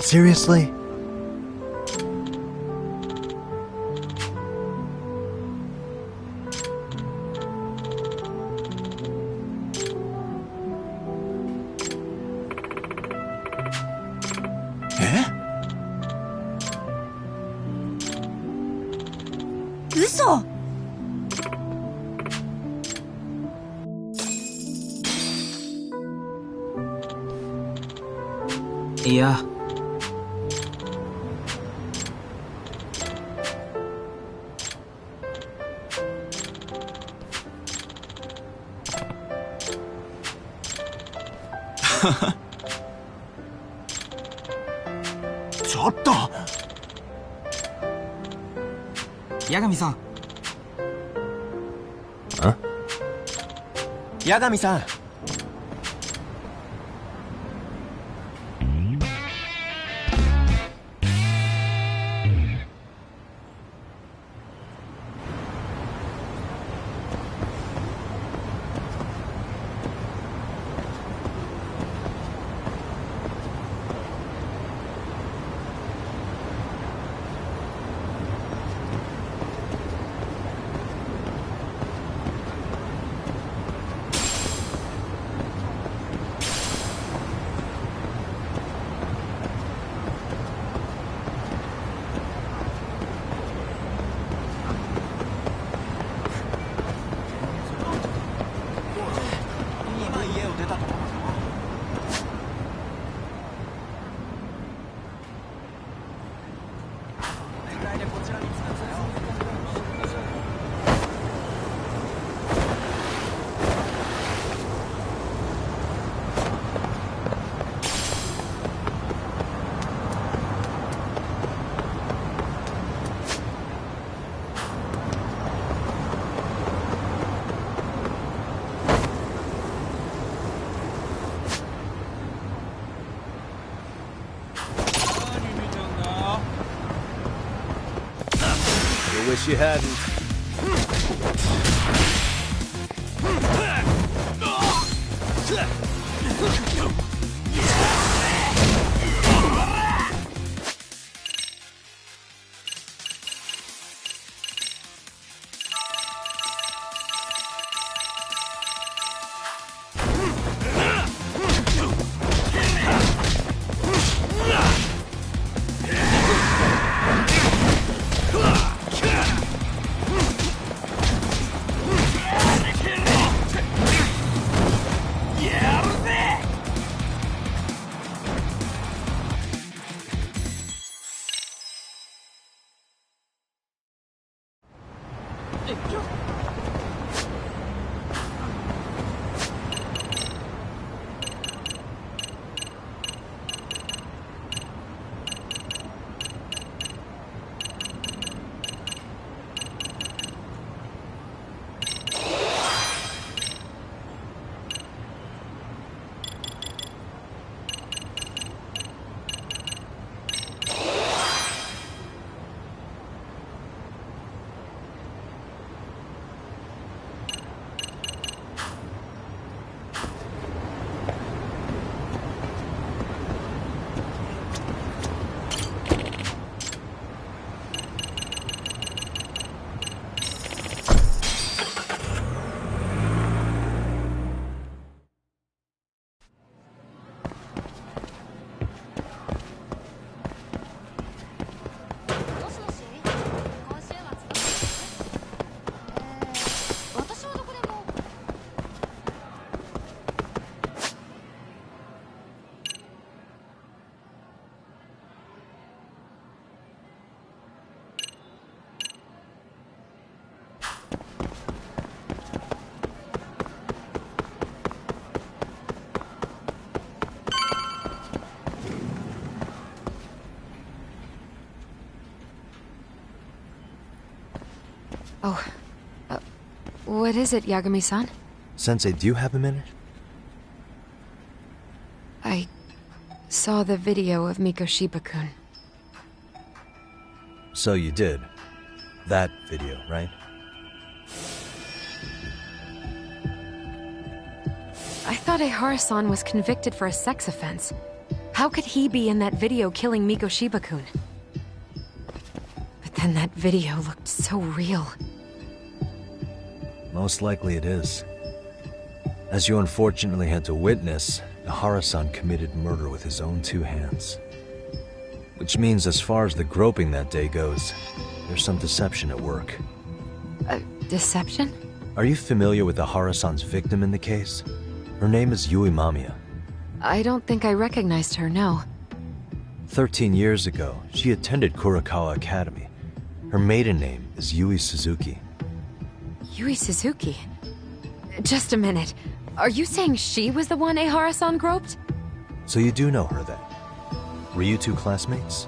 Seriously? Eh? 嘘。いや。ちょっと。八神さん。八神さん。Wish you hadn't. What is it, Yagami-san? Sensei, do you have a minute? I saw the video of Mikoshiba-kun. So you did. That video, right? I thought Ehara-san was convicted for a sex offense. How could he be in that video killing Mikoshiba-kun? But then that video looked so real. Most likely it is. As you unfortunately had to witness, Ehara-san committed murder with his own two hands. Which means as far as the groping that day goes, there's some deception at work. Deception? Are you familiar with Ehara-san's victim in the case? Her name is Yui Mamiya. I don't think I recognized her, no. 13 years ago, she attended Kurakawa Academy. Her maiden name is Yui Suzuki. Yui Suzuki? Just a minute. Are you saying she was the one Ehara-san groped? So you do know her then? Were you two classmates?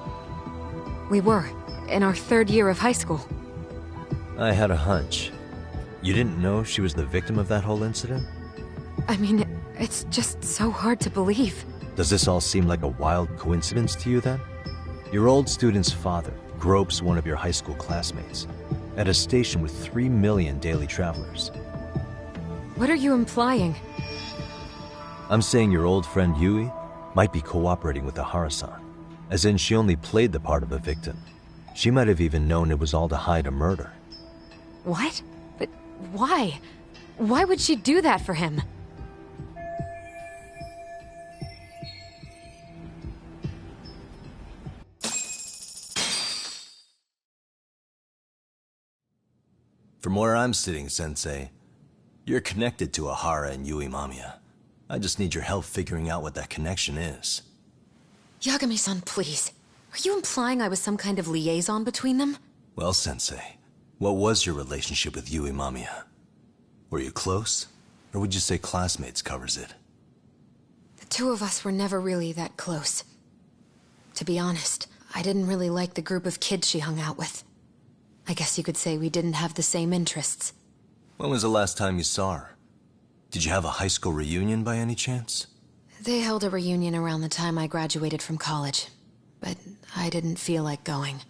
We were, in our 3rd year of high school. I had a hunch. You didn't know she was the victim of that whole incident? I mean, it's just so hard to believe. Does this all seem like a wild coincidence to you then? Your old student's father gropes one of your high school classmates at a station with 3 million daily travelers. What are you implying? I'm saying your old friend Yui might be cooperating with Ehara-san, as in she only played the part of a victim. She might have even known it was all to hide a murder. What? But why? Why would she do that for him? From where I'm sitting, Sensei, you're connected to Ehara and Yui Mamiya. I just need your help figuring out what that connection is. Yagami-san, please. Are you implying I was some kind of liaison between them? Well, Sensei, what was your relationship with Yui Mamiya? Were you close? Or would you say classmates covers it? The two of us were never really that close. To be honest, I didn't really like the group of kids she hung out with. I guess you could say we didn't have the same interests. When was the last time you saw her? Did you have a high school reunion by any chance? They held a reunion around the time I graduated from college, but I didn't feel like going.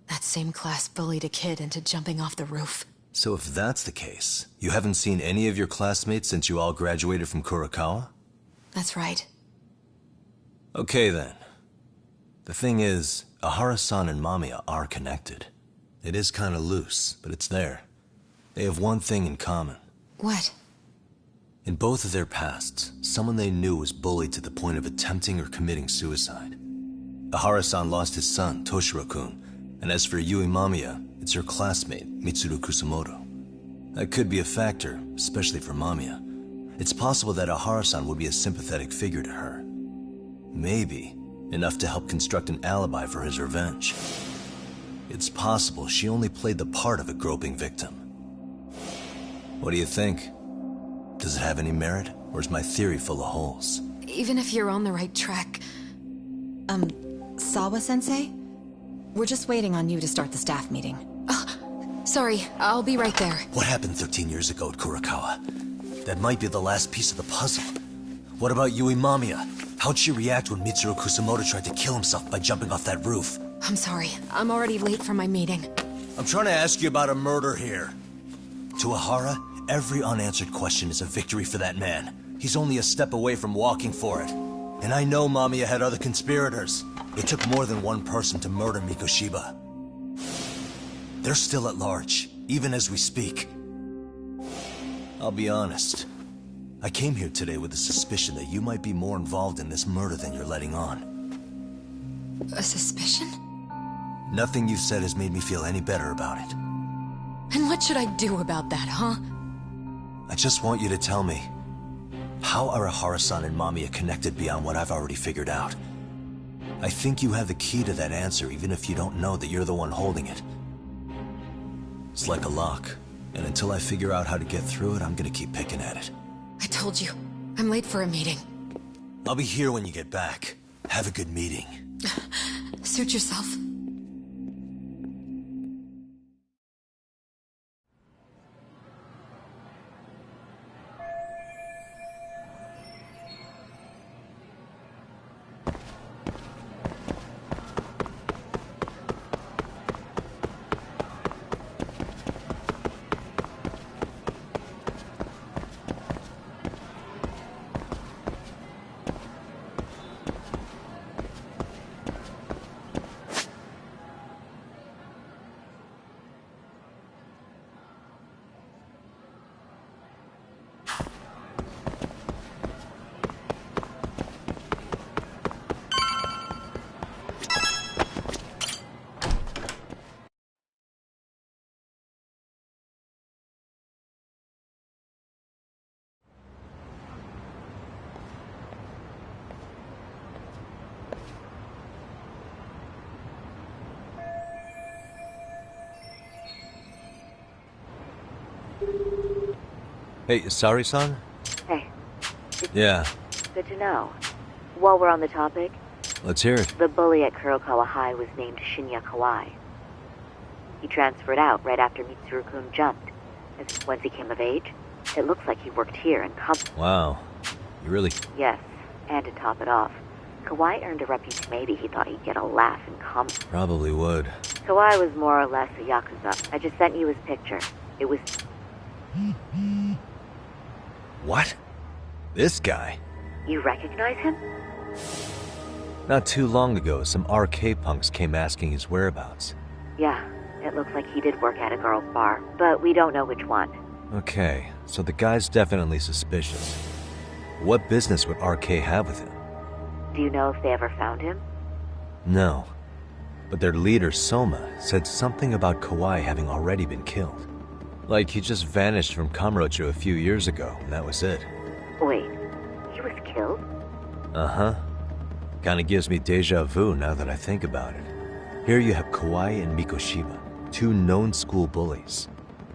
That same class bullied a kid into jumping off the roof. So if that's the case, you haven't seen any of your classmates since you all graduated from Kurakawa? That's right. Okay then. The thing is, Ehara-san and Mamiya are connected. It is kinda loose, but it's there. They have one thing in common. What? In both of their pasts, someone they knew was bullied to the point of attempting or committing suicide. Ehara-san lost his son, Toshiro-kun, and as for Yui Mamiya, it's her classmate, Mitsuru Kusamoto. That could be a factor, especially for Mamiya. It's possible that Ehara-san would be a sympathetic figure to her. Maybe enough to help construct an alibi for his revenge. It's possible she only played the part of a groping victim. What do you think? Does it have any merit, or is my theory full of holes? Even if you're on the right track... Sawa-sensei? We're just waiting on you to start the staff meeting. Sorry, I'll be right there. What happened 13 years ago at Kurakawa? That might be the last piece of the puzzle. What about Yui Mamiya? How'd she react when Mitsuru Kusamoto tried to kill himself by jumping off that roof? I'm sorry, I'm already late for my meeting. I'm trying to ask you about a murder here. To Ehara, every unanswered question is a victory for that man. He's only a step away from walking for it. And I know Mamiya had other conspirators. It took more than one person to murder Mikoshiba. They're still at large, even as we speak. I'll be honest. I came here today with the suspicion that you might be more involved in this murder than you're letting on. A suspicion? Nothing you've said has made me feel any better about it. And what should I do about that, huh? I just want you to tell me, how are Ehara-san and Mamiya connected beyond what I've already figured out? I think you have the key to that answer, even if you don't know that you're the one holding it. It's like a lock, and until I figure out how to get through it, I'm gonna keep picking at it. I told you, I'm late for a meeting. I'll be here when you get back. Have a good meeting. Suit yourself. Hey, sorry-san? Hey. Yeah. Good to know. While we're on the topic, Let's hear it. the bully at Kurokawa High was named Shinya Kawai. He transferred out right after Mitsuru-kun jumped. Once he came of age, it looks like he worked here in Wow. You really... Yes, and to top it off, Kawai earned a reputation. Maybe he thought he'd get a laugh in Probably would. Kawai was more or less a Yakuza. I just sent you his picture. It was... What? This guy? You recognize him? Not too long ago, some RK punks came asking his whereabouts. Yeah, it looks like he did work at a girl's bar, but we don't know which one. Okay, so the guy's definitely suspicious. What business would RK have with him? Do you know if they ever found him? No. But their leader, Soma, said something about Kawai having already been killed. Like he just vanished from Kamurocho a few years ago, and that was it. Wait, he was killed? Uh-huh. Kinda gives me deja vu now that I think about it. Here you have Kawai and Mikoshiba, two known school bullies.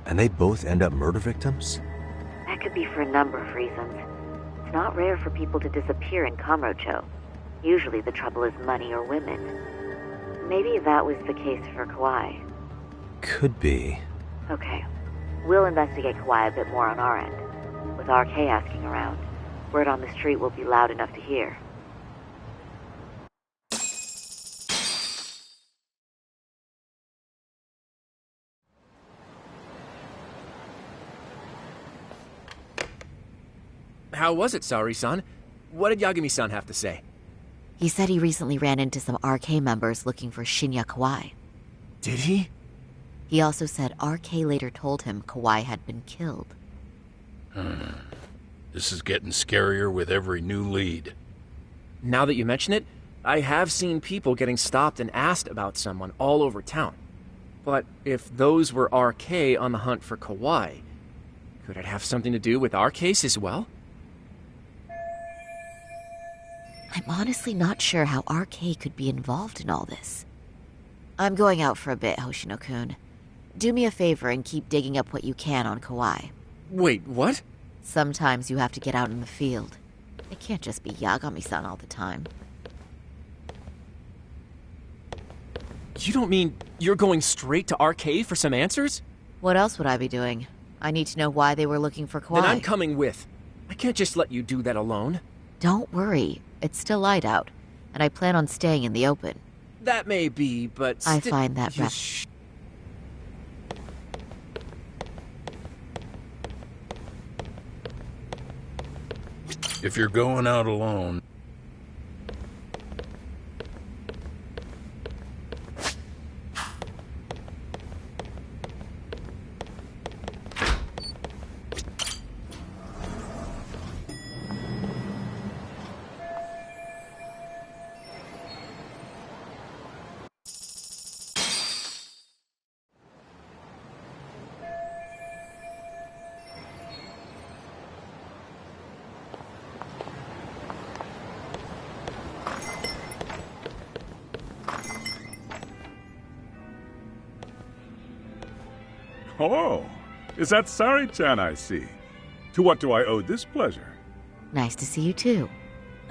And they both end up murder victims? That could be for a number of reasons. It's not rare for people to disappear in Kamurocho. Usually the trouble is money or women. Maybe that was the case for Kawai. Could be. Okay. We'll investigate Kawai a bit more on our end. With RK asking around, word on the street will be loud enough to hear. How was it, Saori-san? What did Yagami-san have to say? He said he recently ran into some RK members looking for Shinya Kawai. Did he? He also said RK later told him Kawai had been killed. This is getting scarier with every new lead. Now that you mention it, I have seen people getting stopped and asked about someone all over town. But if those were RK on the hunt for Kawai, could it have something to do with our case as well? I'm honestly not sure how RK could be involved in all this. I'm going out for a bit, Hoshino-kun. Do me a favor and keep digging up what you can on Kawai. Wait, what? Sometimes you have to get out in the field. It can't just be Yagami-san all the time. You don't mean you're going straight to RK for some answers? What else would I be doing? I need to know why they were looking for Kawai. Then I'm coming with. I can't just let you do that alone. Don't worry. It's still light out, and I plan on staying in the open. That may be, but... I find that... If you're going out alone... Oh, is that Sari-chan I see? To what do I owe this pleasure? Nice to see you too.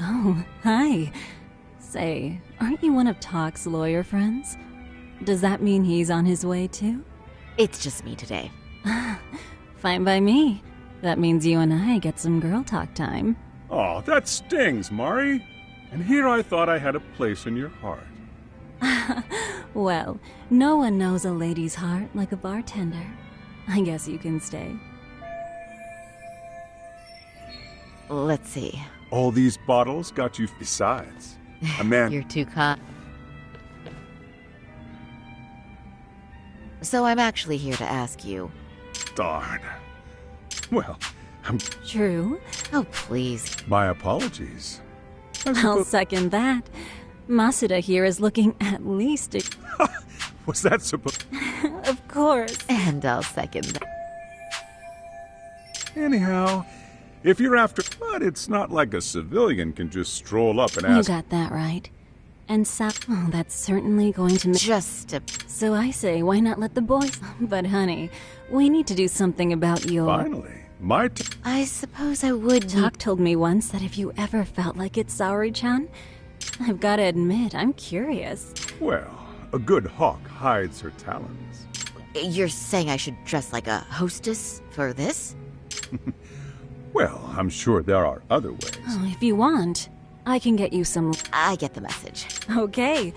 Oh, hi. Say, aren't you one of Talk's lawyer friends? Does that mean he's on his way too? It's just me today. Fine by me. That means you and I get some girl talk time. Oh, that stings, Mari. And here I thought I had a place in your heart. Well, no one knows a lady's heart like a bartender. I guess you can stay. Let's see. All these bottles got you besides. A man... You're too kind. So I'm actually here to ask you. Darn. Well, I'm... True. Oh, please. My apologies. I'll second that. Masuda here is looking at least Was that supposed... Of course. And I'll second that. Anyhow, if you're after... But it's not like a civilian can just stroll up and ask... You got that right. And oh, that's certainly going to... Just a... So I say, why not let the boys... But honey, we need to do something about your... Finally. I suppose I would. Doc told me once that if you ever felt like it, Saori-chan, I've got to admit, I'm curious. Well, a good hawk hides her talons. You're saying I should dress like a hostess for this? Well, I'm sure there are other ways. Oh, if you want, I can get you some... I get the message. Okay.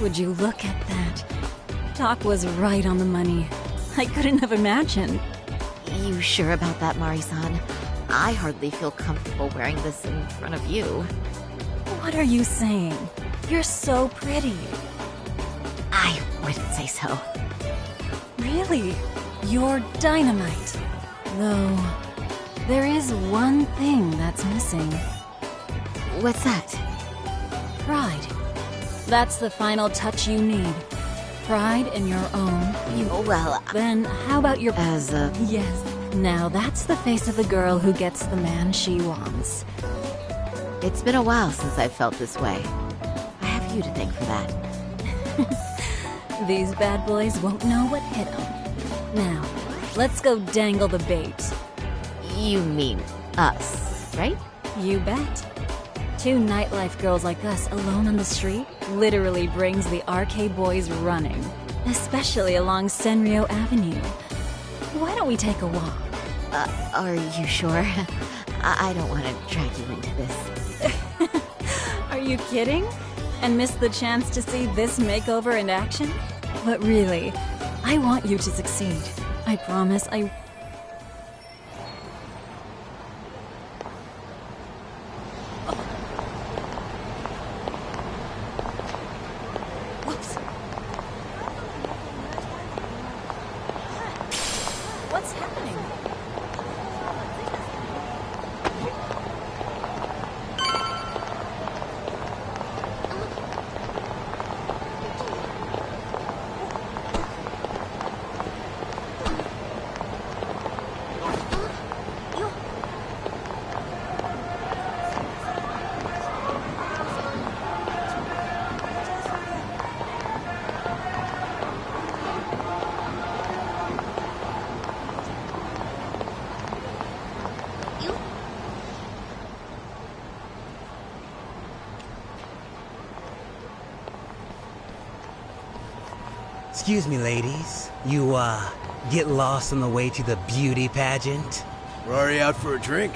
Would you look at that? Doc was right on the money. I couldn't have imagined. You sure about that, Mari-san? I hardly feel comfortable wearing this in front of you. What are you saying? You're so pretty. I wouldn't say so. Really? You're dynamite. Though, there is one thing that's missing. What's that? Pride. That's the final touch you need. Pride in your own beauty. Well, then how about your... As a... Yes. Now that's the face of the girl who gets the man she wants. It's been a while since I've felt this way. I have you to thank for that. These bad boys won't know what hit them. Now, let's go dangle the bait. You mean us, right? You bet. Two nightlife girls like us alone on the street literally brings the RK boys running. Especially along Senryo Avenue. Why don't we take a walk? Are you sure? I don't want to drag you into this. Are you kidding? And miss the chance to see this makeover in action? But really, I want you to succeed. I promise I... What's happening? Excuse me, ladies. You, get lost on the way to the beauty pageant? We're already out for a drink.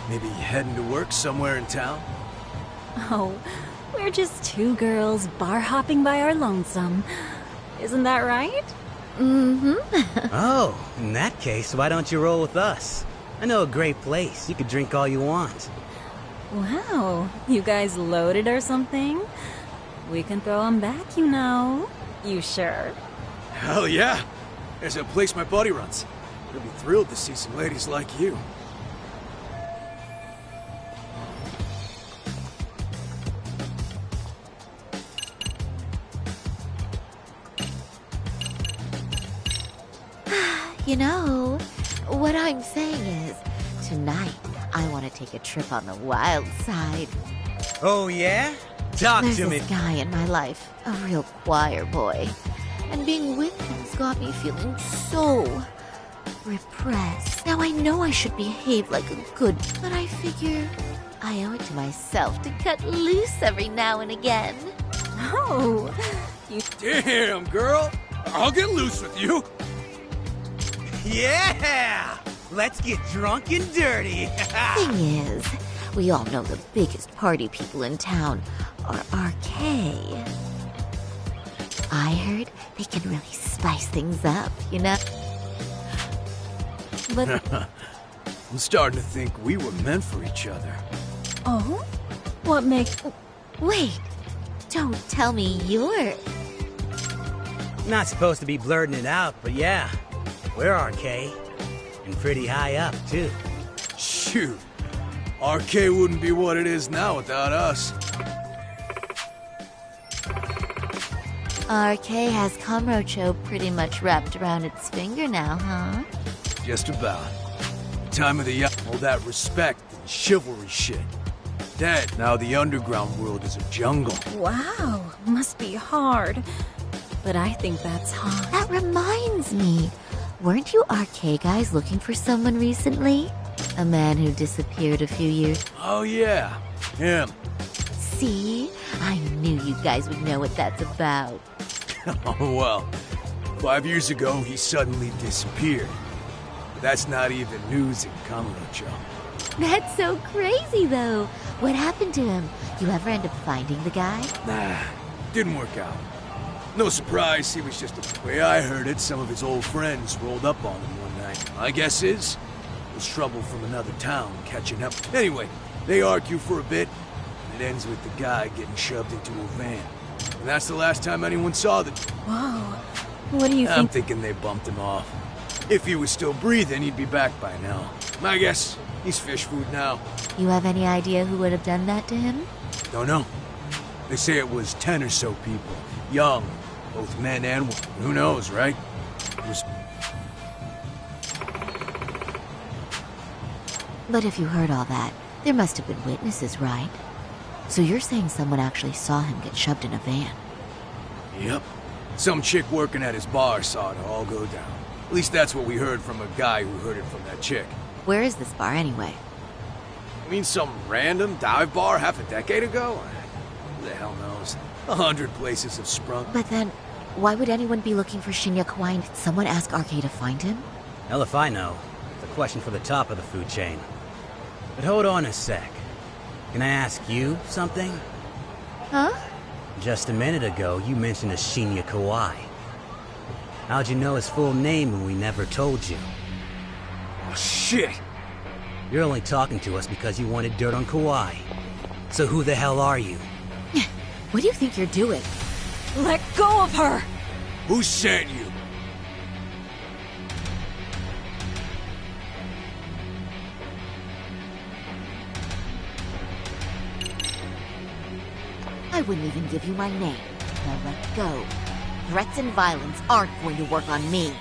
Maybe heading to work somewhere in town? Oh, we're just two girls bar hopping by our lonesome. Isn't that right? Mm-hmm. Oh, in that case, why don't you roll with us? I know a great place. You could drink all you want. Wow, you guys loaded or something? We can throw them back, you know. You sure? Hell yeah! There's a place my buddy runs. He'll be thrilled to see some ladies like you. You know, what I'm saying is, tonight, I want to take a trip on the wild side. Oh, yeah? Talk There's to me. this guy in my life, a real choir boy. And being with him's got me feeling so repressed. Now I know I should behave like a good, but I figure I owe it to myself to cut loose every now and again. Oh, Damn, girl! I'll get loose with you! Yeah! Let's get drunk and dirty! Thing is, we all know the biggest party people in town are RK. I heard they can really spice things up, you know? But... I'm starting to think we were meant for each other. Oh? What makes... Wait, don't tell me you're... Not supposed to be blurting it out, but yeah. We're RK. And pretty high up, too. Shoot. RK wouldn't be what it is now without us. RK has Kamurocho pretty much wrapped around its finger now, huh? Just about. Time of the year, all that respect and chivalry shit. Dead. Now the underground world is a jungle. Wow, must be hard. But I think that's hot. That reminds me. Weren't you RK guys looking for someone recently? A man who disappeared a few years... Oh yeah, him. See? I knew you guys would know what that's about. Oh well. 5 years ago, he suddenly disappeared. But that's not even news in Kamurocho. That's so crazy, though. What happened to him? You ever end up finding the guy? Nah, Didn't work out. No surprise, he was just the way I heard it. Some of his old friends rolled up on him one night. My guess is, it was trouble from another town catching up. Anyway, they argue for a bit, and it ends with the guy getting shoved into a van. And that's the last time anyone saw the... Whoa. What do you think? I'm thinking they bumped him off. If he was still breathing, he'd be back by now. I guess he's fish food now. You have any idea who would have done that to him? Don't know. They say it was 10 or so people. Young. Both men and women. Who knows, right? It was... But if you heard all that, there must have been witnesses, right? So you're saying someone actually saw him get shoved in a van? Yep. Some chick working at his bar saw it all go down. At least that's what we heard from a guy who heard it from that chick. Where is this bar anyway? You mean some random dive bar half a decade ago? Who the hell knows? 100 places have sprung. But then, why would anyone be looking for Shinya Kawai and did someone ask RK to find him? Hell if I know. It's a question for the top of the food chain. But hold on a sec. Can I ask you something? Huh? Just a minute ago, you mentioned a Shinya Kawai. How'd you know his full name when we never told you? Oh, shit! You're only talking to us because you wanted dirt on Kawai. So who the hell are you? What do you think you're doing? Let go of her! Who sent you? I wouldn't even give you my name. Now let go. Threats and violence aren't going to work on me.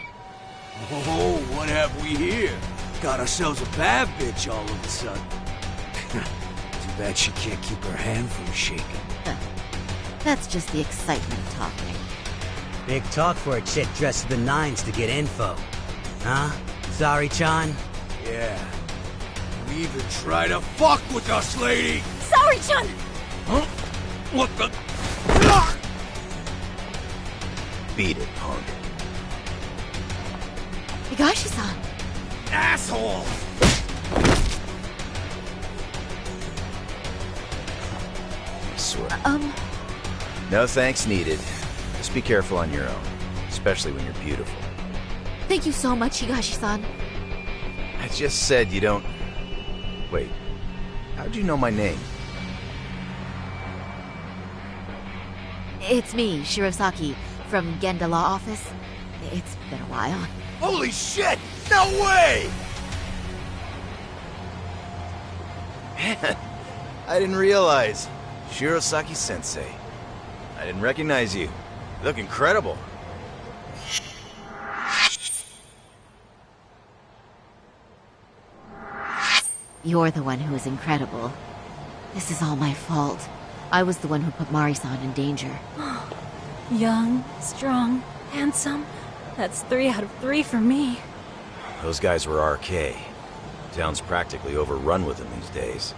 Oh, what have we here? Got ourselves a bad bitch all of a sudden. Too bad she can't keep her hand from shaking. That's just the excitement talking. Big talk for a chick dressed to the nines to get info. Huh? Sorry, Chan? Yeah. You even try to fuck with us, lady! Sorry, Chan! Huh? What the... Beat it, punk. Higashi-san! Asshole! I swear. No thanks needed. Just be careful on your own. Especially when you're beautiful. Thank you so much, Higashi-san. I just said you don't... Wait. How'd you know my name? It's me, Shirosaki, from Genda Law Office. It's been a while. Holy shit! No way! I didn't realize. Shirosaki-sensei. I didn't recognize you. You look incredible. You're the one who is incredible. This is all my fault. I was the one who put Mari-san in danger. Young, strong, handsome. That's 3 out of 3 for me. Those guys were RK. Town's practically overrun with them these days.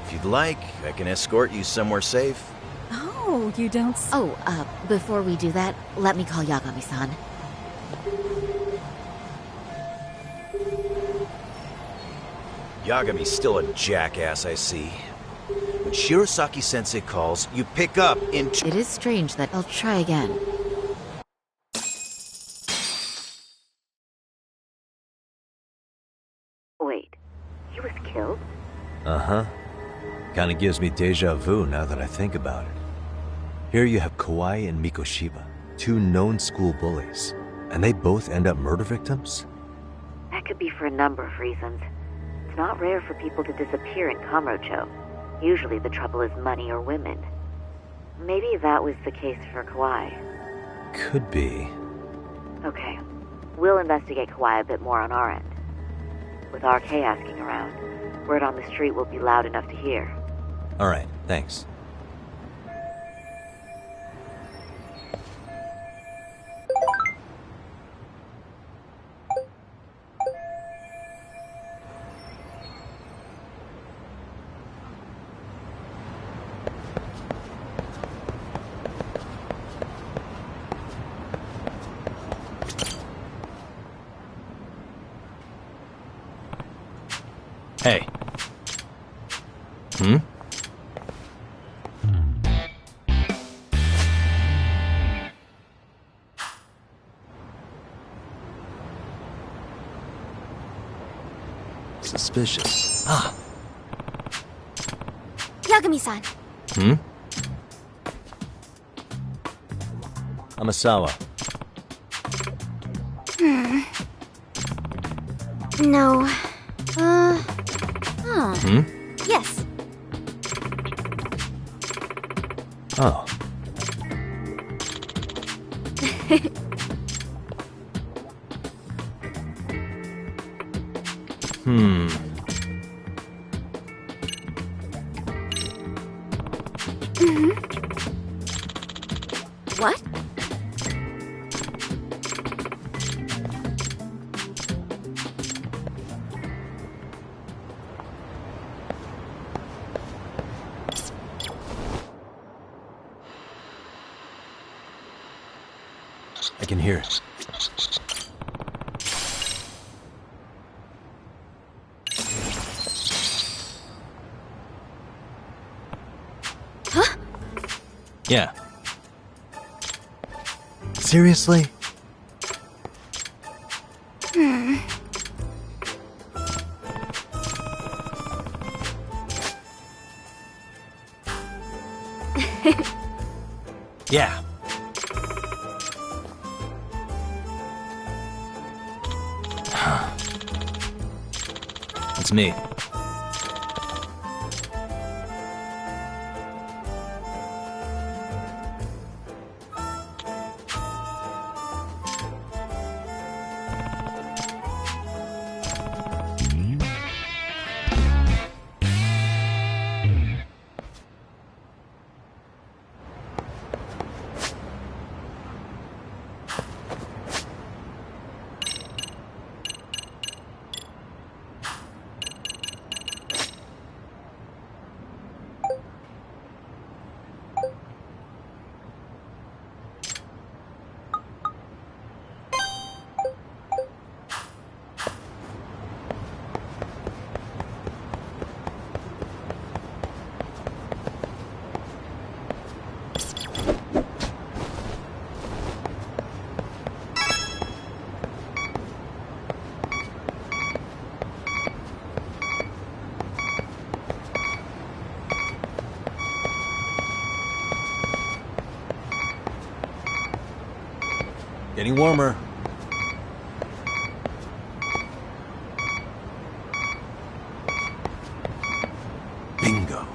If you'd like, I can escort you somewhere safe. Oh, you don't... Before we do that, let me call Yagami-san. Yagami's still a jackass, I see. When Shirosaki-sensei calls, you pick up in... It is strange that I'll try again. Wait, he was killed? Uh-huh. Kinda gives me deja vu now that I think about it. Here you have Kawai and Mikoshiba, 2 known school bullies, and they both end up murder victims? That could be for a number of reasons. It's not rare for people to disappear in Kamurocho. Usually the trouble is money or women. Maybe that was the case for Kawai. Could be. Okay. We'll investigate Kawai a bit more on our end. With RK asking around, word on the street will be loud enough to hear. Alright, thanks. Hey, Hmm? Suspicious. Ah. Yagami-san. Hmm? Amasawa. No. Oh. Hmm? Yes. Oh. Hmm. What? I can hear it. Huh? Yeah. Seriously? Yeah. It's me. Getting warmer. Bingo.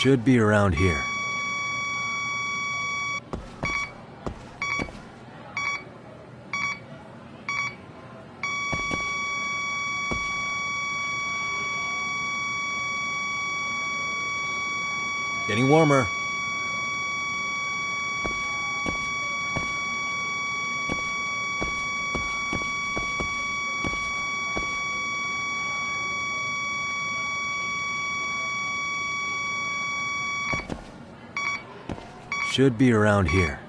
Should be around here. Getting warmer. Should be around here.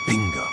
Bingo.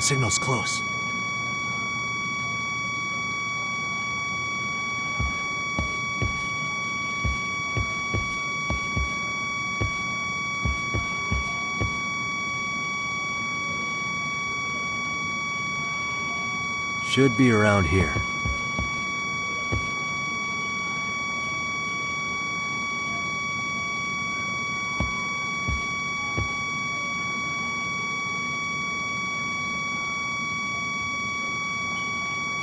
Signal's close. Should be around here.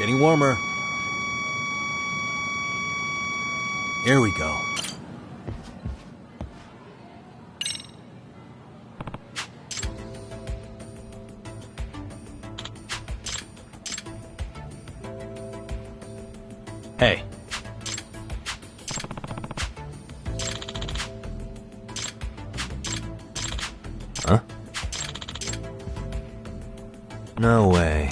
Getting warmer. Here we go. Hey. Huh? No way.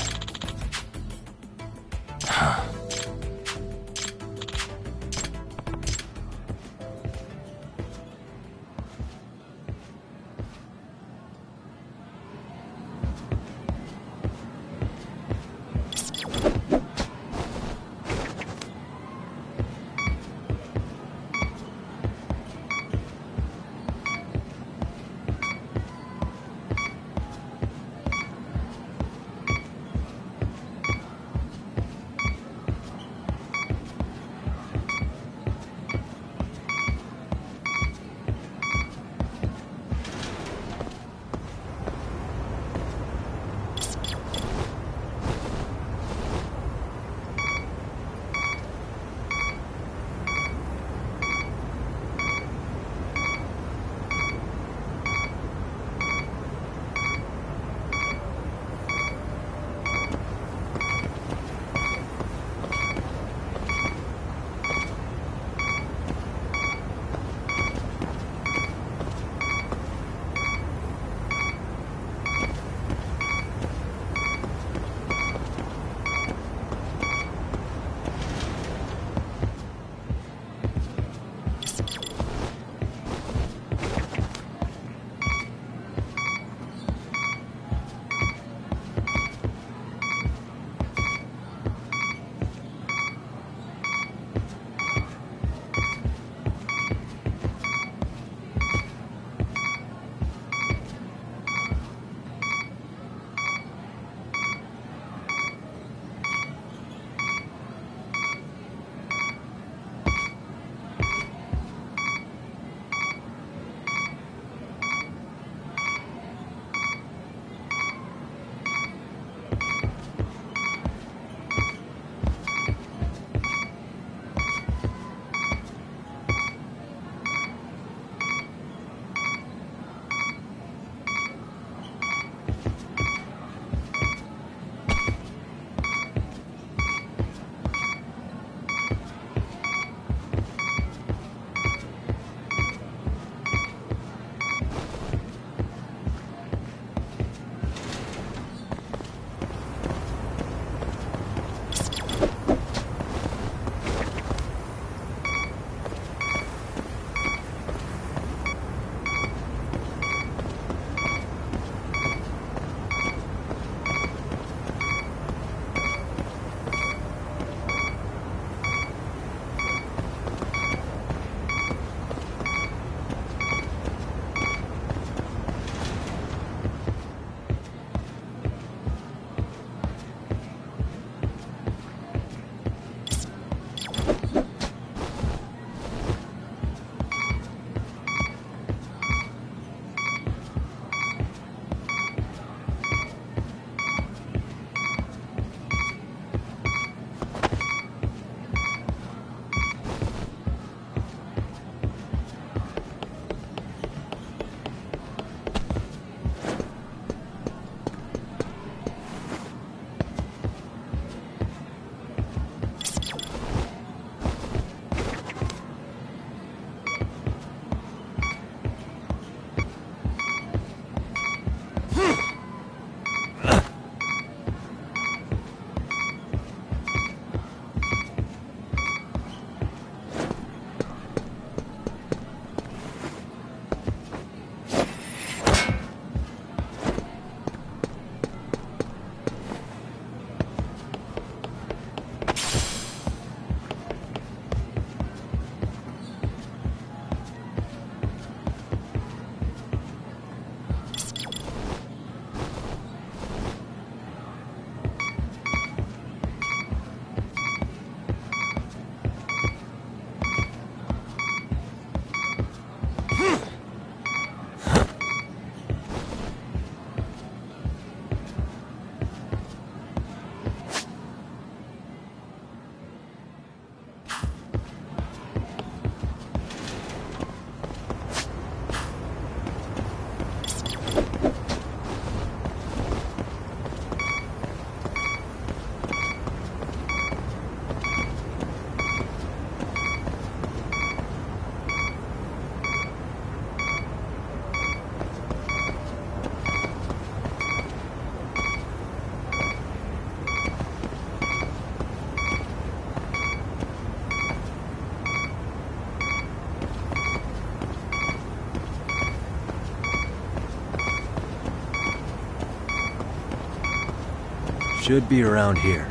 Should be around here.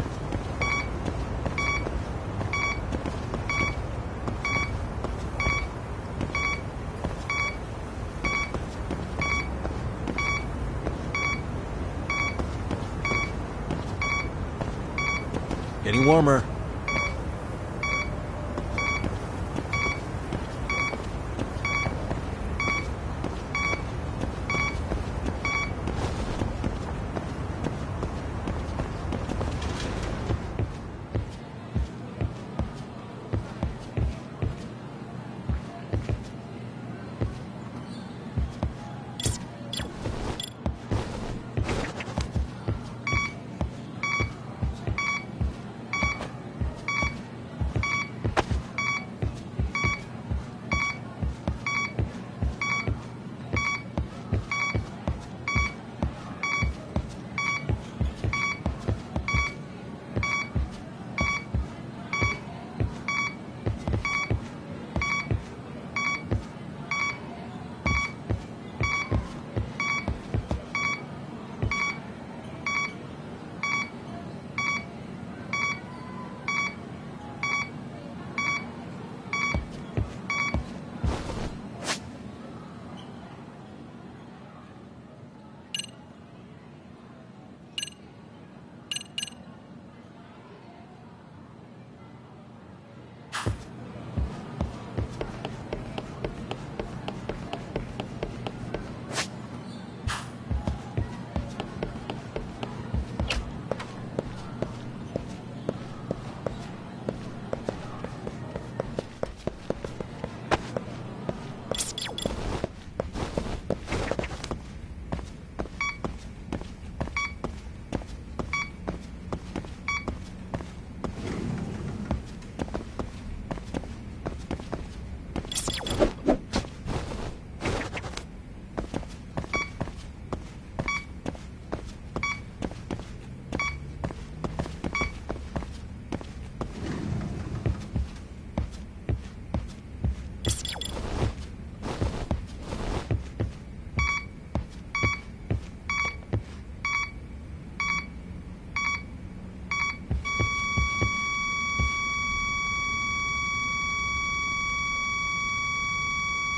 Getting warmer.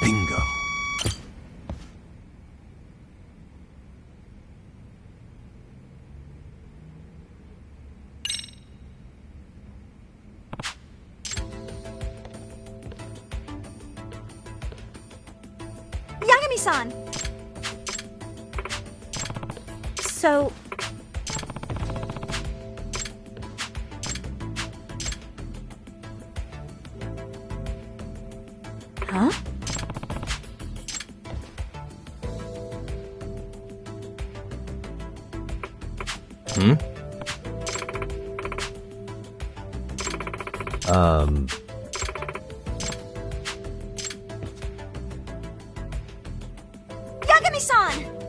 Bingo. Yagami-san! So... Huh? Hmm? Yagami-san!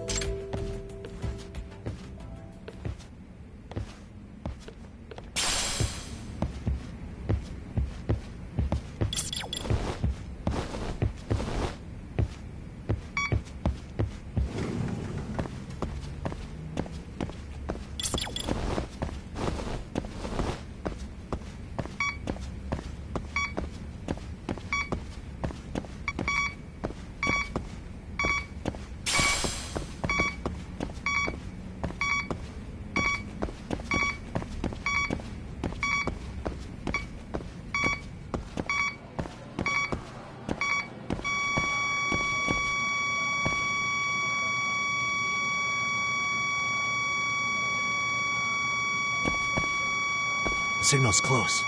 The signal's close.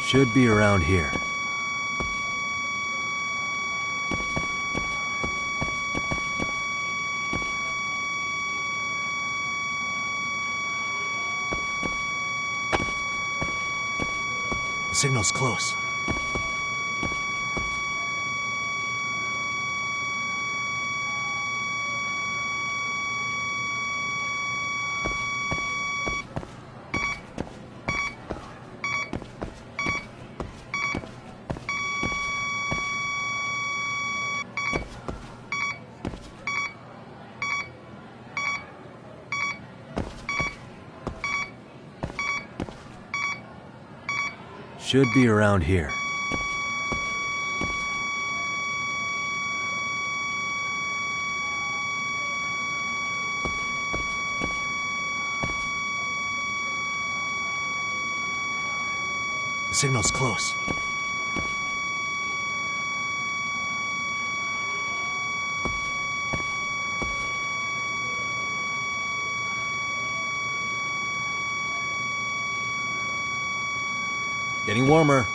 Should be around here. The signal's close. Should be around here. The signal's close. Getting warmer.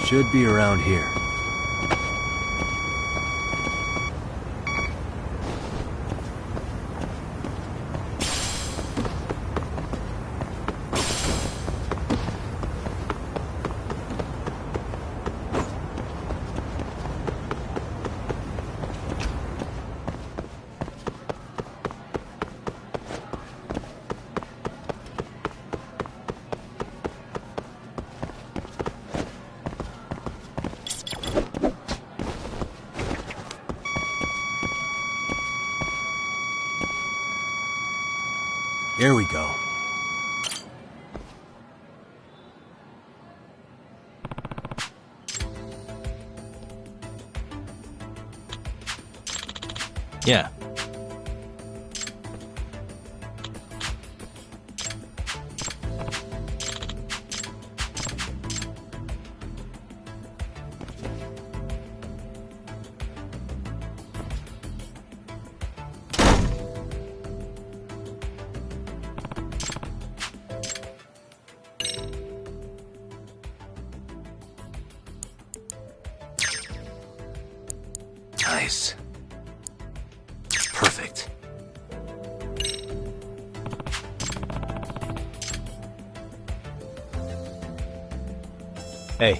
Should be around here. Here we go. Yeah. Nice. Perfect. Hey.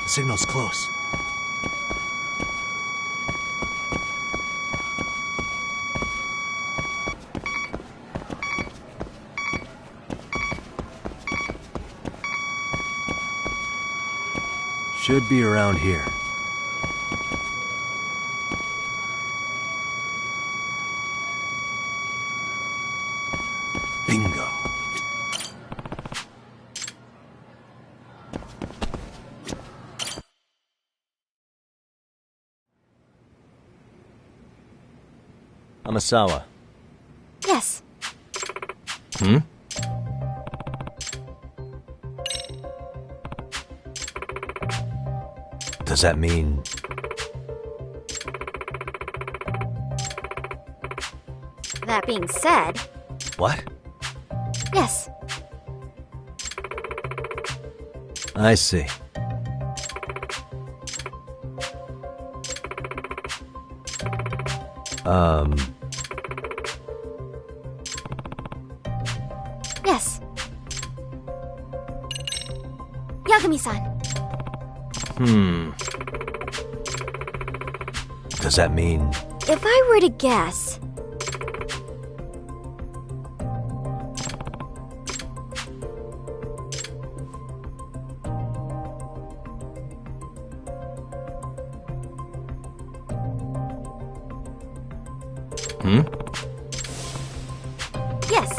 The signal's close. Should be around here. Bingo. Amasawa. Yes. Hmm? Does that mean... That being said... What? Yes. I see. Yes. Yagami-san. Does that mean... If I were to guess... Yes.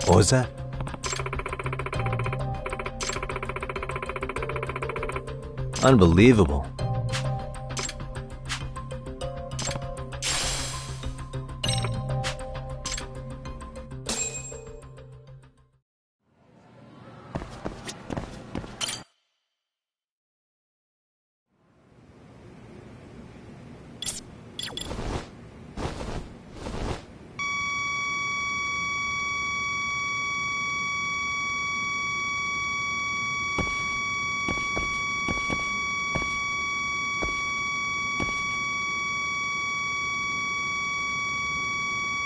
What was that? Unbelievable.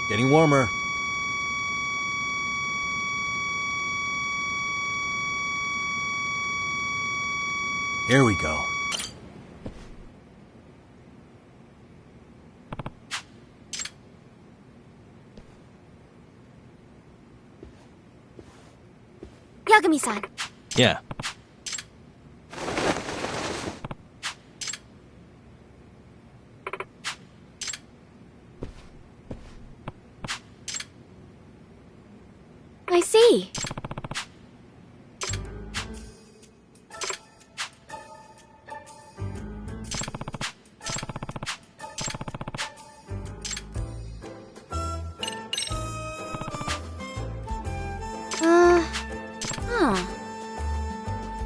Getting warmer. Here we go. Yagami-san. Yeah. I see.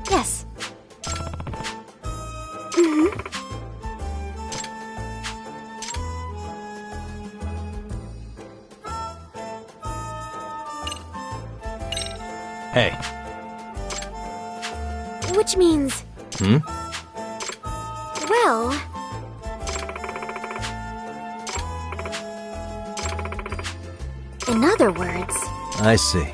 Yes. Hey. Which means... Well... In other words... I see.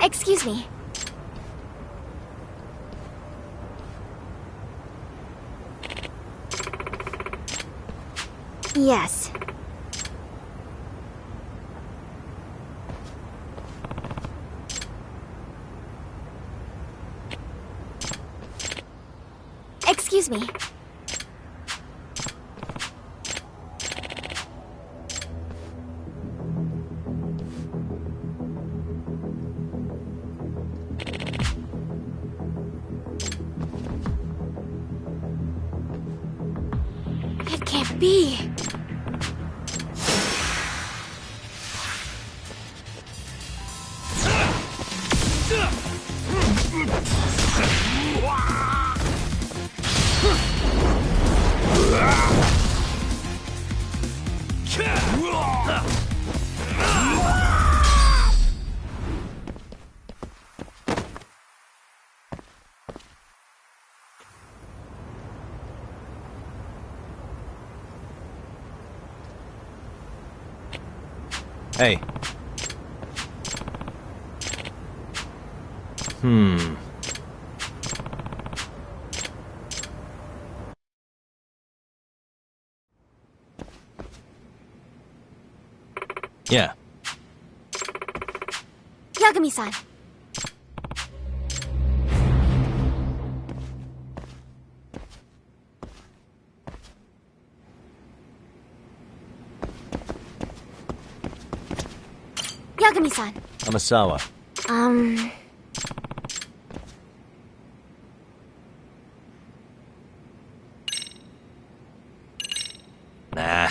Excuse me. Yes. Excuse me. It can't be. Hey. Yeah. Yagami-san. Yagami-san. Amasawa. Nah.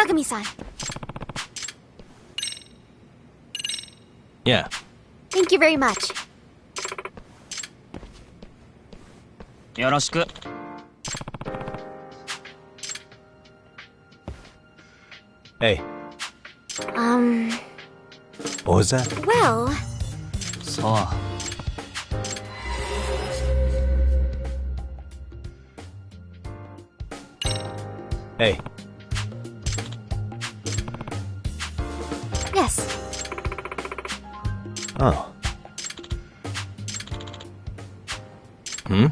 Yagami-san. Yeah. Thank you very much. よろしく。Hey. What was that? Well... そう。Hey. Yes. Oh. Hmm?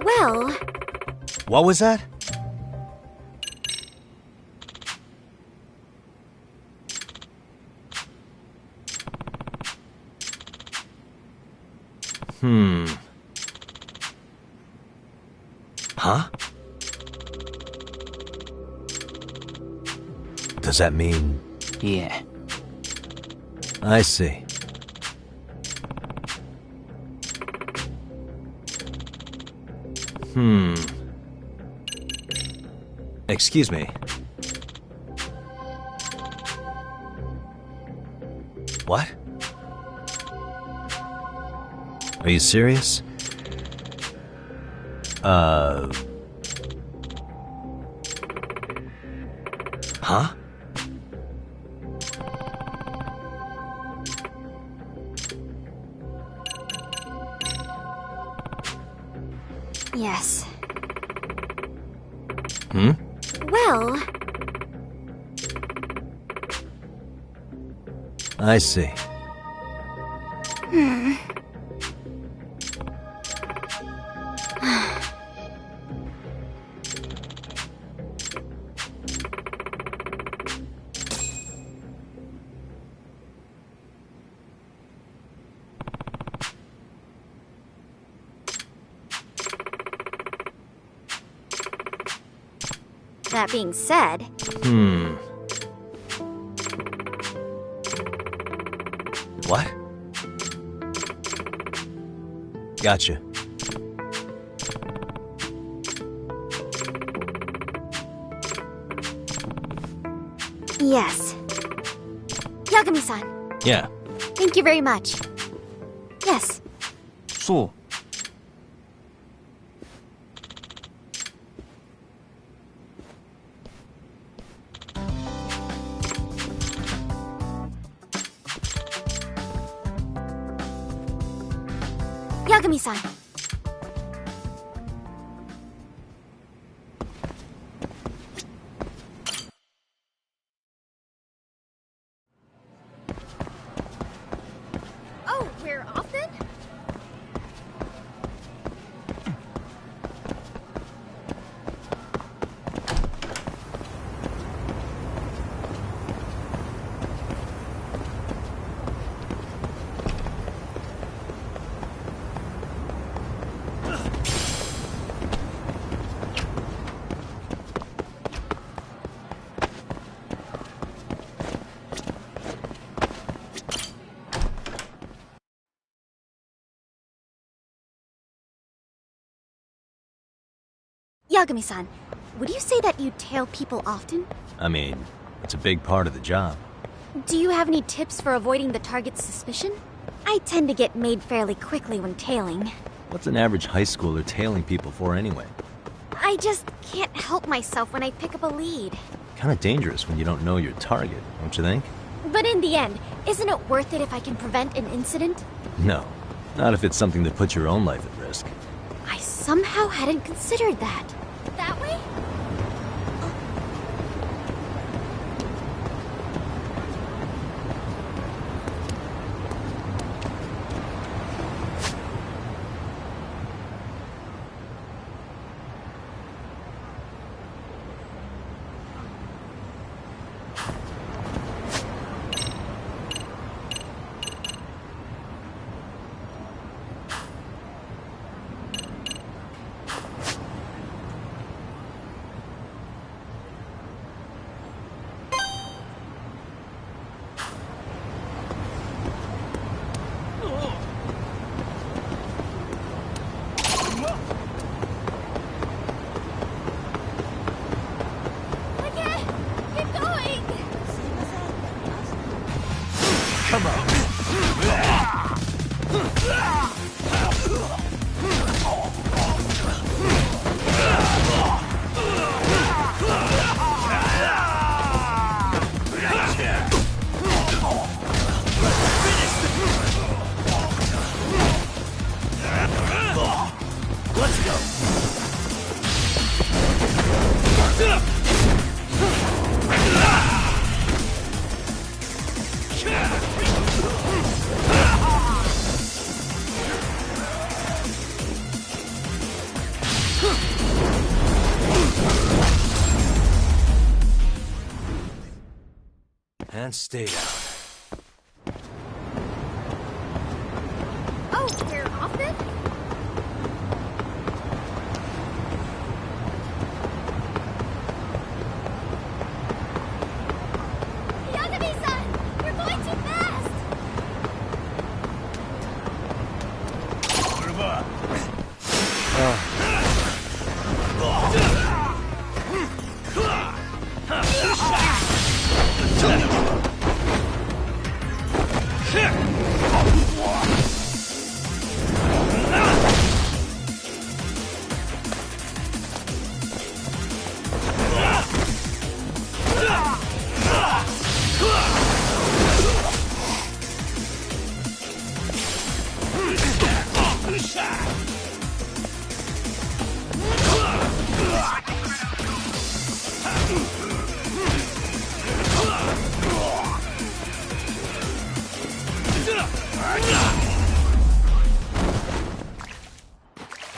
Well... What was that? Huh? Does that mean... Yeah. I see. Excuse me. What? Are you serious? Huh? Yes. Well... I see. That being said... What? Gotcha. Yes. Yagami-san. Yeah. Thank you very much. Yes. そう。Yagami-san. Oh, we're off then? Yagami-san, would you say that you tail people often? I mean, it's a big part of the job. Do you have any tips for avoiding the target's suspicion? I tend to get made fairly quickly when tailing. What's an average high schooler tailing people for anyway? I just can't help myself when I pick up a lead. Kinda dangerous when you don't know your target, don't you think? But in the end, isn't it worth it if I can prevent an incident? No. Not if it's something that puts your own life at risk. I somehow hadn't considered that. That way? Come on. Let's go. And stay down. Oh, you're off it? Yagami-san! You're going too fast!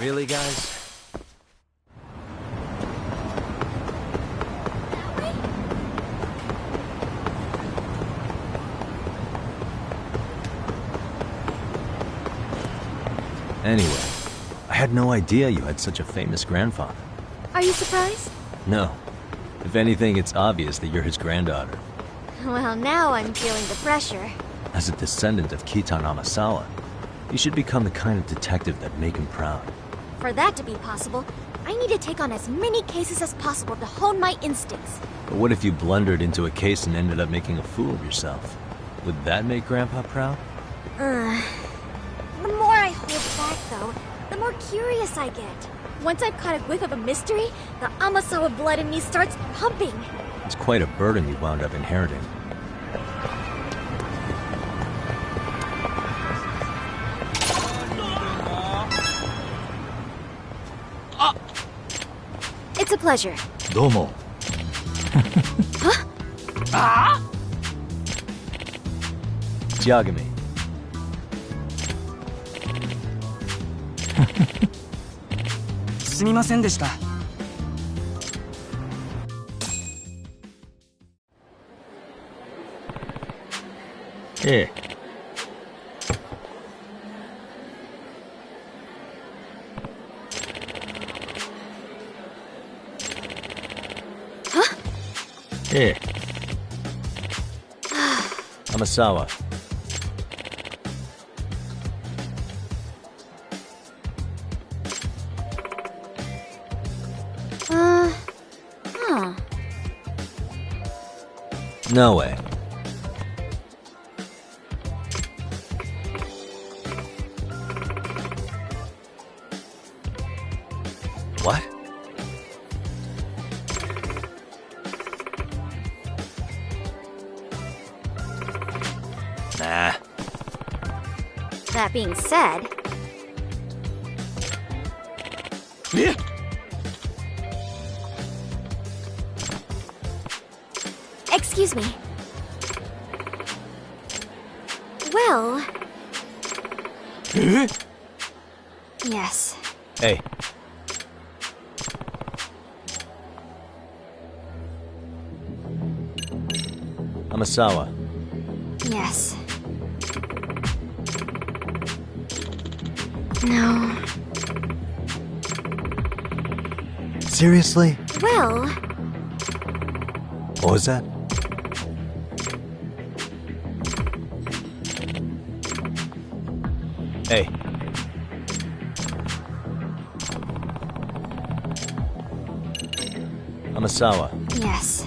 Really, guys? Anyway, I had no idea you had such a famous grandfather. Are you surprised? No. If anything, it's obvious that you're his granddaughter. Well, now I'm feeling the pressure. As a descendant of Kitan Amasawa, you should become the kind of detective that'd make him proud. For that to be possible, I need to take on as many cases as possible to hone my instincts. But what if you blundered into a case and ended up making a fool of yourself? Would that make Grandpa proud? The more I hold back, though, the more curious I get. Once I've caught a whiff of a mystery, the Amasawa blood in me starts pumping. It's quite a burden you wound up inheriting. It's a pleasure. Domo. Huh? Yagami. すみませんでした。ええ。ええ。Amasawa. Huh. No way. What? Nah. That being said... Yeah. Excuse me. Well... Yes. Hey. Amasawa. Yes. No. Seriously? Well... What was that? Hey. Amasawa. Yes.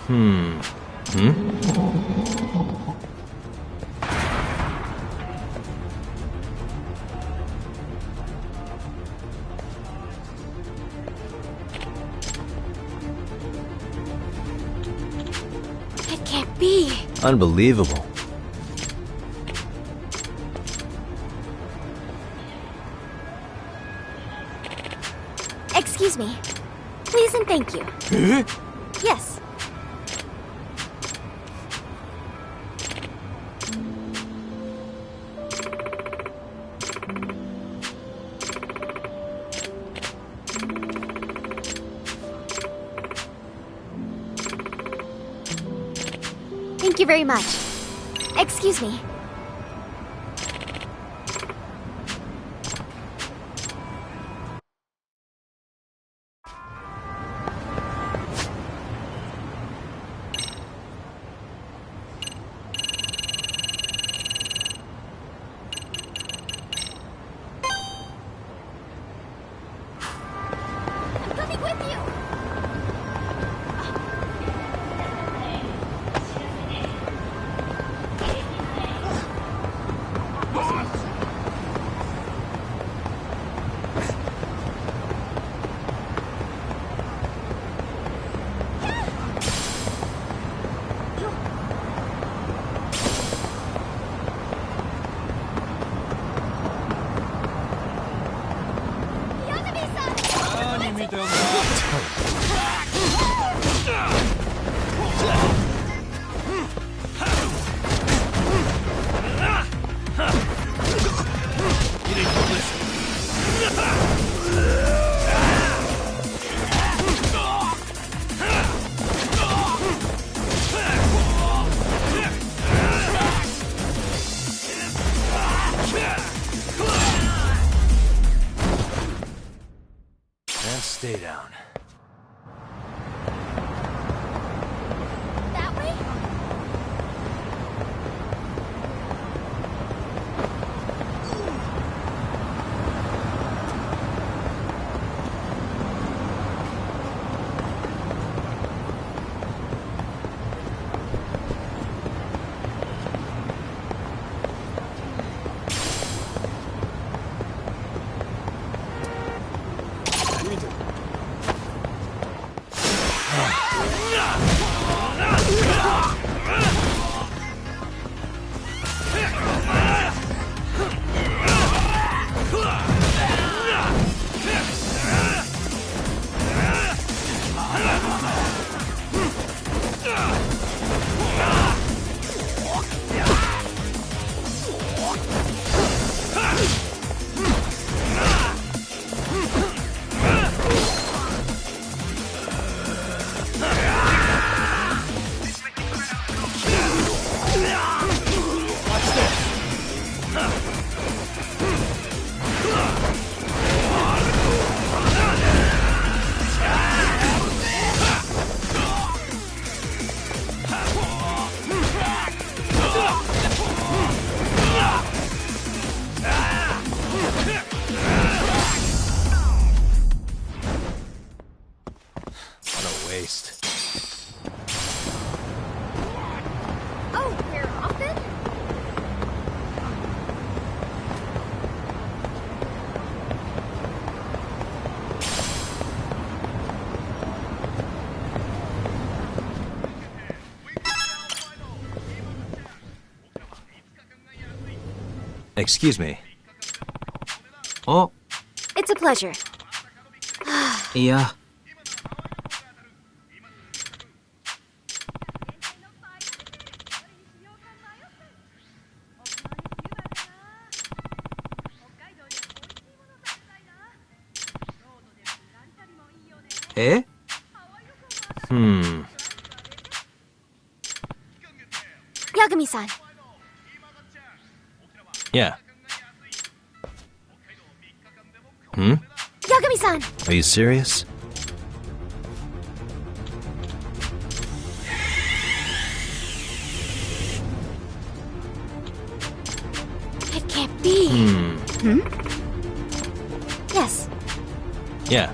It can't be. Unbelievable. Excuse me. Please and thank you. Yes. Thank you very much. Excuse me. I'm coming with you. And stay down. That way? What a waste. Oh, we're off then? Excuse me. Oh, It's a pleasure. いや。えYagami-san. Yeah. Yagami-san! Are you serious? It can't be. Yes. Yeah.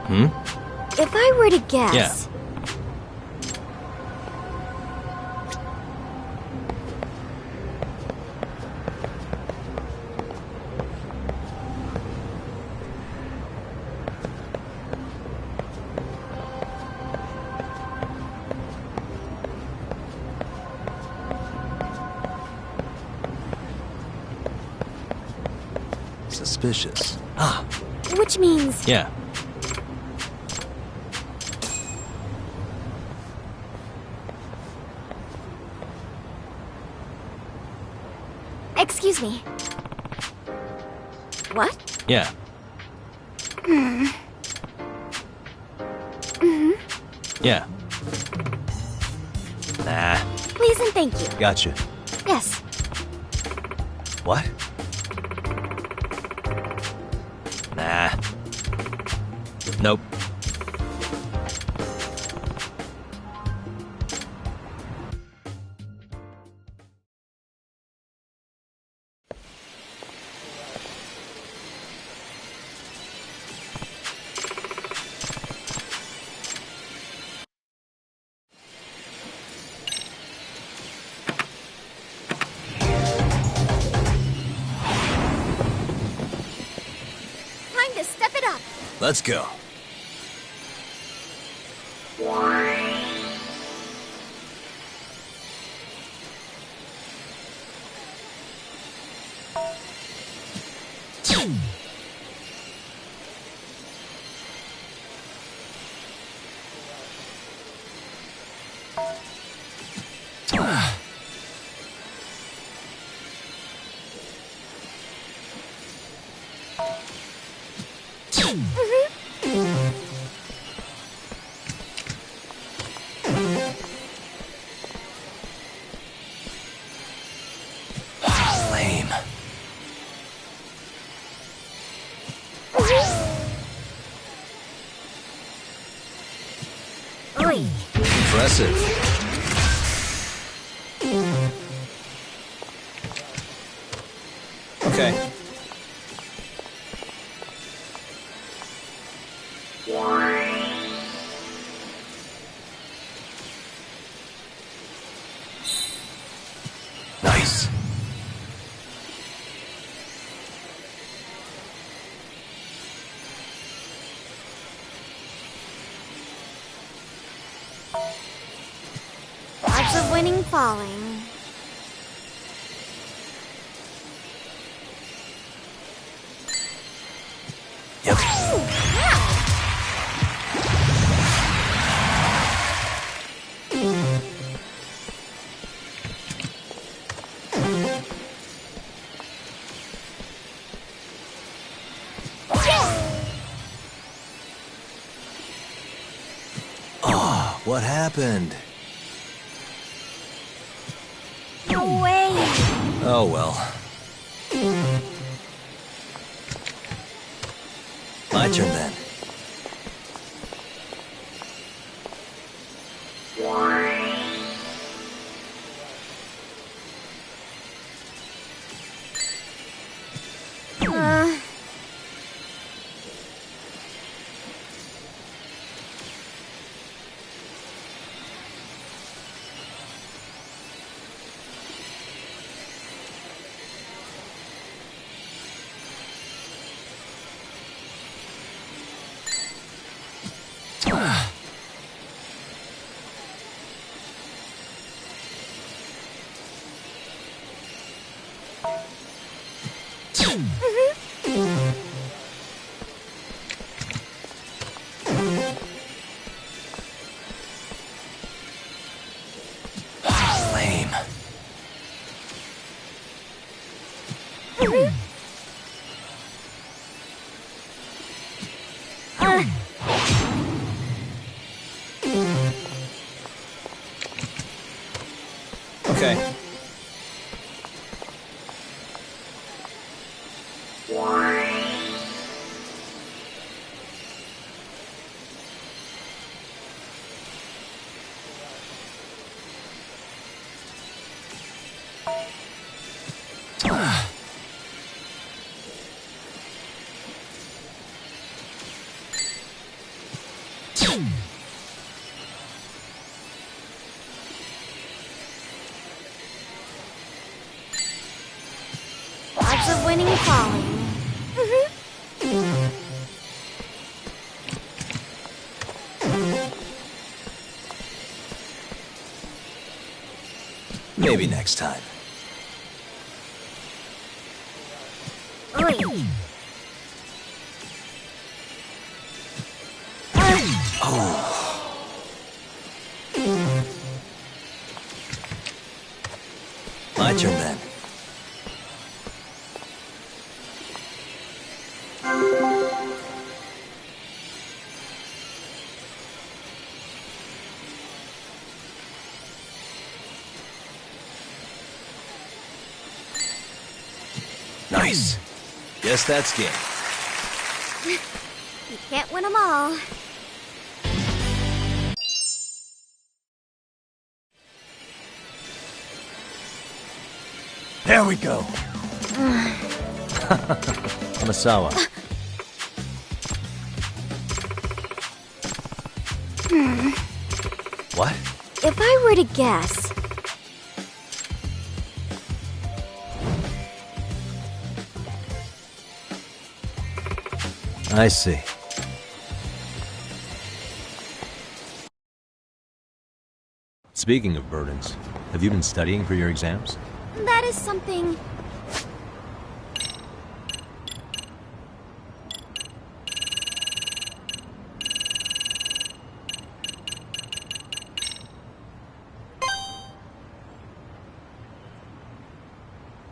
Hmm? If I were to guess... Yeah. Suspicious. Ah. Which means... Yeah. Excuse me. What? Yeah. Hmm. Mm-hmm. Yeah. Nah. Please and thank you. Gotcha. Yes. What? Nah. Nope. Time to step it up. Let's go. Lame. Oi. Impressive. Okay. Nice. Odds of winning falling. Yep. Oh, what happened? No way. Oh well. My turn then. Lame. Okay. Lots of winning and falling. Maybe next time. Oi. My turn then. Nice. Guess that's game. You can't win them all. There we go. Amasawa. What? If I were to guess... I see. Speaking of burdens, have you been studying for your exams? That is something...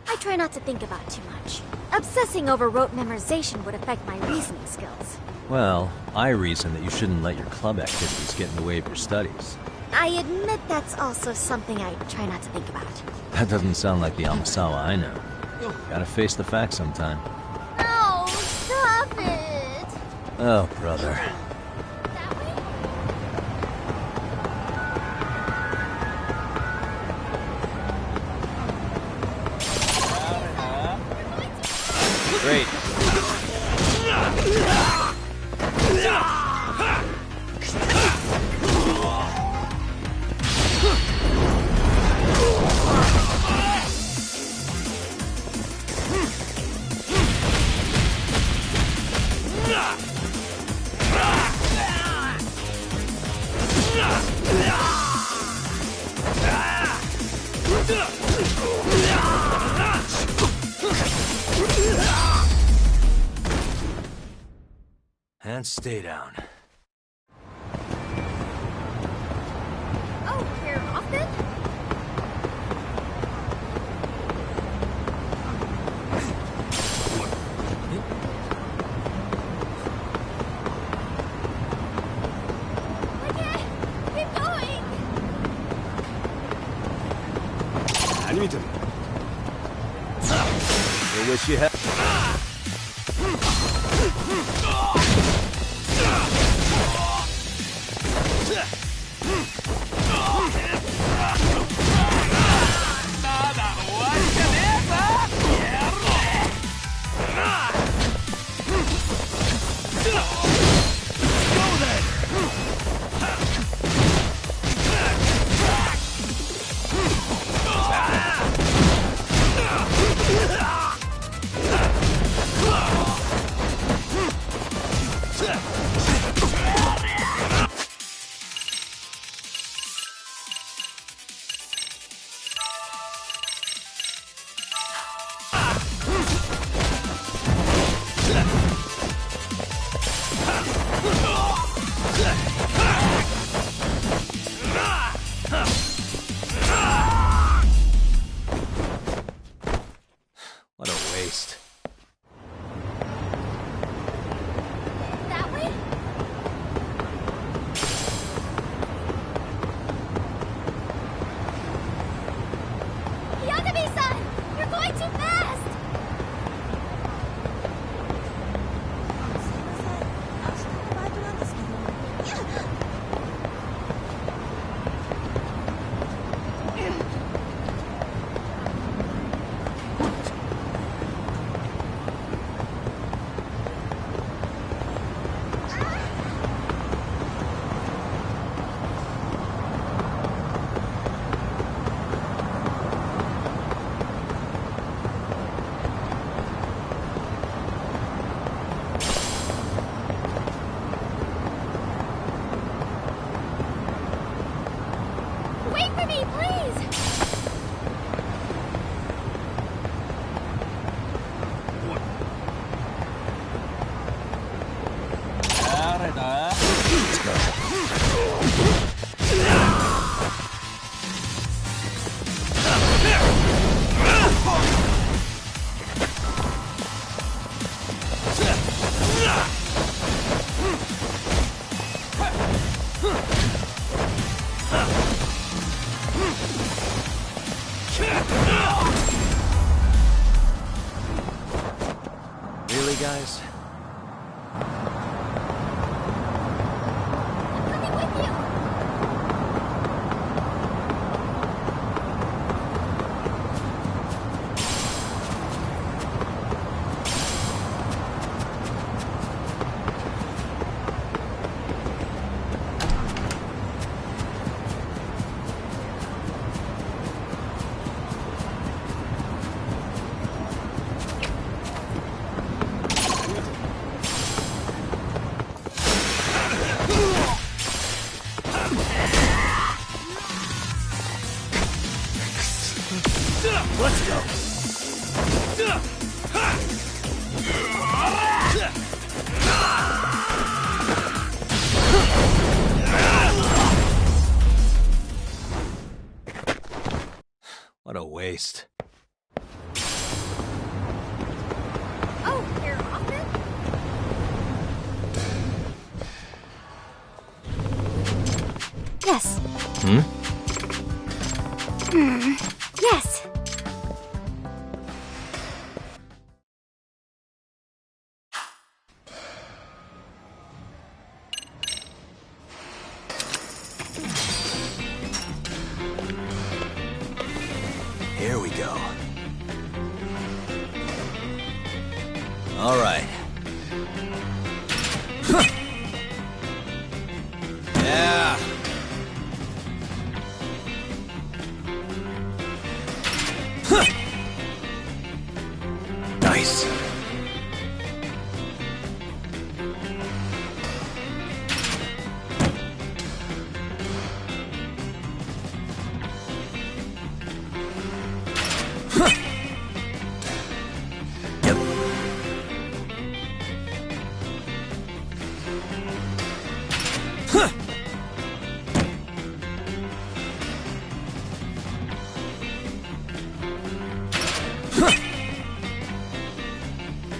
I try not to think about too much. Obsessing over rote memorization would affect my reasoning skills. Well, I reason that you shouldn't let your club activities get in the way of your studies. I admit that's also something I try not to think about. That doesn't sound like the Amasawa I know. Gotta face the facts sometime. No, stop it! Oh, brother. Great. And stay down. Oh, you're off then? Okay, keep going! I wish you had. What a waste. That way? Really, guys? Let's go. What a waste. Oh, you're off it? Yes. Yes. Here we go. All right. Yeah. Nice.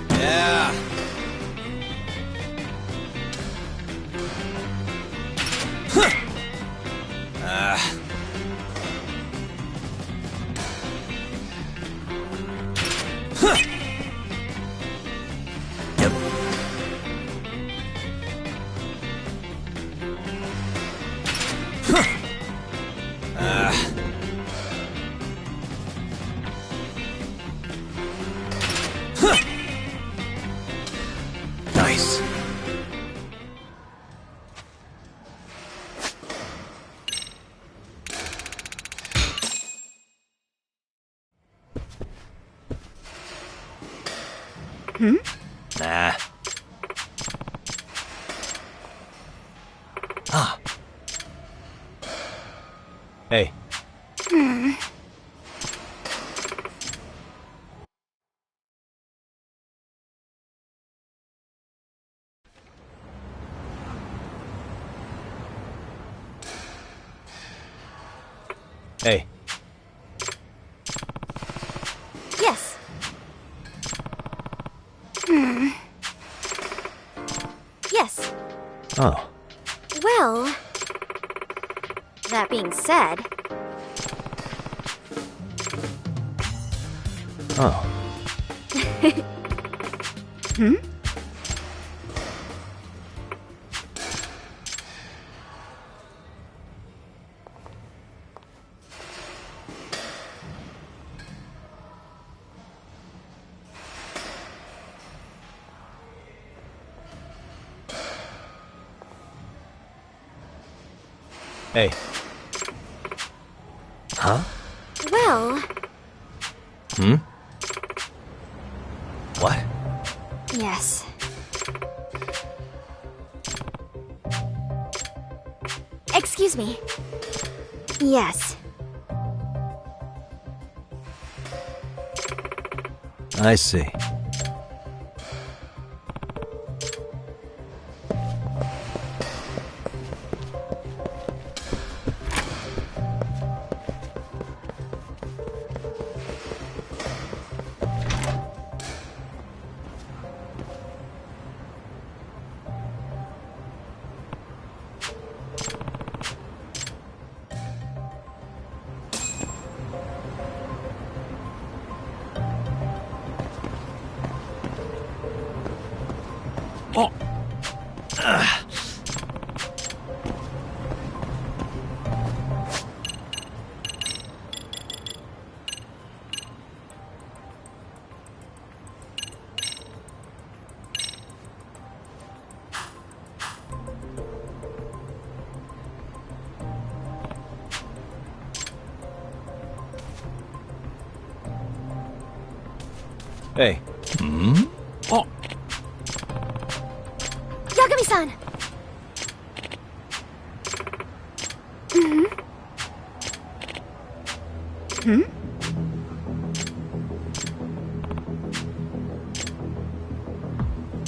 Yeah. Nice. Nah. Ah. Hey. Hey. Yes. Yes. Oh. Well, that being said, Oh. Hey. Huh? well, What? yes. Excuse me. Yes. I see. Oh. Hey. Oh. Yagami-san!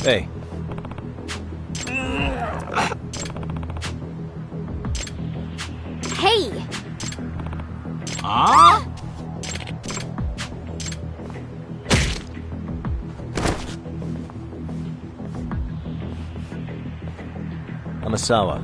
Hey. Hey! Ah? Amasawa.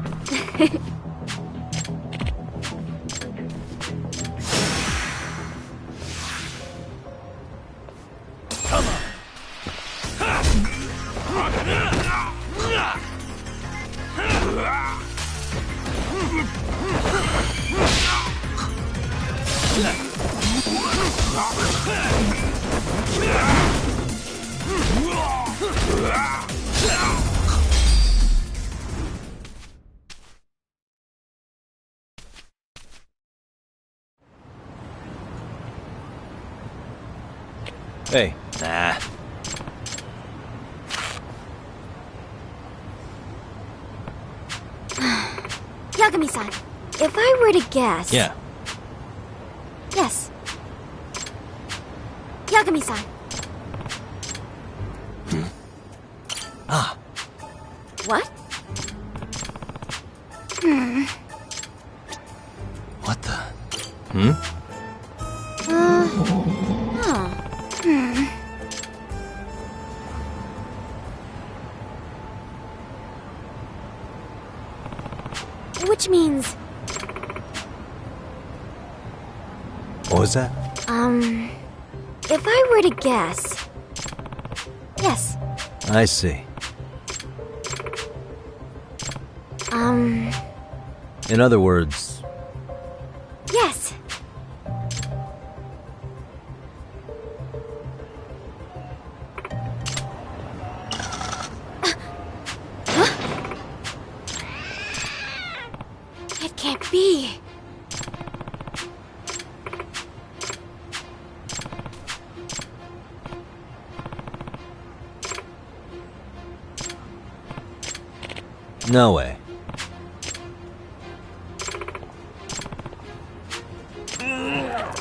Hey. Nah. Yagami-san, if I were to guess... Yeah. Yes. Yagami-san. Ah. What? What the? Hmm? Which means... What was that? If I were to guess... Yes. I see. In other words... Yes. It can't be. No way.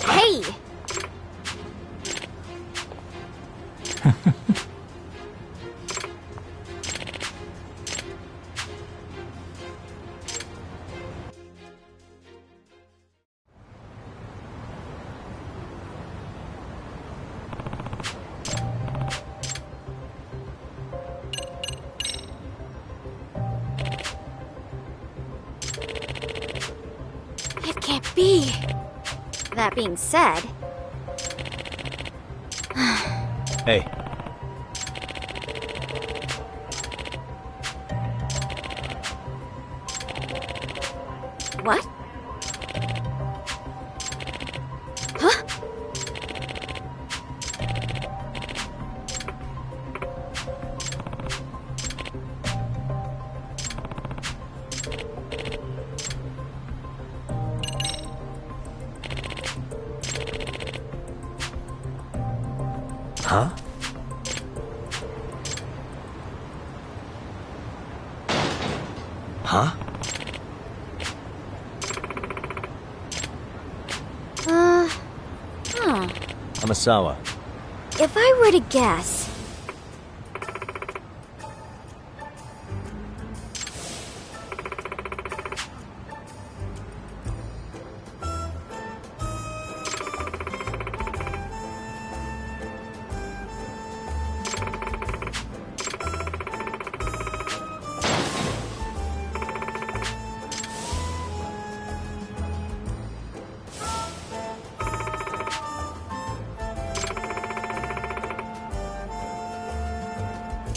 Hey! It can't be. That being said... Hey. What? Huh? Huh? Huh? Amasawa. If I were to guess...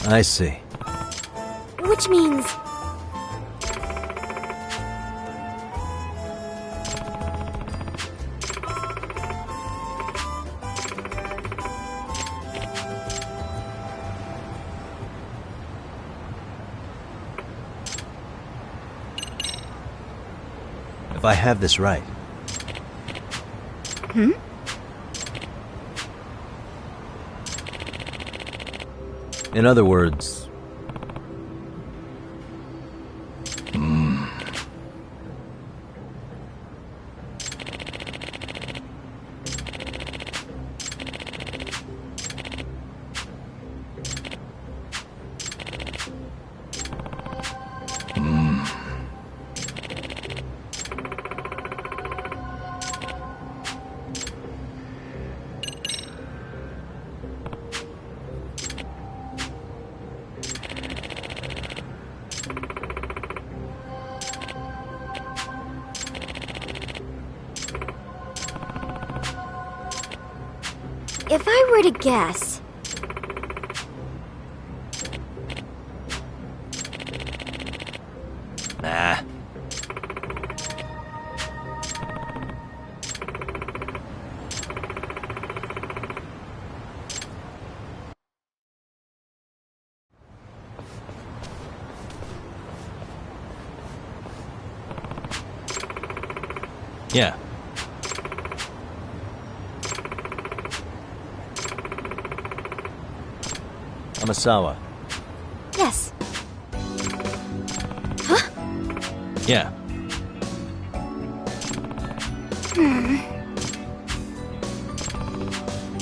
I see. Which means... If I have this right. In other words... If I were to guess... Nah. Yeah. Amasawa. Yes. Huh? Yeah.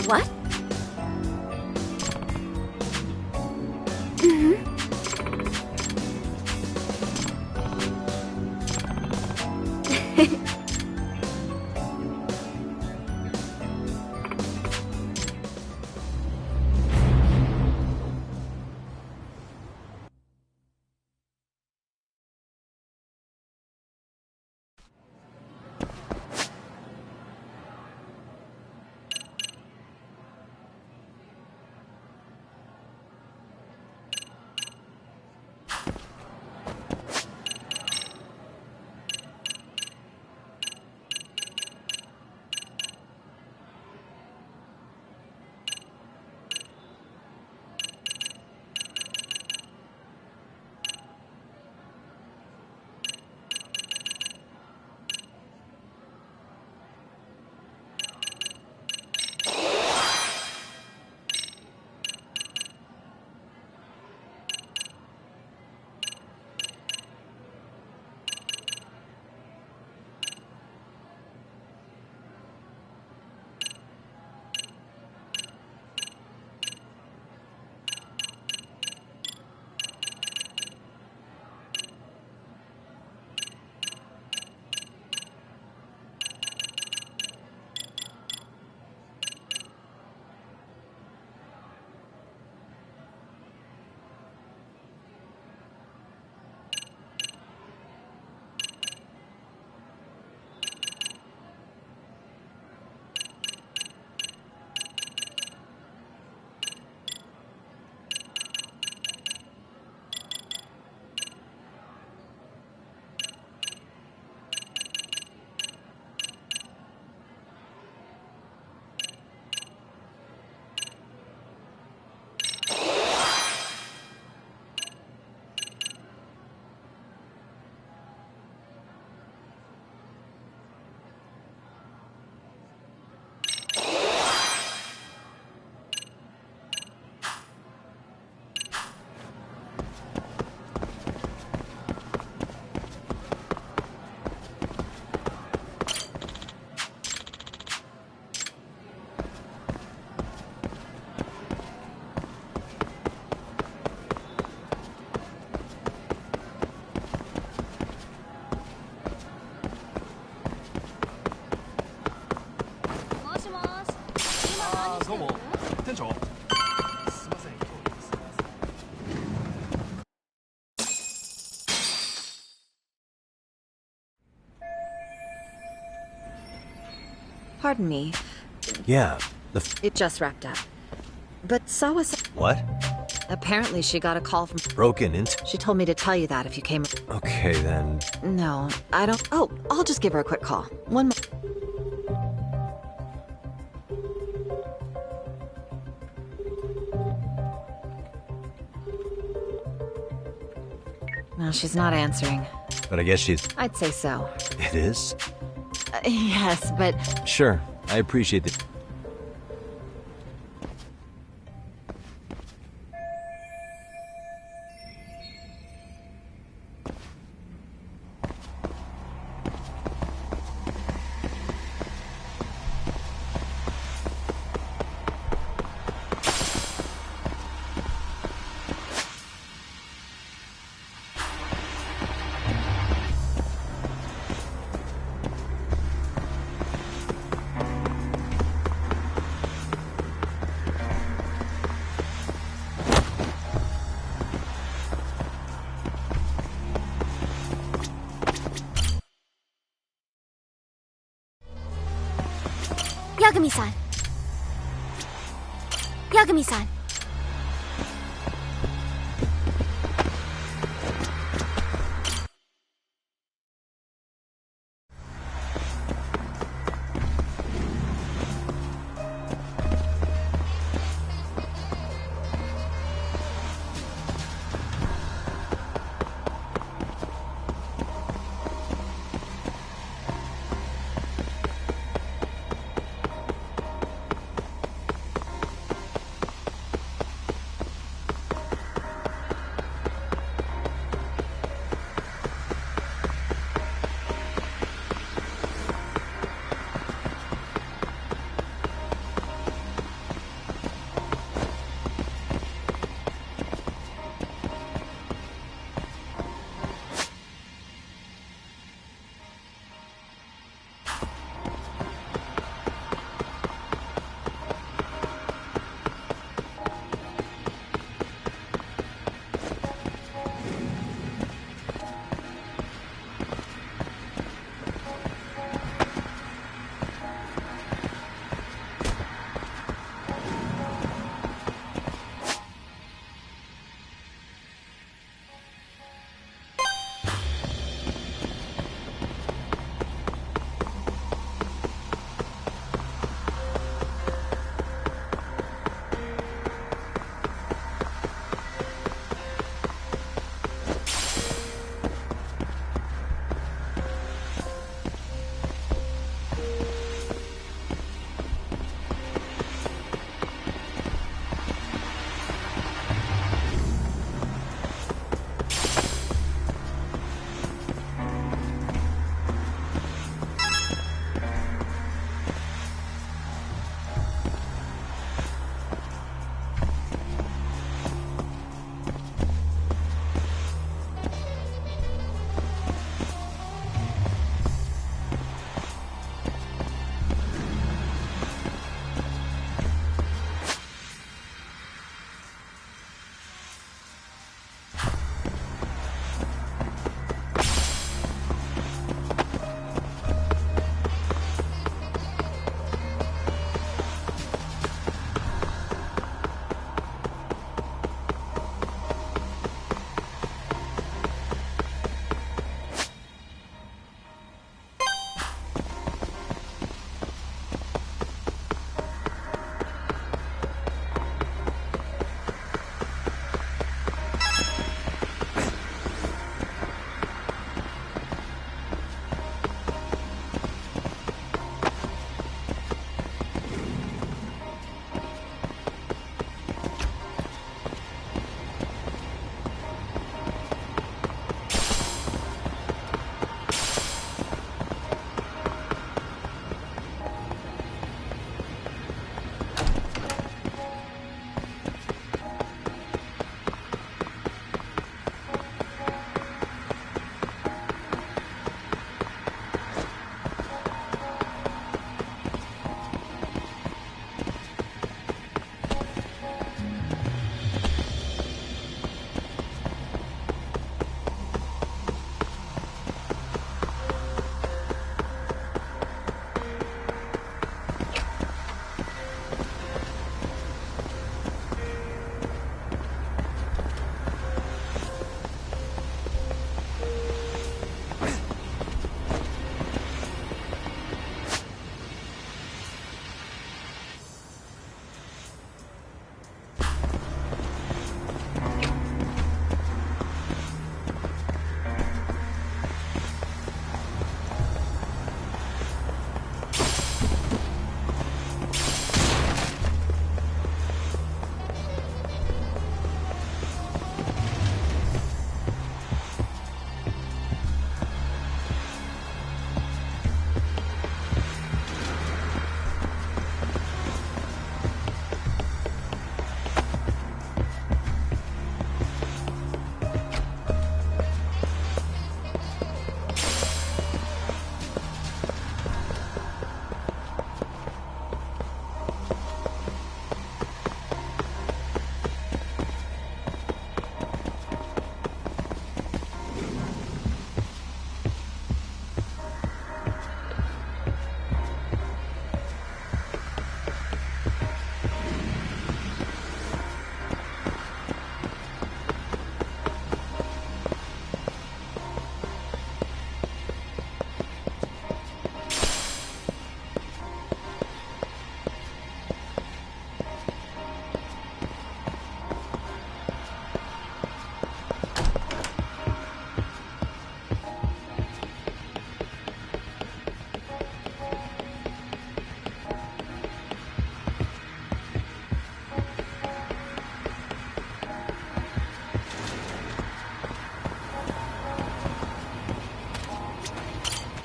What? Pardon me. Yeah, It just wrapped up. But Sawa... What? Apparently she got a call from... Broken into... She told me to tell you that if you came... Okay, then... No, I don't... Oh, I'll just give her a quick call. One more... No, she's not answering. But I guess she's... I'd say so. It is? Yes, but... Sure, I appreciate it. Yagami-san. Yagami-san.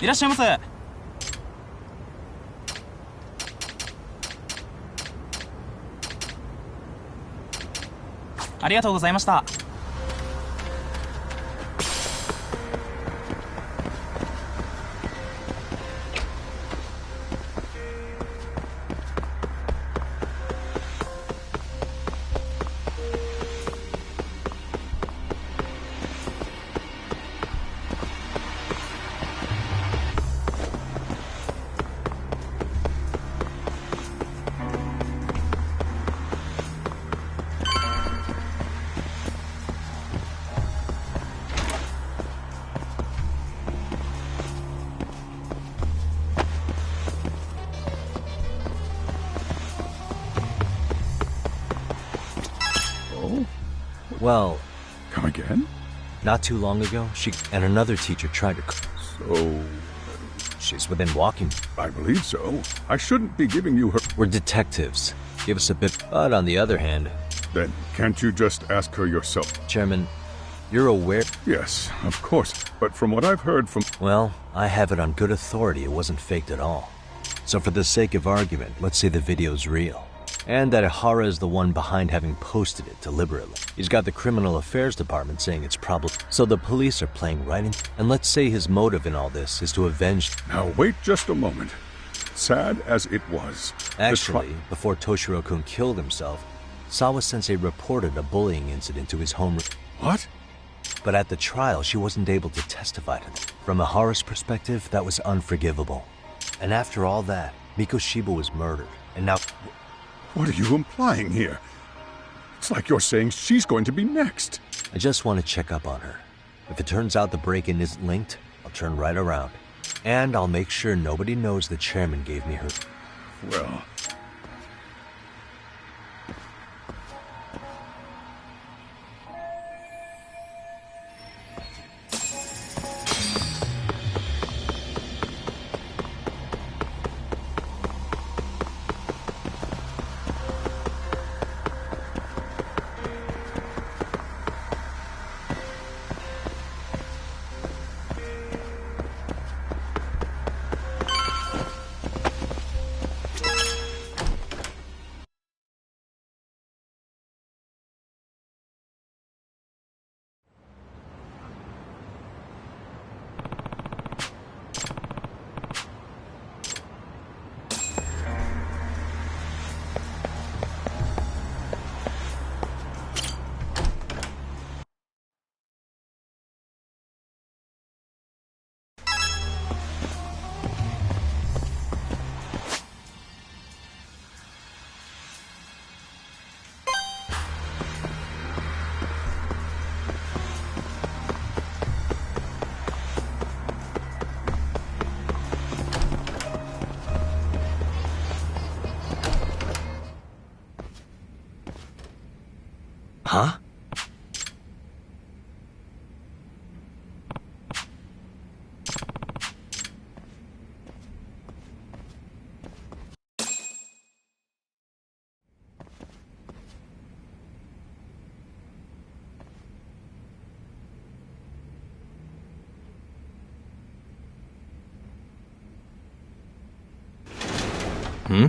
いらっしゃいませ。ありがとうございました。Well... Come again? Not too long ago, she and another teacher tried to... So... She's within walking... I believe so. I shouldn't be giving you her... We're detectives. Give us a bit... But on the other hand... Then can't you just ask her yourself? Chairman, you're aware... Yes, of course. But from what I've heard from... Well, I have it on good authority it wasn't faked at all. So for the sake of argument, let's say the video's real. And that Ihara is the one behind having posted it deliberately. He's got the criminal affairs department saying it's probably... So the police are playing right in... And let's say his motive in all this is to avenge... Now wait just a moment. Sad as it was... Actually, before Toshiro-kun killed himself, Sawa-sensei reported a bullying incident to his home... What? But at the trial, she wasn't able to testify to that. From Ihara's perspective, that was unforgivable. And after all that, Mikoshiba was murdered. And now... What are you implying here? It's like you're saying she's going to be next. I just want to check up on her. If it turns out the break-in isn't linked, I'll turn right around. And I'll make sure nobody knows the chairman gave me her... Well... Huh? Hmm?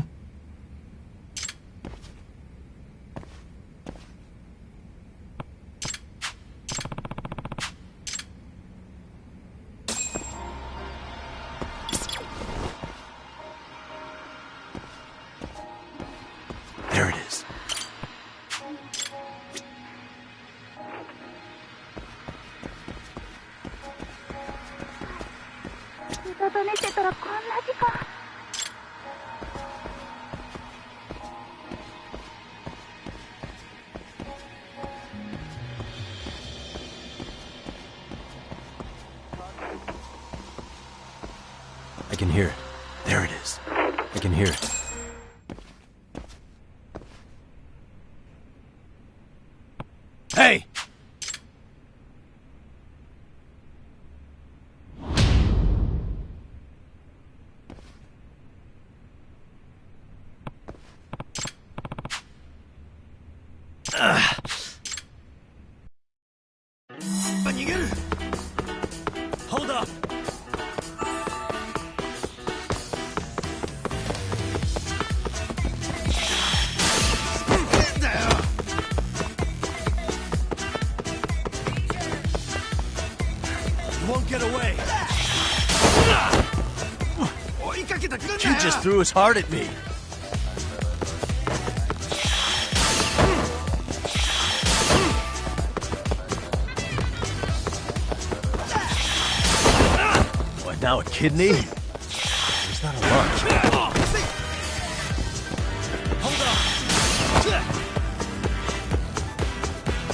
There it is. I can hear it. There it is. I can hear it. Hey! Hold up! You won't get away. Kid just threw his heart at me. What, now a kidney? He's not a lunch.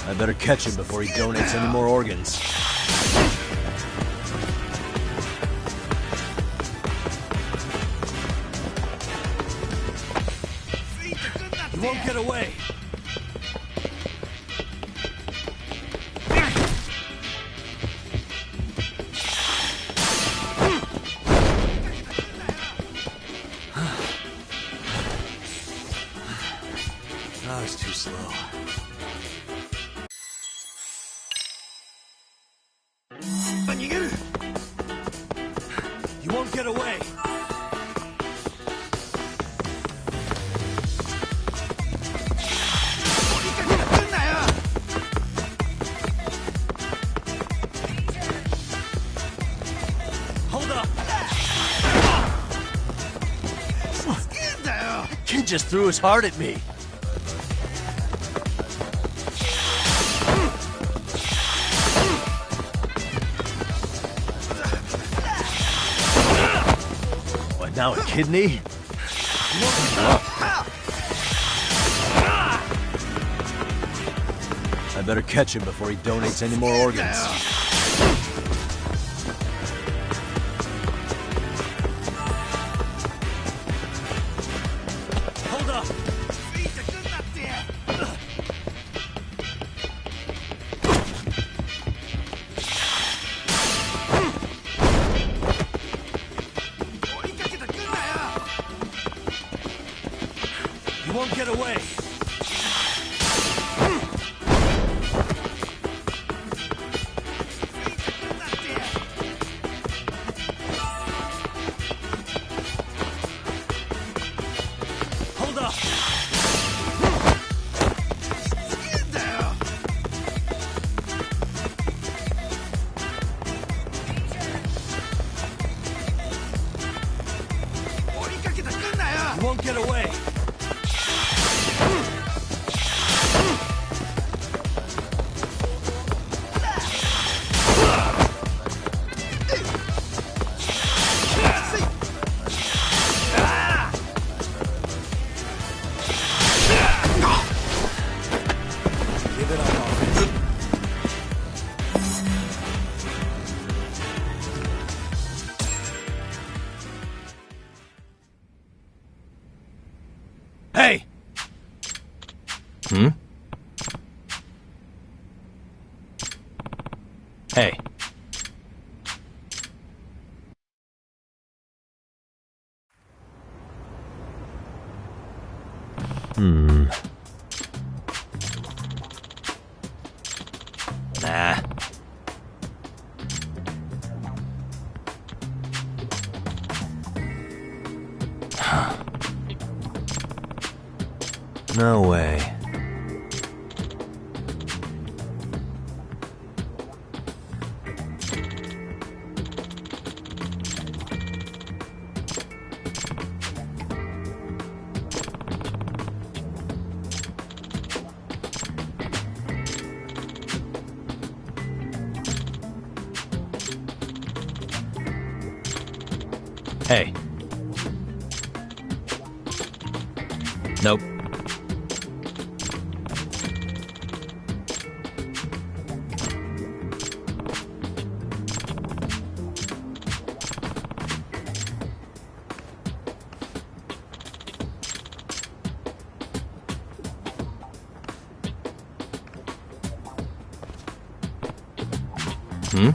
I better catch him before he donates any more organs. You won't get away. That was too slow. You won't get away. Hold up. Kid just threw his heart at me. What, now a kidney? I better catch him before he donates any more organs. Hold up. You won't get away. Hold up. You won't get away. Give it up, Officer. Hey! Hmm? Hey. Hmm. Nah. No way. Hey. Nope. Hmm?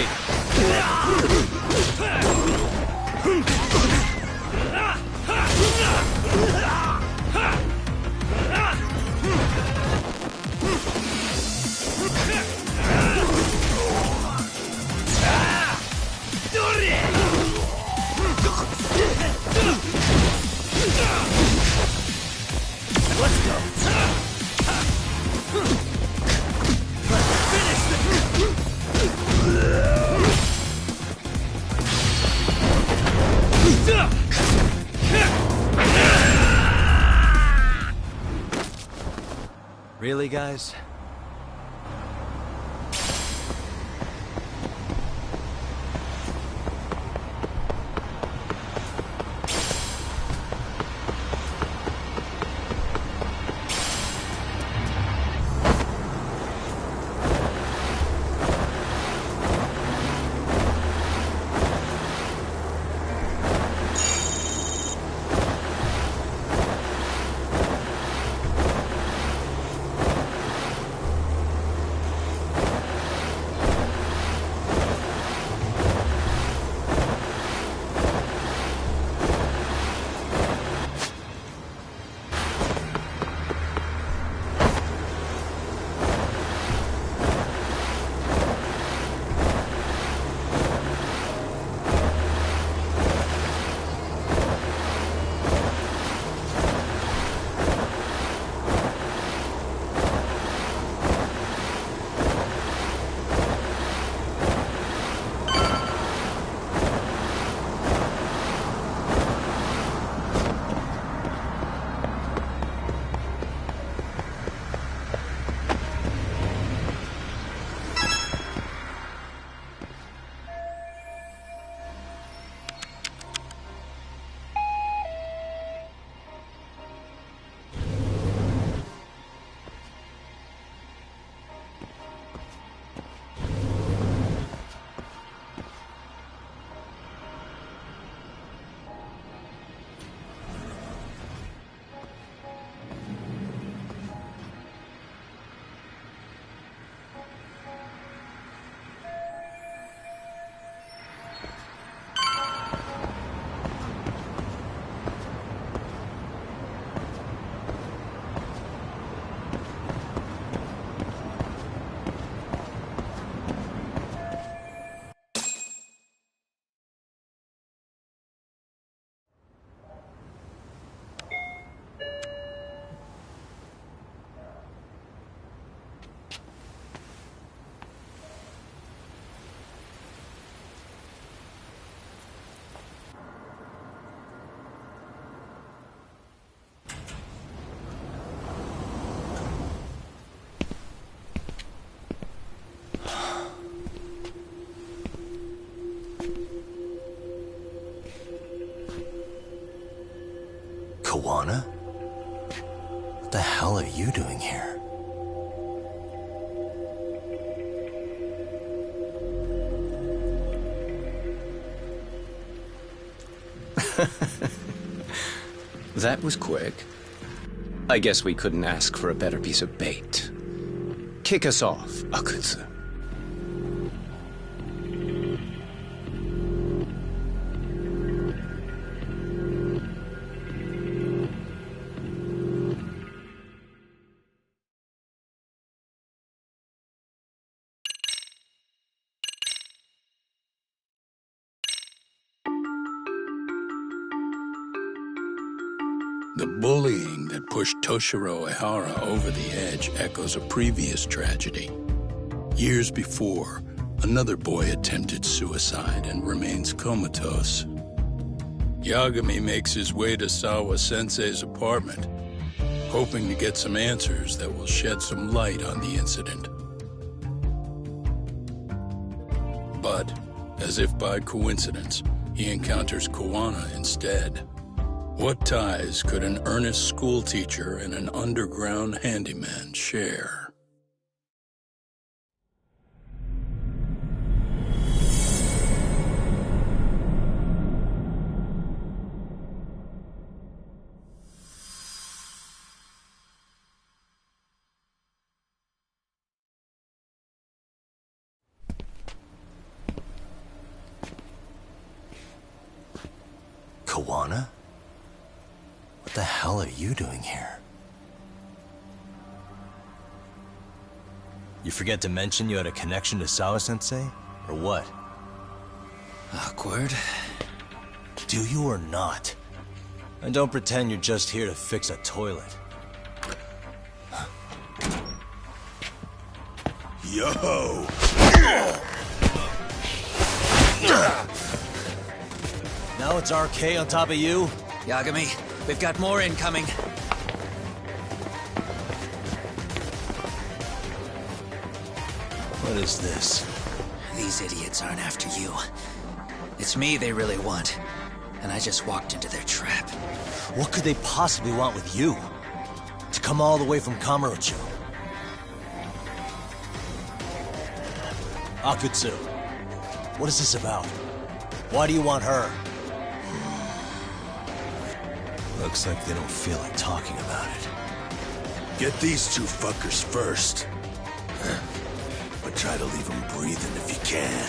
Wait. Let's go. Let's finish Really, guys? Kawana? What the hell are you doing here? That was quick. I guess we couldn't ask for a better piece of bait. Kick us off, Akutsu. The bullying that pushed Toshiro Ehara over the edge echoes a previous tragedy. Years before, another boy attempted suicide and remains comatose. Yagami makes his way to Sawa-sensei's apartment, hoping to get some answers that will shed some light on the incident. But, as if by coincidence, he encounters Kawana instead. What ties could an earnest schoolteacher and an underground handyman share? marijuana? What the hell are you doing here? You forget to mention you had a connection to Sawa-sensei? Or what? Awkward. Do you or not? And don't pretend you're just here to fix a toilet. Yo! Now it's RK on top of you? Yagami, we've got more incoming. What is this? These idiots aren't after you. It's me they really want. And I just walked into their trap. What could they possibly want with you? To come all the way from Kamurocho? Akutsu, what is this about? Why do you want her? Looks like they don't feel like talking about it. Get these two fuckers first. But try to leave them breathing if you can.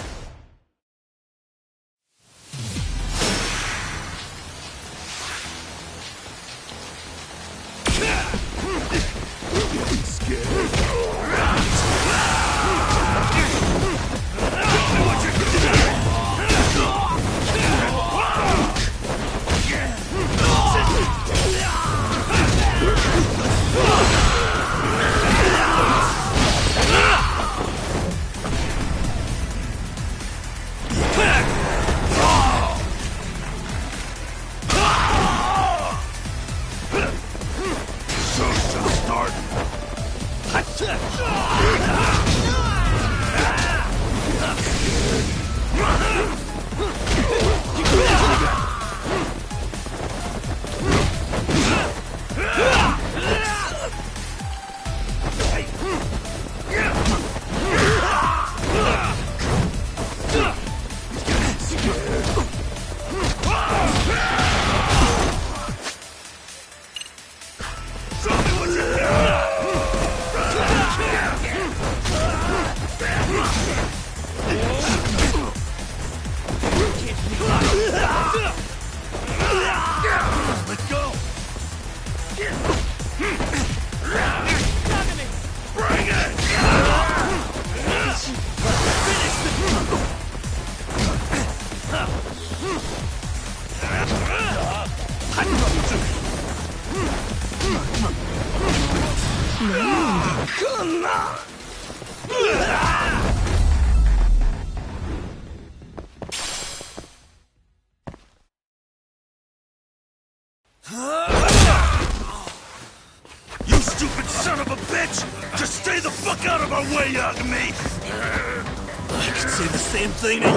You stupid son of a bitch! Just stay the fuck out of our way, Yagami! I could say the same thing to you!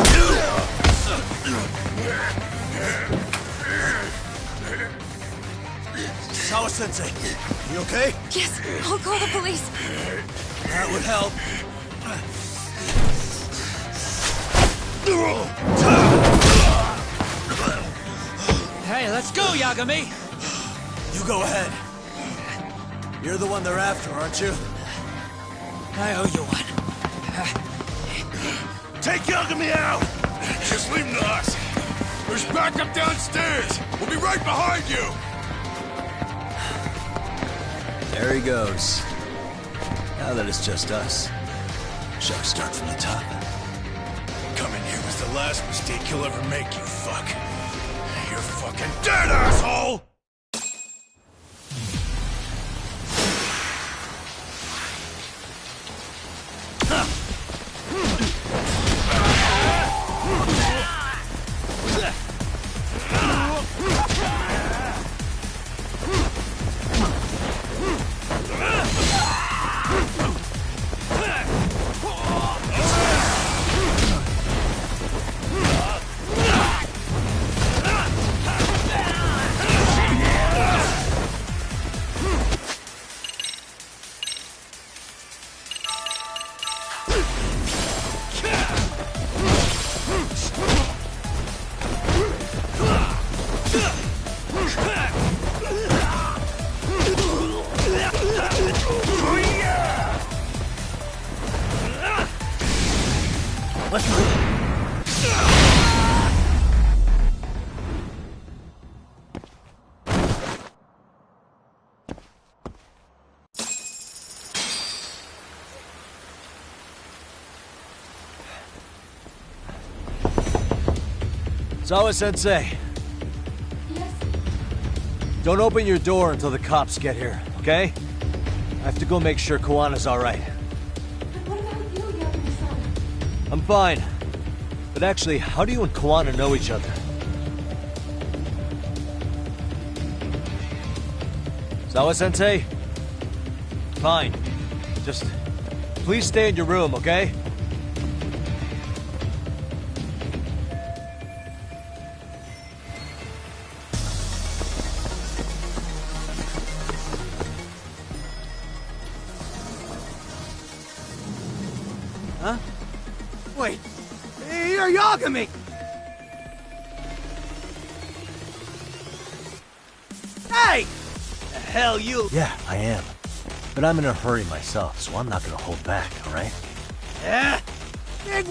Sawa-sensei, you okay? Yes, I'll call the police. That would help. Hey, let's go, Yagami! You go ahead. You're the one they're after, aren't you? I owe you one. Take Yagami out! Just leave him to us. There's backup downstairs. We'll be right behind you. There he goes. Now that it's just us, shall we start from the top? Coming here was the last mistake you'll ever make, you fuck. You're fucking dead, asshole! Sawa-sensei. Yes? Don't open your door until the cops get here, okay? I have to go make sure Kawana's alright. What about you, Yakuza-san? I'm fine. But actually, how do you and Kawana know each other? Sawa-sensei? Fine. Just please stay in your room, okay? Huh? Wait, you're Yagami! Hey! The hell you... Yeah, I am. But I'm in a hurry myself, so I'm not gonna hold back, alright? Yeah? Big...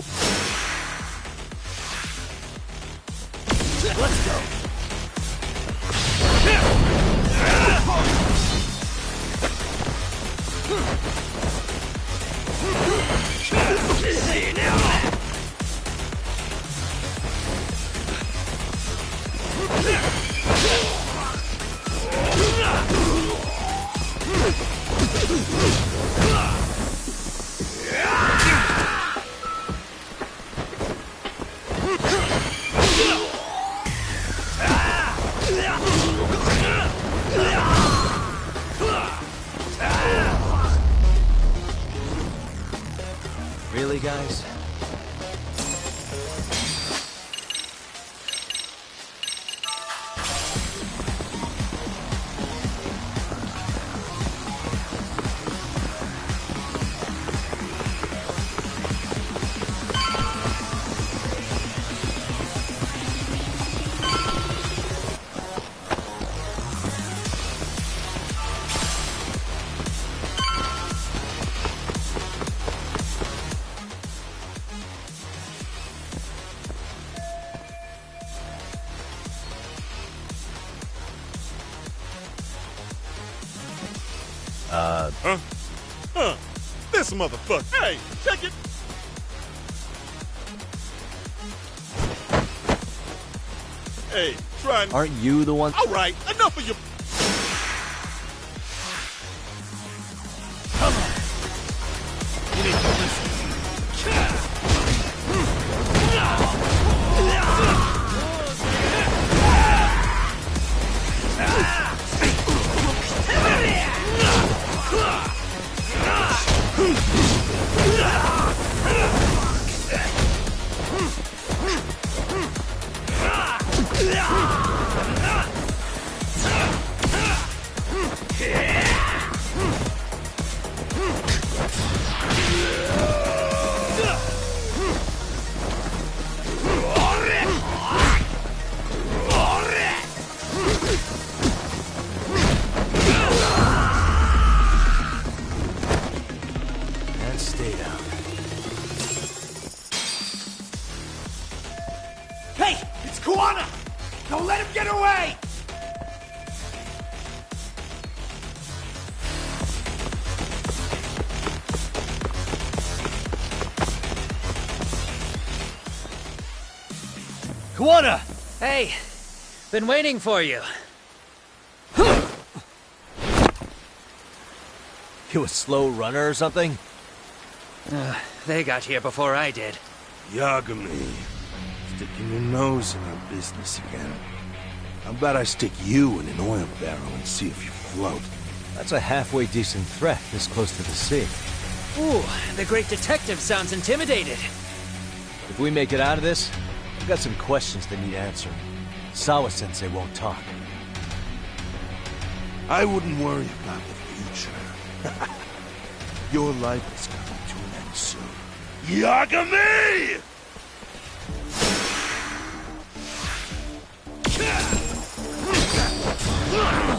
Let's go. Really, guys? This motherfucker. Hey, check it. Hey, try and... Aren't you the one? All right, enough of your... Come on. You need to listen. Hey, it's Kawana! Don't let him get away! Kawana! Hey, been waiting for you. You a slow runner or something? They got here before I did. Yagami, sticking your nose in our business again. How about I stick you in an oil barrel and see if you float? That's a halfway decent threat this close to the sea. Ooh, the great detective sounds intimidated. If we make it out of this, I've got some questions that need answered. Sawa-sensei won't talk. I wouldn't worry about the future. Your life is coming to an end soon. Yagami!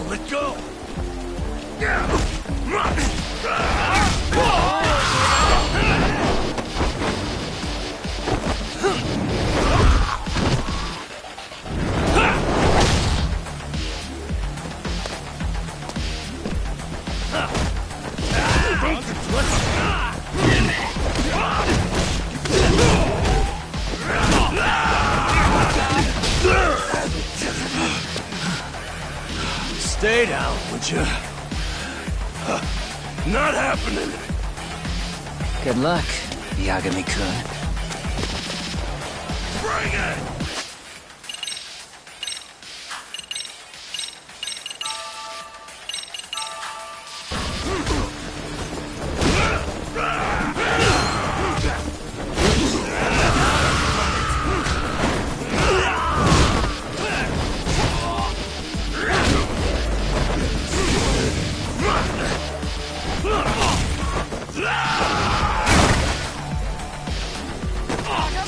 Let go! Stay down, would you? Not happening. Good luck, Yagami-kun. Bring it!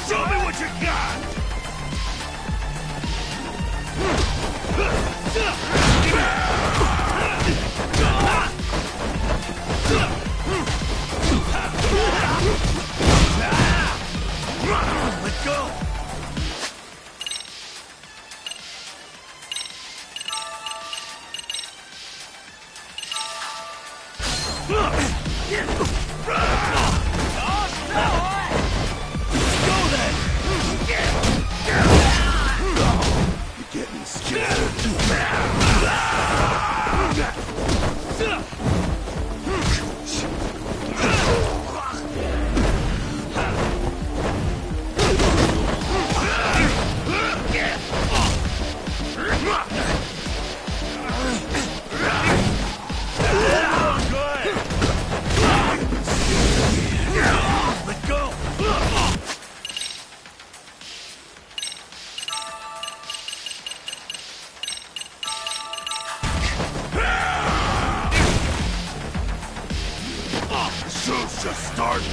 Show me what you got! Let go! You're getting scared. Let go! Show's just starting.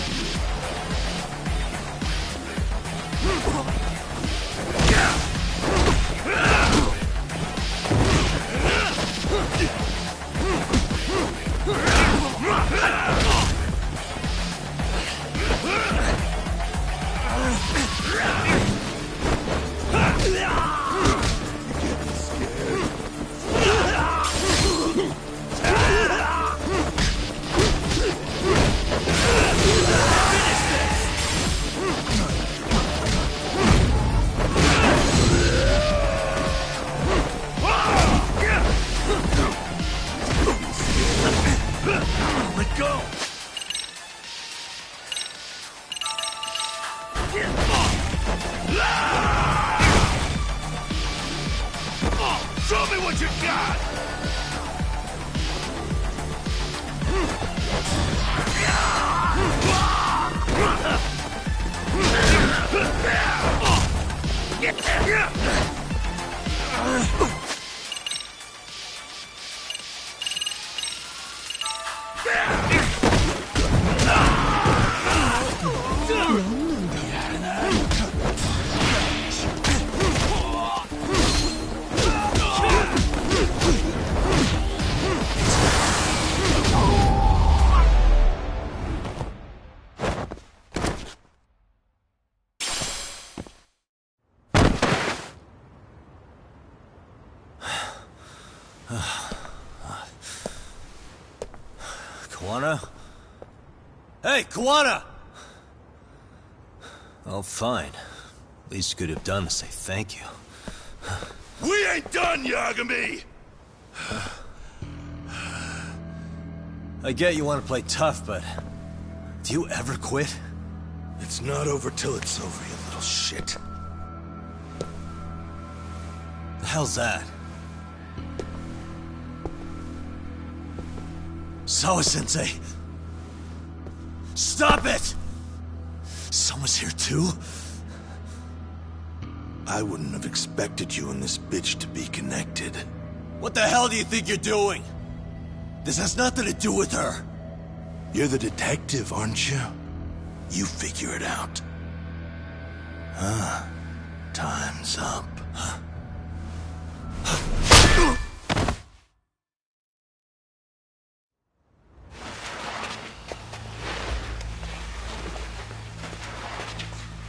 Let go! Show me what you got! Kawana? Hey, Kawana! Oh, fine. Least you could have done to say thank you. We ain't done, Yagami! I get you want to play tough, but do you ever quit? It's not over till it's over, you little shit. The hell's that? Sawa-sensei! Stop it! Someone's here too? I wouldn't have expected you and this bitch to be connected. What the hell do you think you're doing? This has nothing to do with her. You're the detective, aren't you? You figure it out. Time's up.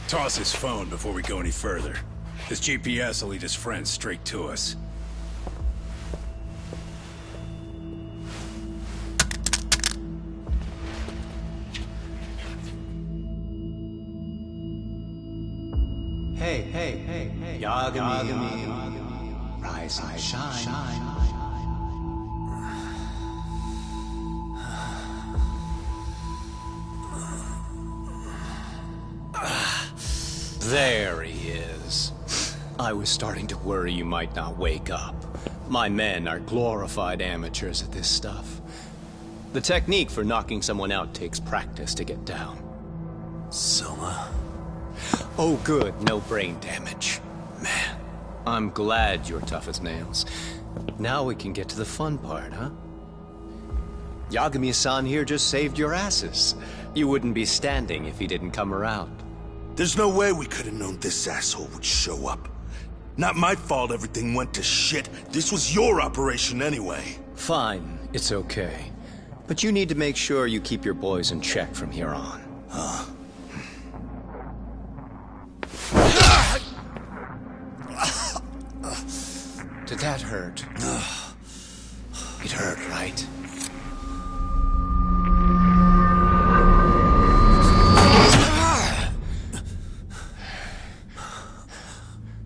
Toss his phone before we go any further. This GPS will lead his friends straight to us. Hey, Yagami. Rise and shine. There he is. I was starting to worry you might not wake up. My men are glorified amateurs at this stuff. The technique for knocking someone out takes practice to get down. Selma? Oh good, no brain damage. Man, I'm glad you're tough as nails. Now we can get to the fun part, huh? Yagami-san here just saved your asses. You wouldn't be standing if he didn't come around. There's no way we could have known this asshole would show up. Not my fault everything went to shit. This was your operation anyway. Fine, it's okay. But you need to make sure you keep your boys in check from here on. Huh? Did that hurt? It hurt, right?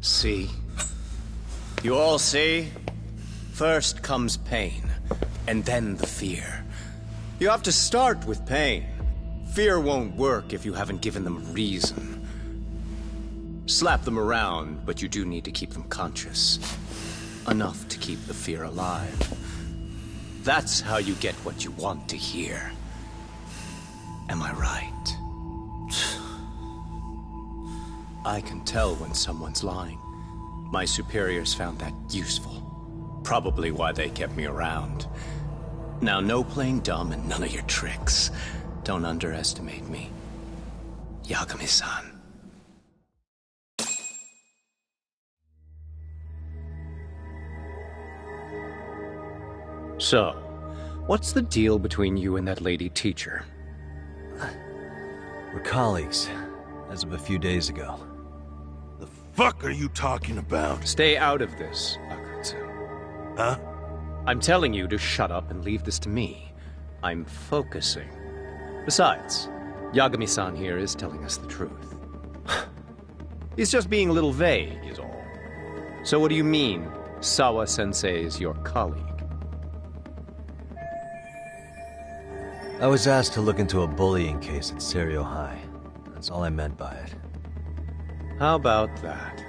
See? You all see? First comes pain, and then the fear. You have to start with pain. Fear won't work if you haven't given them a reason. Slap them around, but you do need to keep them conscious. Enough to keep the fear alive. That's how you get what you want to hear. Am I right? I can tell when someone's lying. My superiors found that useful. Probably why they kept me around. Now, no playing dumb and none of your tricks. Don't underestimate me. Yagami-san. So, what's the deal between you and that lady teacher? We're colleagues, as of a few days ago. The fuck are you talking about? Stay out of this, Akutsu. Huh? I'm telling you to shut up and leave this to me. I'm focusing. Besides, Yagami-san here is telling us the truth. He's just being a little vague, is all. So what do you mean, Sawa-sensei is your colleague? I was asked to look into a bullying case at Serio High. That's all I meant by it. How about that?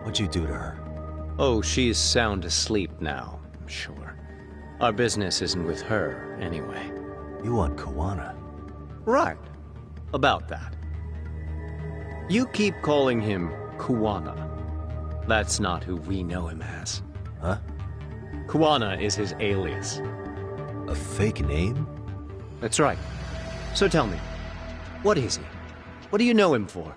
What'd you do to her? Oh, she's sound asleep now, I'm sure. Our business isn't with her, anyway. You want Kawana? Right. About that. You keep calling him Kawana. That's not who we know him as. Huh? Kawana is his alias. A fake name? That's right. So tell me, what is he? What do you know him for?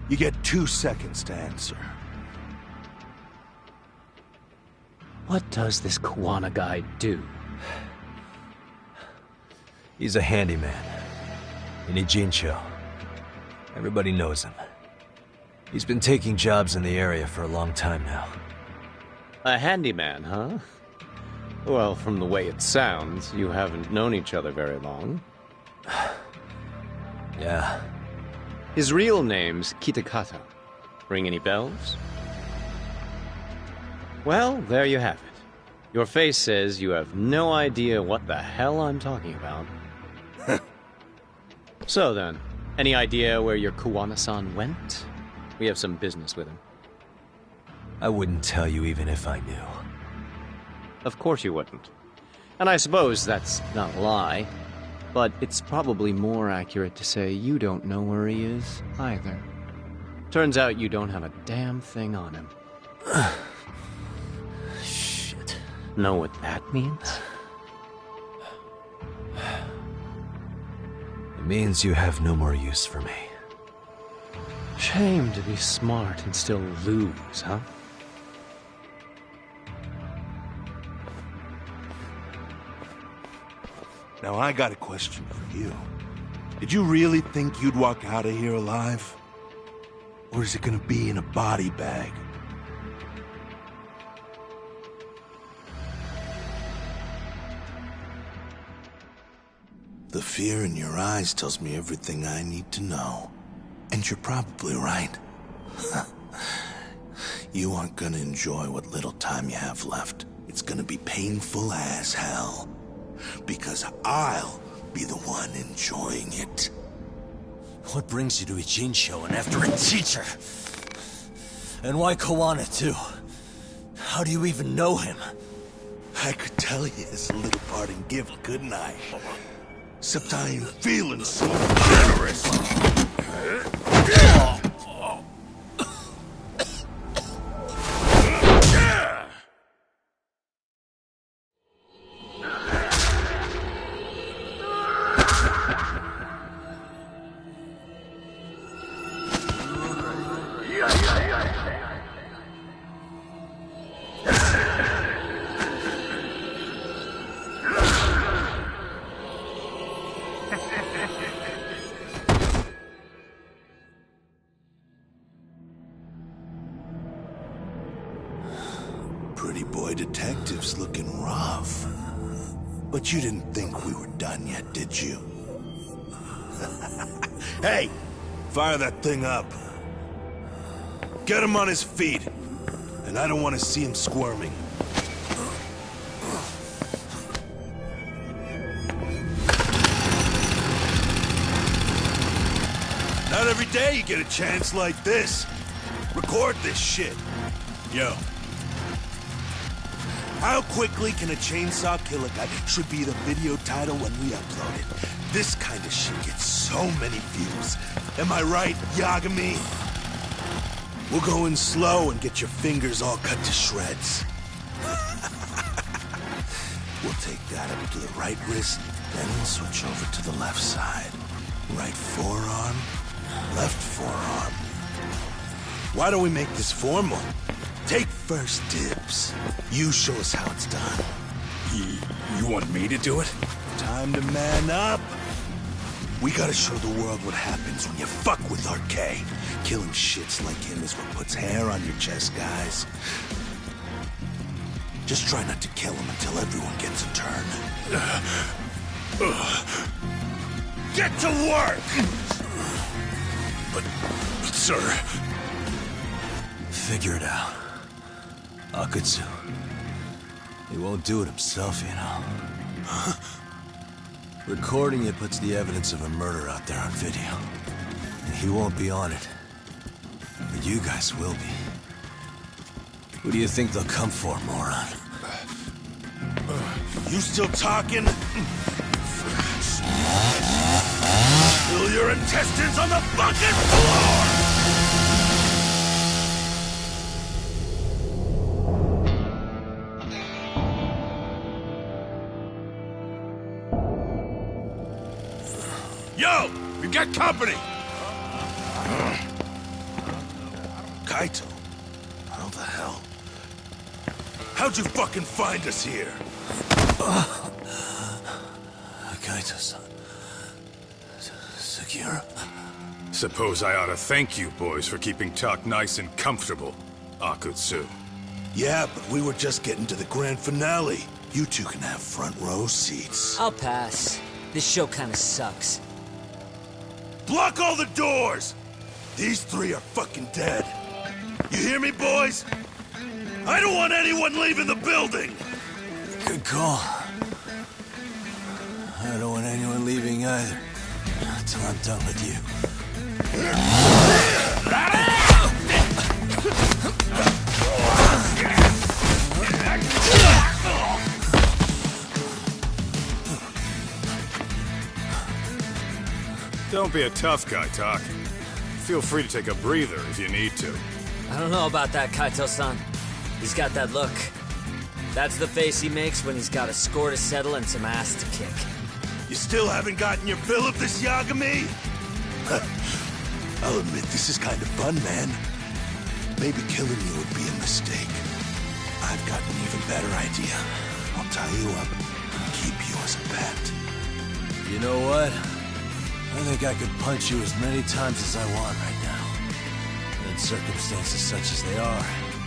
You get 2 seconds to answer. What does this Kawana guy do? He's a handyman. In Ijincho. Everybody knows him. He's been taking jobs in the area for a long time now. A handyman, huh? Well, from the way it sounds, you haven't known each other very long. Yeah. His real name's Kitakata. Ring any bells? Well, there you have it. Your face says you have no idea what the hell I'm talking about. So then, any idea where your Kawana-san went? We have some business with him. I wouldn't tell you even if I knew. Of course you wouldn't. And I suppose that's not a lie. But it's probably more accurate to say you don't know where he is, either. Turns out you don't have a damn thing on him. Shit. Know what that means? It means you have no more use for me. Shame to be smart and still lose, huh? Now I got a question for you. Did you really think you'd walk out of here alive? Or is it gonna be in a body bag? The fear in your eyes tells me everything I need to know. And you're probably right. You aren't gonna enjoy what little time you have left. It's gonna be painful as hell. because I'll be the one enjoying it. What brings you to Ijincho and after a teacher? And why Koana, too? How do you even know him? I could tell you as a little parting gift, couldn't I? Except I ain't feeling so generous. Pretty boy detective's looking rough. But you didn't think we were done yet, did you? Hey! Fire that thing up. Get him on his feet. And I don't want to see him squirming. Not every day you get a chance like this. Record this shit. Yo. How quickly can a chainsaw kill a guy should be the video title when we upload it. This kind of shit gets so many views. Am I right, Yagami? We'll go in slow and get your fingers all cut to shreds. We'll take that up to the right wrist, then we'll switch over to the left side. Right forearm, left forearm. Why don't we make this formal? Take first dibs. You show us how it's done. You want me to do it? Time to man up. We gotta show the world what happens when you fuck with RK. Killing shits like him is what puts hair on your chest, guys. Just try not to kill him until everyone gets a turn. Get to work! But sir... Figure it out. Akutsu. He won't do it himself, you know. Recording it puts the evidence of a murder out there on video. And he won't be on it. But you guys will be. Who do you think they'll come for, moron? You still talking? Spill your intestines on the fucking floor! Yo! We got company! Kaito? How the hell? How'd you fucking find us here? Kaito-san. Sekiro. Suppose I ought to thank you boys for keeping Talk nice and comfortable, Akutsu. Yeah, but we were just getting to the grand finale. You two can have front row seats. I'll pass. This show kinda sucks. Block all the doors! These three are fucking dead. You hear me, boys? I don't want anyone leaving the building! Good call. I don't want anyone leaving either. Until I'm done with you. Don't be a tough guy, Talk. Feel free to take a breather if you need to. I don't know about that, Kaito-san. He's got that look. That's the face he makes when he's got a score to settle and some ass to kick. You still haven't gotten your fill of this, Yagami? I'll admit, this is kind of fun, man. Maybe killing you would be a mistake. I've got an even better idea. I'll tie you up and keep you as a pet. You know what? I think I could punch you as many times as I want right now. In circumstances such as they are,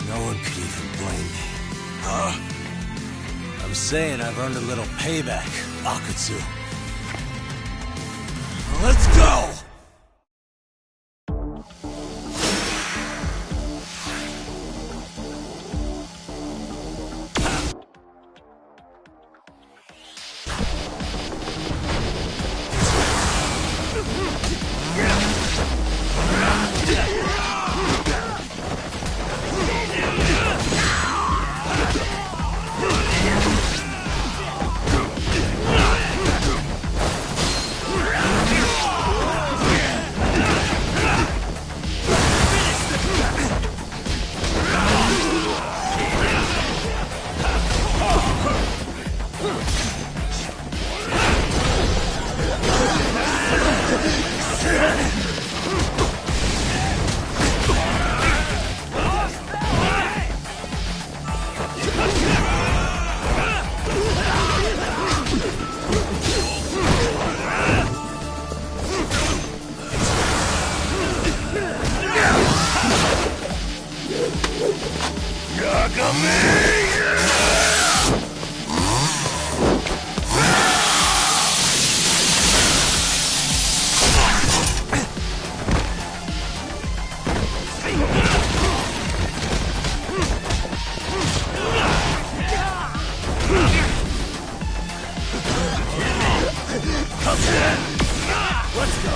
no one could even blame me. Huh? I'm saying I've earned a little payback, Akutsu. Let's go! Let's go.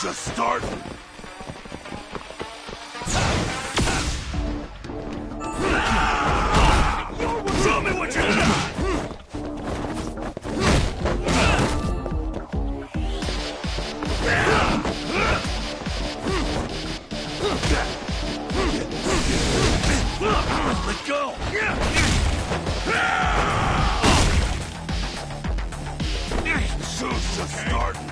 Just start. Show me what you got. Let go. Show's just starting.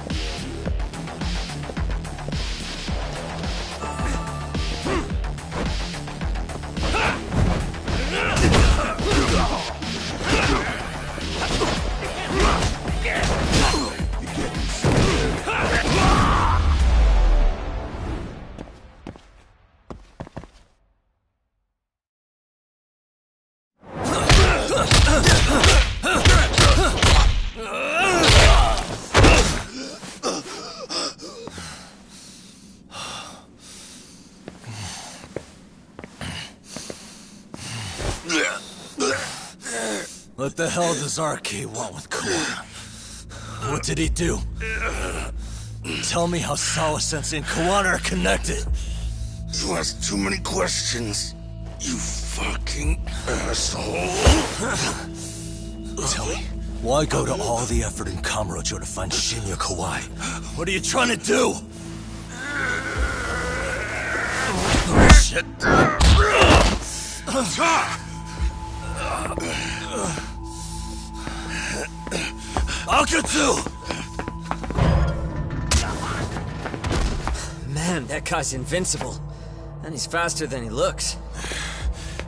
What the hell does RK want with Kawana? What did he do? Tell me how Sawa-sensei and Kawana are connected. You ask too many questions, you fucking asshole. Tell me, why go to all the effort in Kamurocho to find Shinya Kawai? What are you trying to do? Shit. Akatsu! Man, that guy's invincible. And he's faster than he looks.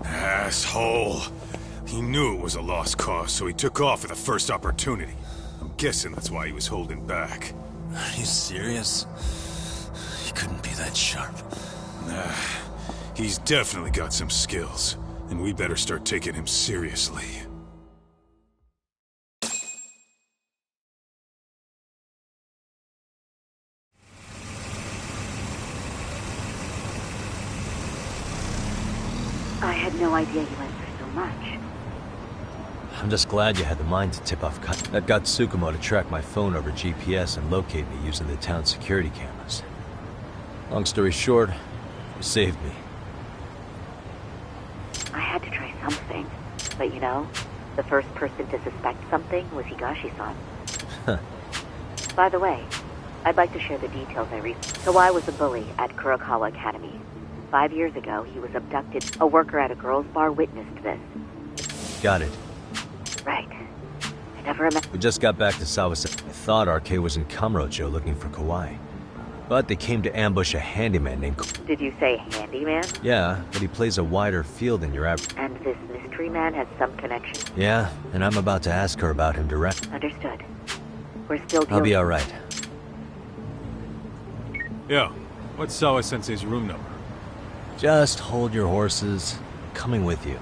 Asshole. He knew it was a lost cause, so he took off at the first opportunity. I'm guessing that's why he was holding back. Are you serious? He couldn't be that sharp. Nah, he's definitely got some skills, and we better start taking him seriously. I had no idea you went through so much. I'm just glad you had the mind to tip off that got Tsukumo to track my phone over GPS and locate me using the town's security cameras. Long story short, you saved me. I had to try something. But you know, the first person to suspect something was Higashi-san. Huh. By the way, I'd like to share the details I read. So I was a bully at Kurokawa Academy. 5 years ago, he was abducted. A worker at a girls' bar witnessed this. Got it. Right. I never imagined. We just got back to Sawase. I thought RK was in Kamurocho looking for Kawhi. But they came to ambush a handyman named... Did you say handyman? Yeah, but he plays a wider field than your average... And this mystery man has some connection? Yeah, and I'm about to ask her about him direct. Understood. We're still dealing... I'll be alright. Yo, what's Sawa-sensei's room number? Just hold your horses. Coming with you.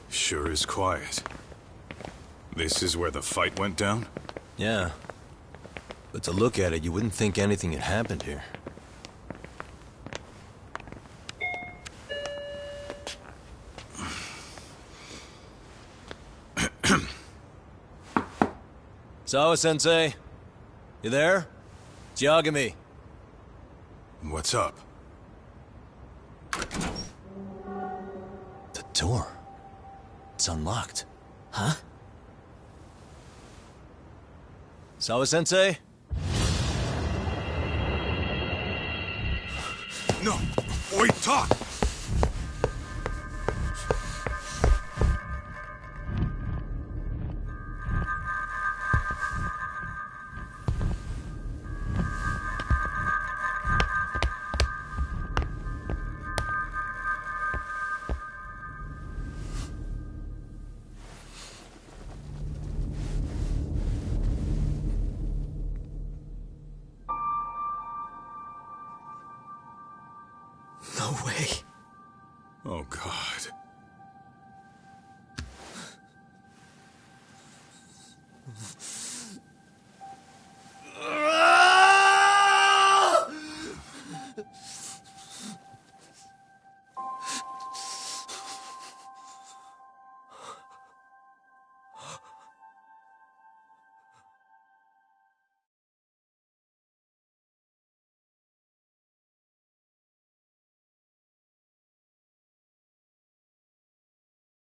Sure is quiet. This is where the fight went down? Yeah. But to look at it, you wouldn't think anything had happened here. Sawa-sensei? You there? It's Yagami. What's up? The door. It's unlocked. Huh? Sawa-sensei? No! Wait, talk! No way. Oh, God.